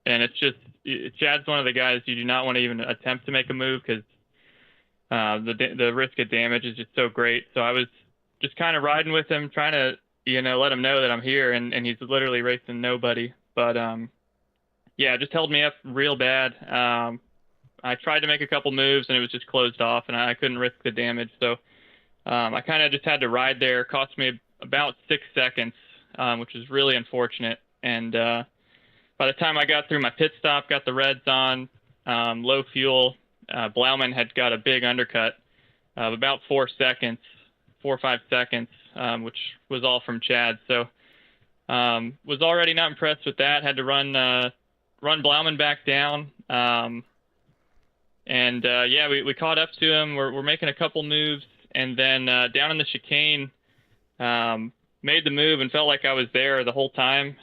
And it's just, Chad's one of the guys you do not want to even attempt to make a move because the risk of damage is just so great. So I was just kind of riding with him, trying to, let him know that I'm here, and he's literally racing nobody. But yeah, it just held me up real bad. I tried to make a couple moves and it was just closed off, and I couldn't risk the damage. So I kind of just had to ride there. It cost me about 6 seconds, which is really unfortunate. And by the time I got through my pit stop, got the reds on, low fuel, Blauman had got a big undercut of about 4 or 5 seconds, which was all from Chad. So was already not impressed with that. Had to run Blauman back down. Yeah, we caught up to him. We're making a couple moves, and then down in the chicane, made the move and felt like I was there the whole time.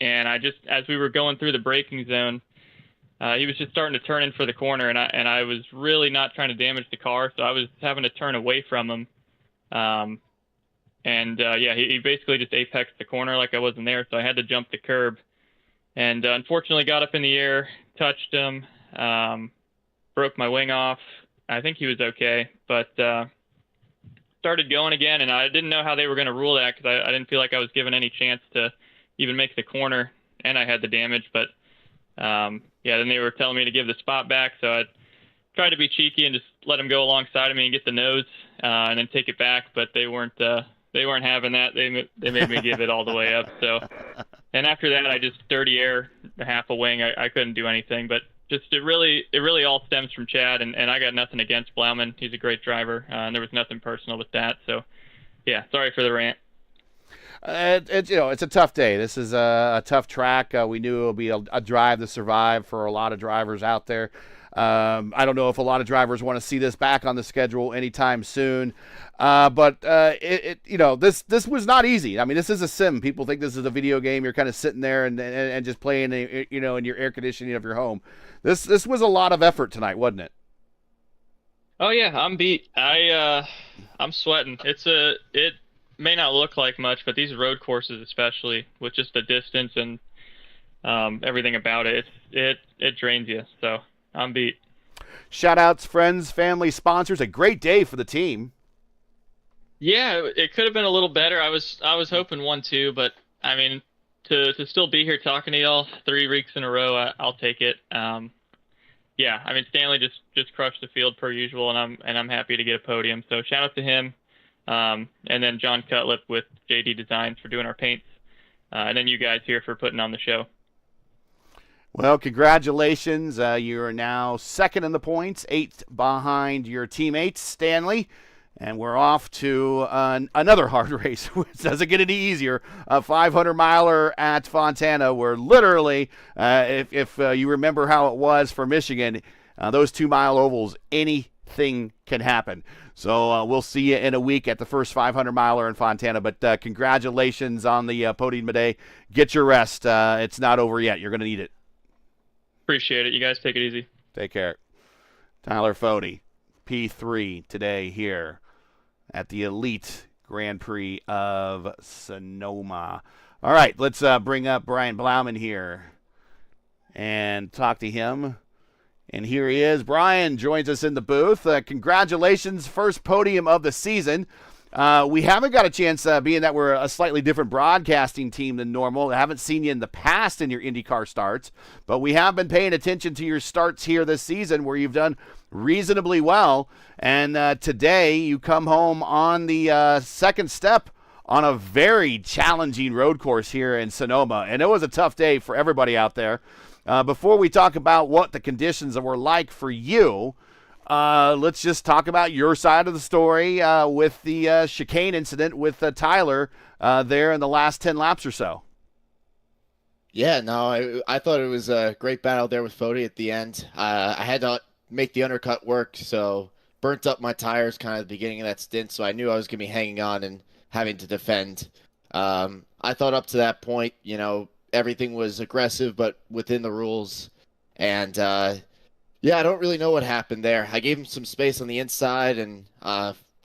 And I just, as we were going through the braking zone, he was just starting to turn in for the corner, and I was really not trying to damage the car, so I was having to turn away from him. Yeah, he basically just apexed the corner like I wasn't there, so I had to jump the curb. And unfortunately got up in the air, touched him, broke my wing off. I think he was okay, but started going again, and I didn't know how they were going to rule that because I didn't feel like I was given any chance to even make the corner, and I had the damage. But yeah, then they were telling me to give the spot back, so I tried to be cheeky and just let him go alongside of me and get the nose, and then take it back. But they weren't having that. They made me give it all the way up. So, and after that, I just dirty air half a wing. I couldn't do anything, but just it really all stems from Chad, and I got nothing against Blauman. He's a great driver, and there was nothing personal with that. So, yeah, sorry for the rant. It's a tough day. This is a tough track. We knew it would be a drive to survive for a lot of drivers out there. I don't know if a lot of drivers want to see this back on the schedule anytime soon. But this was not easy. I mean, this is a sim. People think this is a video game. You're kind of sitting there and just playing, in your air conditioning of your home. This was a lot of effort tonight, wasn't it? Oh yeah, I'm beat. I'm sweating. It may not look like much, but these road courses, especially with just the distance and everything about it, it drains you. So I'm beat. Shout outs, friends, family, sponsors. A great day for the team. Yeah, it could have been a little better. I was hoping 1-2, but I mean, to still be here talking to y'all 3 weeks in a row, I'll take it. Yeah, I mean, Stanley just crushed the field per usual, and I'm happy to get a podium. So shout out to him. And then John Cutlip with JD Designs for doing our paints. And then you guys here for putting on the show. Well, congratulations. You are now second in the points, 8th behind your teammate, Stanley. And we're off to another hard race, which doesn't get any easier. A 500-miler at Fontana, where literally, if you remember how it was for Michigan, those 2-mile ovals, anything can happen. So we'll see you in a week at the first 500-miler in Fontana. But congratulations on the podium today. Get your rest. It's not over yet. You're going to need it. Appreciate it. You guys take it easy. Take care. Tyler Fode, P3 today here at the Elite Grand Prix of Sonoma. All right, let's bring up Brian Blauman here and talk to him. And here he is. Brian joins us in the booth. Congratulations, first podium of the season. We haven't got a chance, being that we're a slightly different broadcasting team than normal. I haven't seen you in the past in your IndyCar starts, but we have been paying attention to your starts here this season where you've done reasonably well. And today you come home on the second step on a very challenging road course here in Sonoma. And it was a tough day for everybody out there. Before we talk about what the conditions were like for you, let's just talk about your side of the story with the chicane incident with Tyler there in the last 10 laps or so. Yeah, no, I thought it was a great battle there with Fode at the end. I had to make the undercut work, so burnt up my tires kind of at the beginning of that stint, so I knew I was going to be hanging on and having to defend. I thought up to that point, everything was aggressive but within the rules, and yeah, I don't really know what happened there. I gave him some space on the inside, and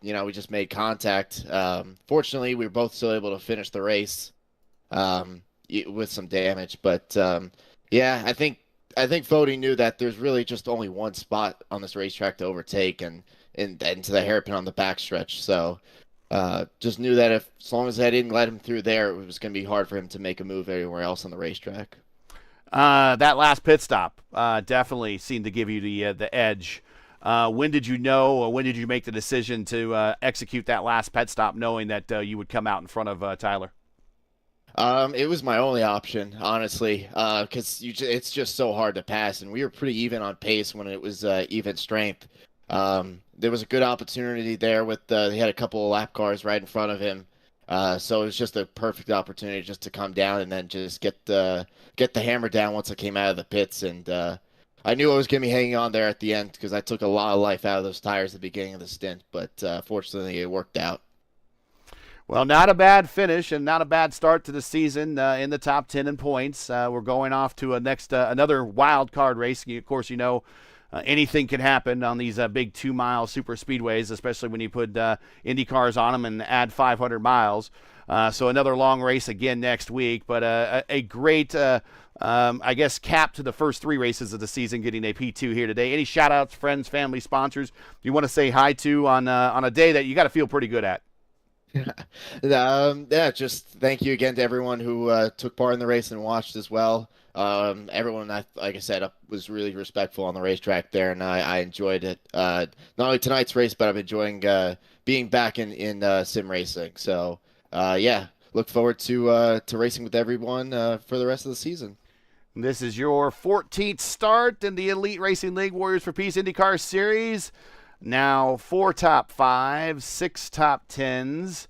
we just made contact. Fortunately, we were both still able to finish the race with some damage. But yeah, I think Fode knew that there's really just only one spot on this racetrack to overtake, and to the hairpin on the backstretch. So just knew that as long as I didn't let him through there, it was going to be hard for him to make a move anywhere else on the racetrack. That last pit stop definitely seemed to give you the edge. When did you know, or when did you make the decision to execute that last pit stop, knowing that you would come out in front of Tyler? It was my only option, honestly, because it's just so hard to pass, and we were pretty even on pace when it was even strength. There was a good opportunity there with he had a couple of lap cars right in front of him. So it was just a perfect opportunity just to come down and then just get the hammer down once I came out of the pits. And I knew I was going to be hanging on there at the end because I took a lot of life out of those tires at the beginning of the stint. But fortunately, it worked out. Well, not a bad finish and not a bad start to the season in the top 10 in points. We're going off to another wild card race. Of course, anything can happen on these big 2-mile super speedways, especially when you put Indy cars on them and add 500 miles. So another long race again next week, but a great, cap to the first 3 races of the season, getting a P2 here today. Any shout-outs, friends, family, sponsors you want to say hi to on a day that you got to feel pretty good at? Just thank you again to everyone who took part in the race and watched as well. Everyone, like I said, was really respectful on the racetrack there, and I enjoyed it. Not only tonight's race, but I'm enjoying being back in sim racing. So, look forward to racing with everyone for the rest of the season. This is your 14th start in the Elite Racing League Warriors for Peace IndyCar Series. Now 4 top 5s, 6 top 10s.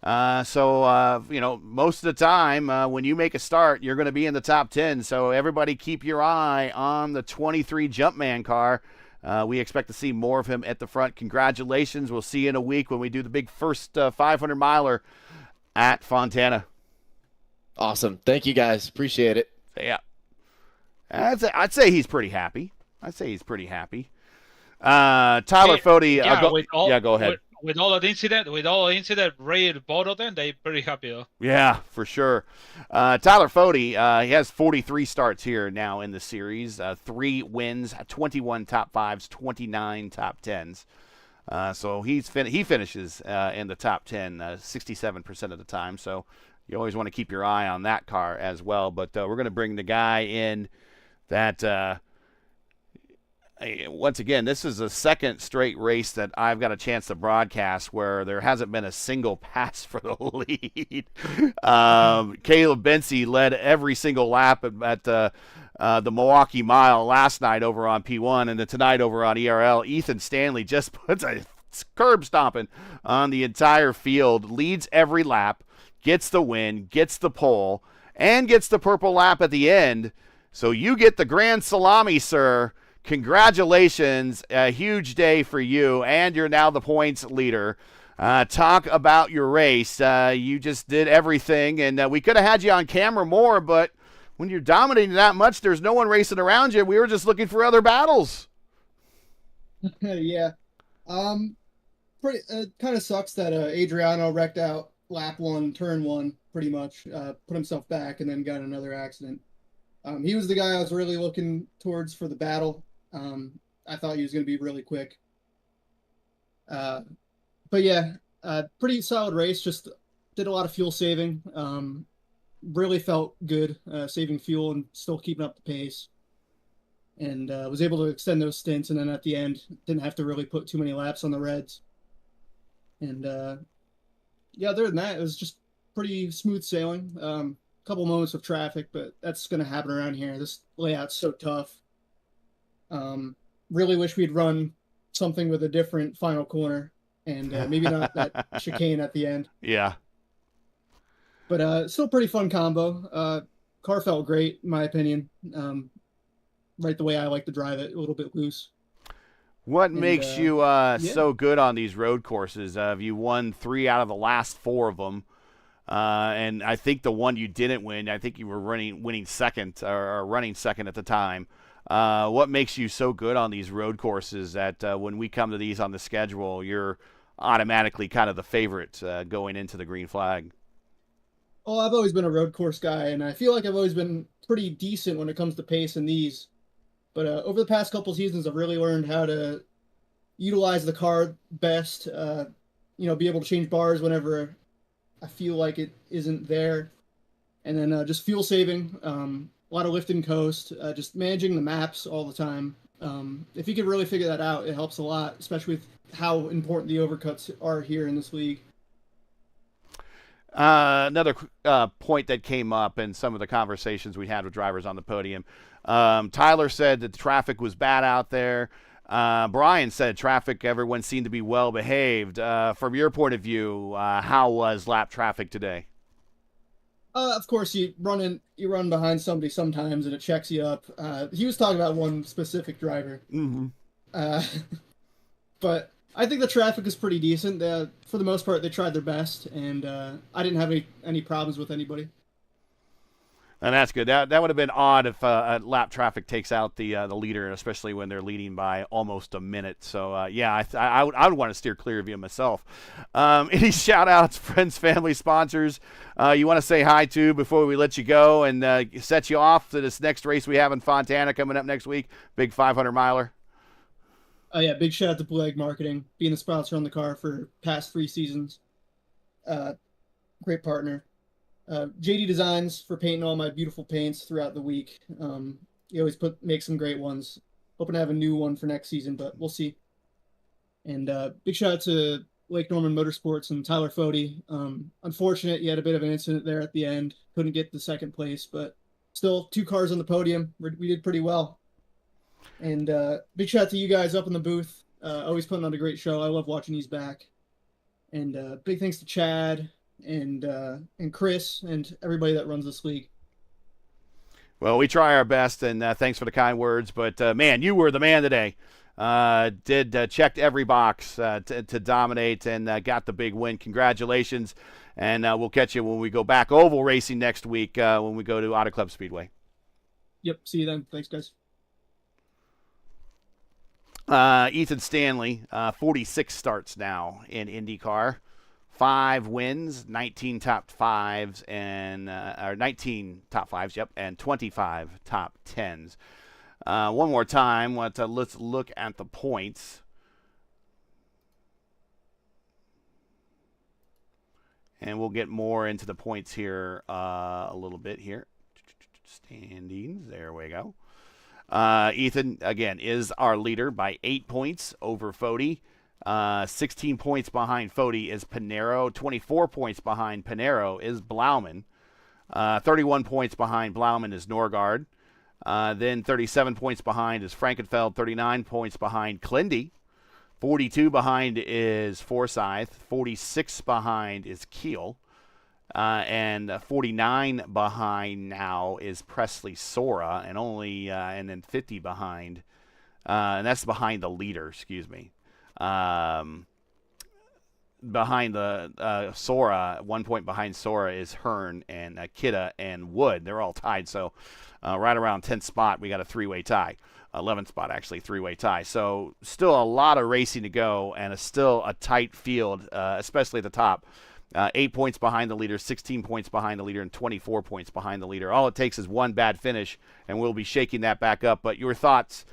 Most of the time when you make a start, you're going to be in the top 10. So everybody keep your eye on the 23 Jumpman car. We expect to see more of him at the front. Congratulations. We'll see you in a week when we do the big first 500-miler at Fontana. Awesome. Thank you, guys. Appreciate it. Yeah. I'd say he's pretty happy. Tyler Fode. Go ahead. With all the incident, Ray both of them, they're pretty happy though. Yeah, for sure. Tyler Fode, he has 43 starts here now in the series, 3 wins, 21 top 5s, 29 top 10s. So he finishes in the top 10 67% of the time. So you always want to keep your eye on that car as well. But we're going to bring the guy in that. Once again, this is the second straight race that I've got a chance to broadcast where there hasn't been a single pass for the lead. Caleb Bency led every single lap at the Milwaukee Mile last night over on P1 and then tonight over on ERL. Ethan Stanley just puts a curb stomping on the entire field, leads every lap, gets the win, gets the pole, and gets the purple lap at the end. So you get the grand salami, sir. Congratulations. A huge day for you, and you're now the points leader. Talk about your race. You just did everything, and we could have had you on camera more, but when you're dominating that much, there's no one racing around you. We were just looking for other battles. Yeah. Pretty kind of sucks that Adriano wrecked out lap 1, turn 1, pretty much. Put himself back and then got another accident. He was the guy I was really looking towards for the battle. I thought he was going to be really quick. But yeah, pretty solid race. Just did a lot of fuel saving. Really felt good saving fuel and still keeping up the pace. And was able to extend those stints. And then at the end, didn't have to really put too many laps on the reds. And yeah, other than that, it was just pretty smooth sailing. Couple moments of traffic, but that's going to happen around here. This layout's so tough. Really wish we'd run something with a different final corner and maybe not that chicane at the end. Yeah. But still pretty fun combo. Car felt great, in my opinion. Right the way I like to drive it, a little bit loose. What makes you so good on these road courses? You won 3 out of the last 4 of them. And I think the one you didn't win, I think you were winning second or running second at the time. What makes you so good on these road courses that when we come to these on the schedule, you're automatically kind of the favorite going into the green flag? Well, I've always been a road course guy, and I feel like I've always been pretty decent when it comes to pace in these. But over the past couple seasons, I've really learned how to utilize the car best, be able to change bars whenever I feel like it isn't there. And then just fuel saving, a lot of lift and coast, just managing the maps all the time. If you could really figure that out, it helps a lot, especially with how important the overcuts are here in this league. Another point that came up in some of the conversations we had with drivers on the podium. Tyler said that the traffic was bad out there. Brian said traffic, everyone seemed to be well behaved. From your point of view, how was lap traffic today? Of course, you run behind somebody sometimes, and it checks you up. He was talking about one specific driver. Mm-hmm. But I think the traffic is pretty decent. For the most part, they tried their best, and I didn't have any problems with anybody. And that's good. That would have been odd if lap traffic takes out the leader, especially when they're leading by almost a minute. So, yeah, I would want to steer clear of you myself. Any shout-outs, friends, family, sponsors you want to say hi to before we let you go and set you off to this next race we have in Fontana coming up next week, big 500-miler? Oh, yeah, big shout-out to Blue Egg Marketing, being the sponsor on the car for past 3 seasons. Great partner. JD Designs for painting all my beautiful paints throughout the week. He always make some great ones. Hoping to have a new one for next season, but we'll see. And big shout out to Lake Norman Motorsports and Tyler Fody. Unfortunate, he had a bit of an incident there at the end. Couldn't get the second place, but still 2 cars on the podium. We did pretty well. And big shout out to you guys up in the booth. Always putting on a great show. I love watching these back. And big thanks to Chad and Chris and everybody that runs this league. Well, we try our best, and thanks for the kind words. But, man, you were the man today. Checked every box to dominate and got the big win. Congratulations. And we'll catch you when we go back oval racing next week when we go to Auto Club Speedway. Yep, see you then. Thanks, guys. Ethan Stanley, 46 starts now in IndyCar. 5 wins, 19 top 5s, and 19 top 5s, yep, and 25 top 10s. One more time, let's look at the points. And we'll get more into the points here a little bit here. Standings, there we go. Ethan, again, is our leader by 8 points over Fody. 16 points behind Fody is Pinero. 24 points behind Pinero is Blauman. 31 points behind Blauman is Norgard. Then 37 points behind is Frankenfeld, 39 points behind Clindy, 42 behind is Forsyth, 46 behind is Kiel, and 49 behind now is Presley Sora, and and then 50 behind, and that's behind the leader, excuse me. Behind the Sora, 1 point behind Sora is Hearn and Kidda and Wood. They're all tied, so right around 10th spot, we got a three-way tie. 11th spot, actually, three-way tie. So still a lot of racing to go, and still a tight field, especially at the top. 8 points behind the leader, 16 points behind the leader, and 24 points behind the leader. All it takes is one bad finish, and we'll be shaking that back up. But your thoughts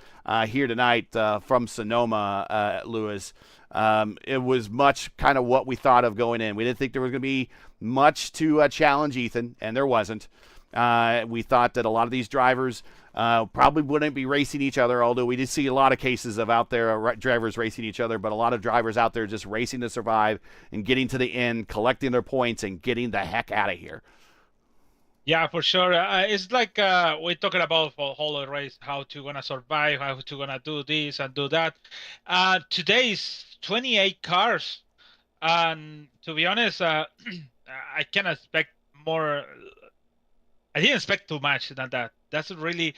here tonight from Sonoma, Lewis? It was much kind of what we thought of going in. We didn't think there was going to be much to challenge Ethan, and there wasn't. We thought that a lot of these drivers probably wouldn't be racing each other, although we did see a lot of cases of out there drivers racing each other, but a lot of drivers out there just racing to survive and getting to the end, collecting their points, and getting the heck out of here. Yeah, for sure. It's like we're talking about for whole race, how to gonna survive, how to gonna do this and do that. Today is 28 cars, and to be honest, I can't expect more. I didn't expect too much than that. That's really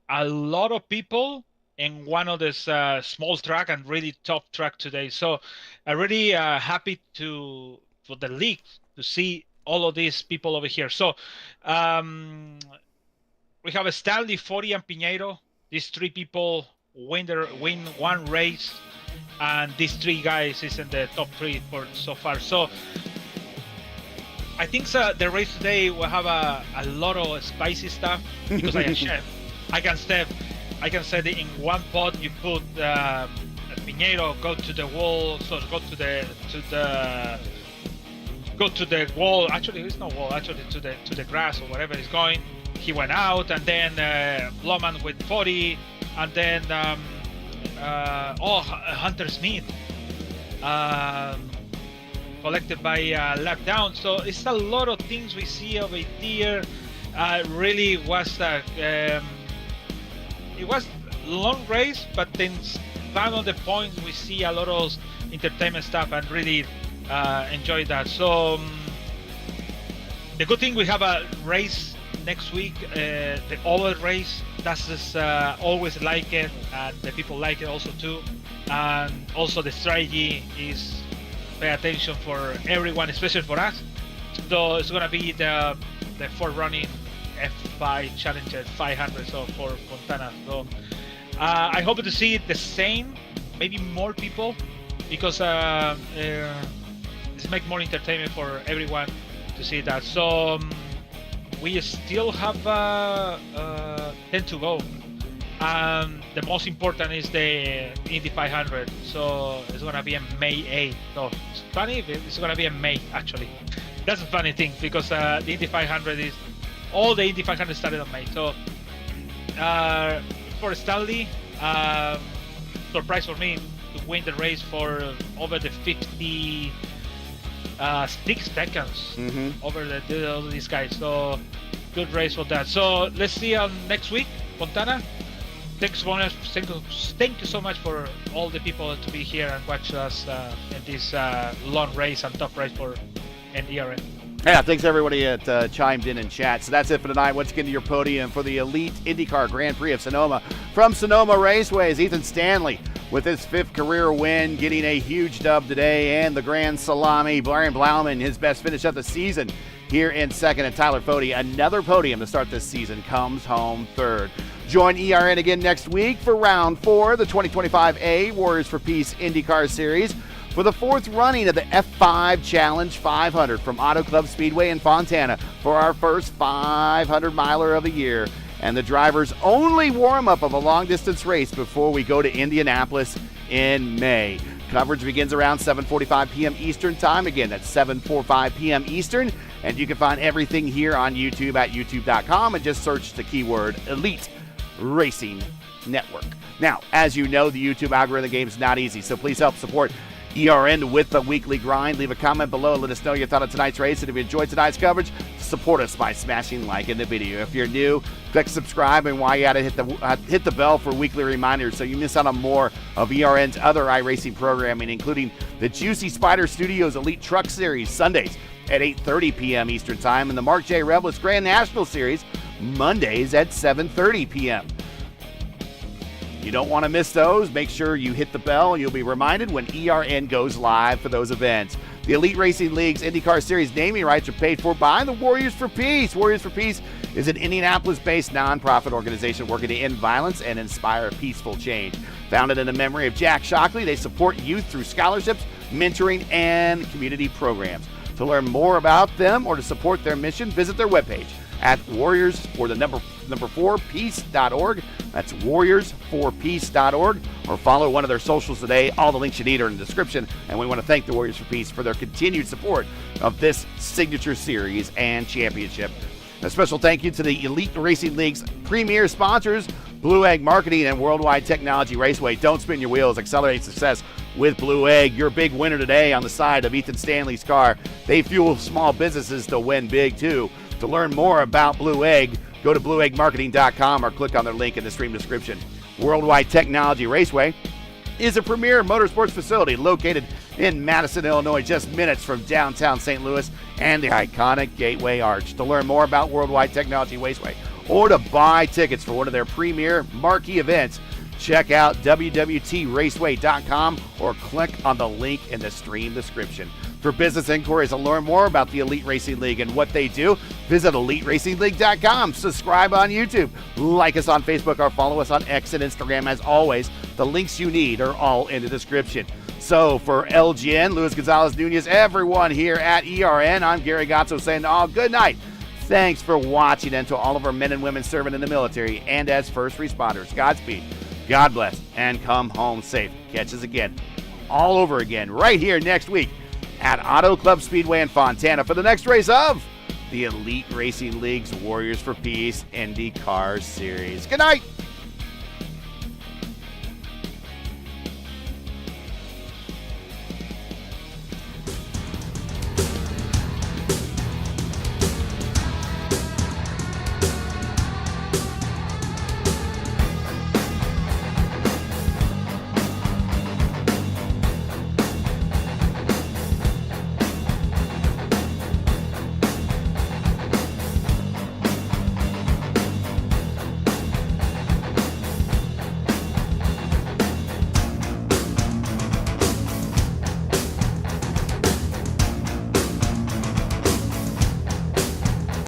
a lot of people in one of this small track and really tough track today. So I'm really happy for the league to see all of these people over here. So we have a Stanley, 40, and Piñeiro. These three people win one race, and these three guys is in the top three for so far. So I think the race today will have a lot of spicy stuff because I am chef. I can say that in one pot you put Piñeiro, go to the wall, so go to the wall. Actually, it's not wall. Actually, to the grass or whatever is going. He went out, and then Bloman with 40, and then Hunter Smith. Collected by lap down. So it's a lot of things we see over here. Really was it was long race, but then some of the points we see a lot of entertainment stuff and really enjoy that. So the good thing we have a race next week, the oval race. That's just always like it, and the people like it also too. And also the strategy is pay attention for everyone, especially for us. So it's gonna be the forerunning F5 Challenger 500, so for Fontana. So I hope to see the same, maybe more people, because it's make more entertainment for everyone to see that. So we still have 10 to go. The most important is the Indy 500, so it's gonna be on May 8th. So it's funny, it's gonna be in May actually. That's a funny thing because the Indy 500 is all the Indy 500 started on May. So for Stanley, surprise for me to win the race for over the 56 seconds over all these guys. So good race for that. So let's see next week, Fontana. Thank you so much for all the people to be here and watch us in this long race and tough race for NHRA. Yeah, thanks everybody that chimed in chat. So that's it for tonight. Once again, to your podium for the Elite IndyCar Grand Prix of Sonoma. From Sonoma Raceways, Ethan Stanley with his 5th career win, getting a huge dub today, and the Grand Salami. Brian Blauman, his best finish of the season here in 2nd, and Tyler Fode, another podium to start this season, comes home 3rd. Join ERN again next week for round 4, the 2025A Warriors for Peace IndyCar Series, for the 4th running of the F5 Challenge 500 from Auto Club Speedway in Fontana for our first 500-miler of the year, and the driver's only warm-up of a long-distance race before we go to Indianapolis in May. Coverage begins around 7:45 p.m. Eastern Time. Again, that's 7:45 p.m. Eastern, and you can find everything here on YouTube at youtube.com and just search the keyword Elite Racing Network. Now, as you know, the YouTube algorithm game is not easy, so please help support ERN with the weekly grind. Leave a comment below and let us know your thought on tonight's race, and if you enjoyed tonight's coverage, support us by smashing like in the video. If you're new, click subscribe, and while you're at it, hit the bell for weekly reminders so you miss out on more of ERN's other iRacing programming, including the Juicy Spider Studios Elite Truck Series Sundays at 8:30 p.m. Eastern Time, and the Mark J. Rebilas Grand National Series Mondays at 7:30 p.m. You don't want to miss those. Make sure you hit the bell, and you'll be reminded when ERN goes live for those events. The Elite Racing League's IndyCar Series naming rights are paid for by the Warriors for Peace. Warriors for Peace is an Indianapolis-based nonprofit organization working to end violence and inspire peaceful change. Founded in the memory of Jack Shockley, they support youth through scholarships, mentoring, and community programs. To learn more about them or to support their mission, visit their webpage at warriors4peace.org. That's warriors4peace.org, or follow one of their socials today. All the links you need are in the description, and we want to thank the Warriors for Peace for their continued support of this signature series and championship. A special thank you to the Elite Racing League's premier sponsors, Blue Egg Marketing and World Wide Technology Raceway. Don't spin your wheels. Accelerate success with Blue Egg. Your big winner today on the side of Ethan Stanley's car. They fuel small businesses to win big, too. To learn more about Blue Egg, go to blueeggmarketing.com or click on their link in the stream description. World Wide Technology Raceway is a premier motorsports facility located in Madison, Illinois, just minutes from downtown St. Louis and the iconic Gateway Arch. To learn more about World Wide Technology Raceway or to buy tickets for one of their premier marquee events, check out www.raceway.com or click on the link in the stream description. For business inquiries and learn more about the Elite Racing League and what they do, visit EliteRacingLeague.com. Subscribe on YouTube, like us on Facebook, or follow us on X and Instagram. As always, the links you need are all in the description. So for LGN, Luis Gonzalez Nunez, everyone here at ERN, I'm Gary Gatso saying all good night. Thanks for watching, and to all of our men and women serving in the military and as first responders, Godspeed, God bless, and come home safe. Catch us again, all over again, right here next week at Auto Club Speedway in Fontana for the next race of the Elite Racing League's Warriors for Peace IndyCar Series. Good night.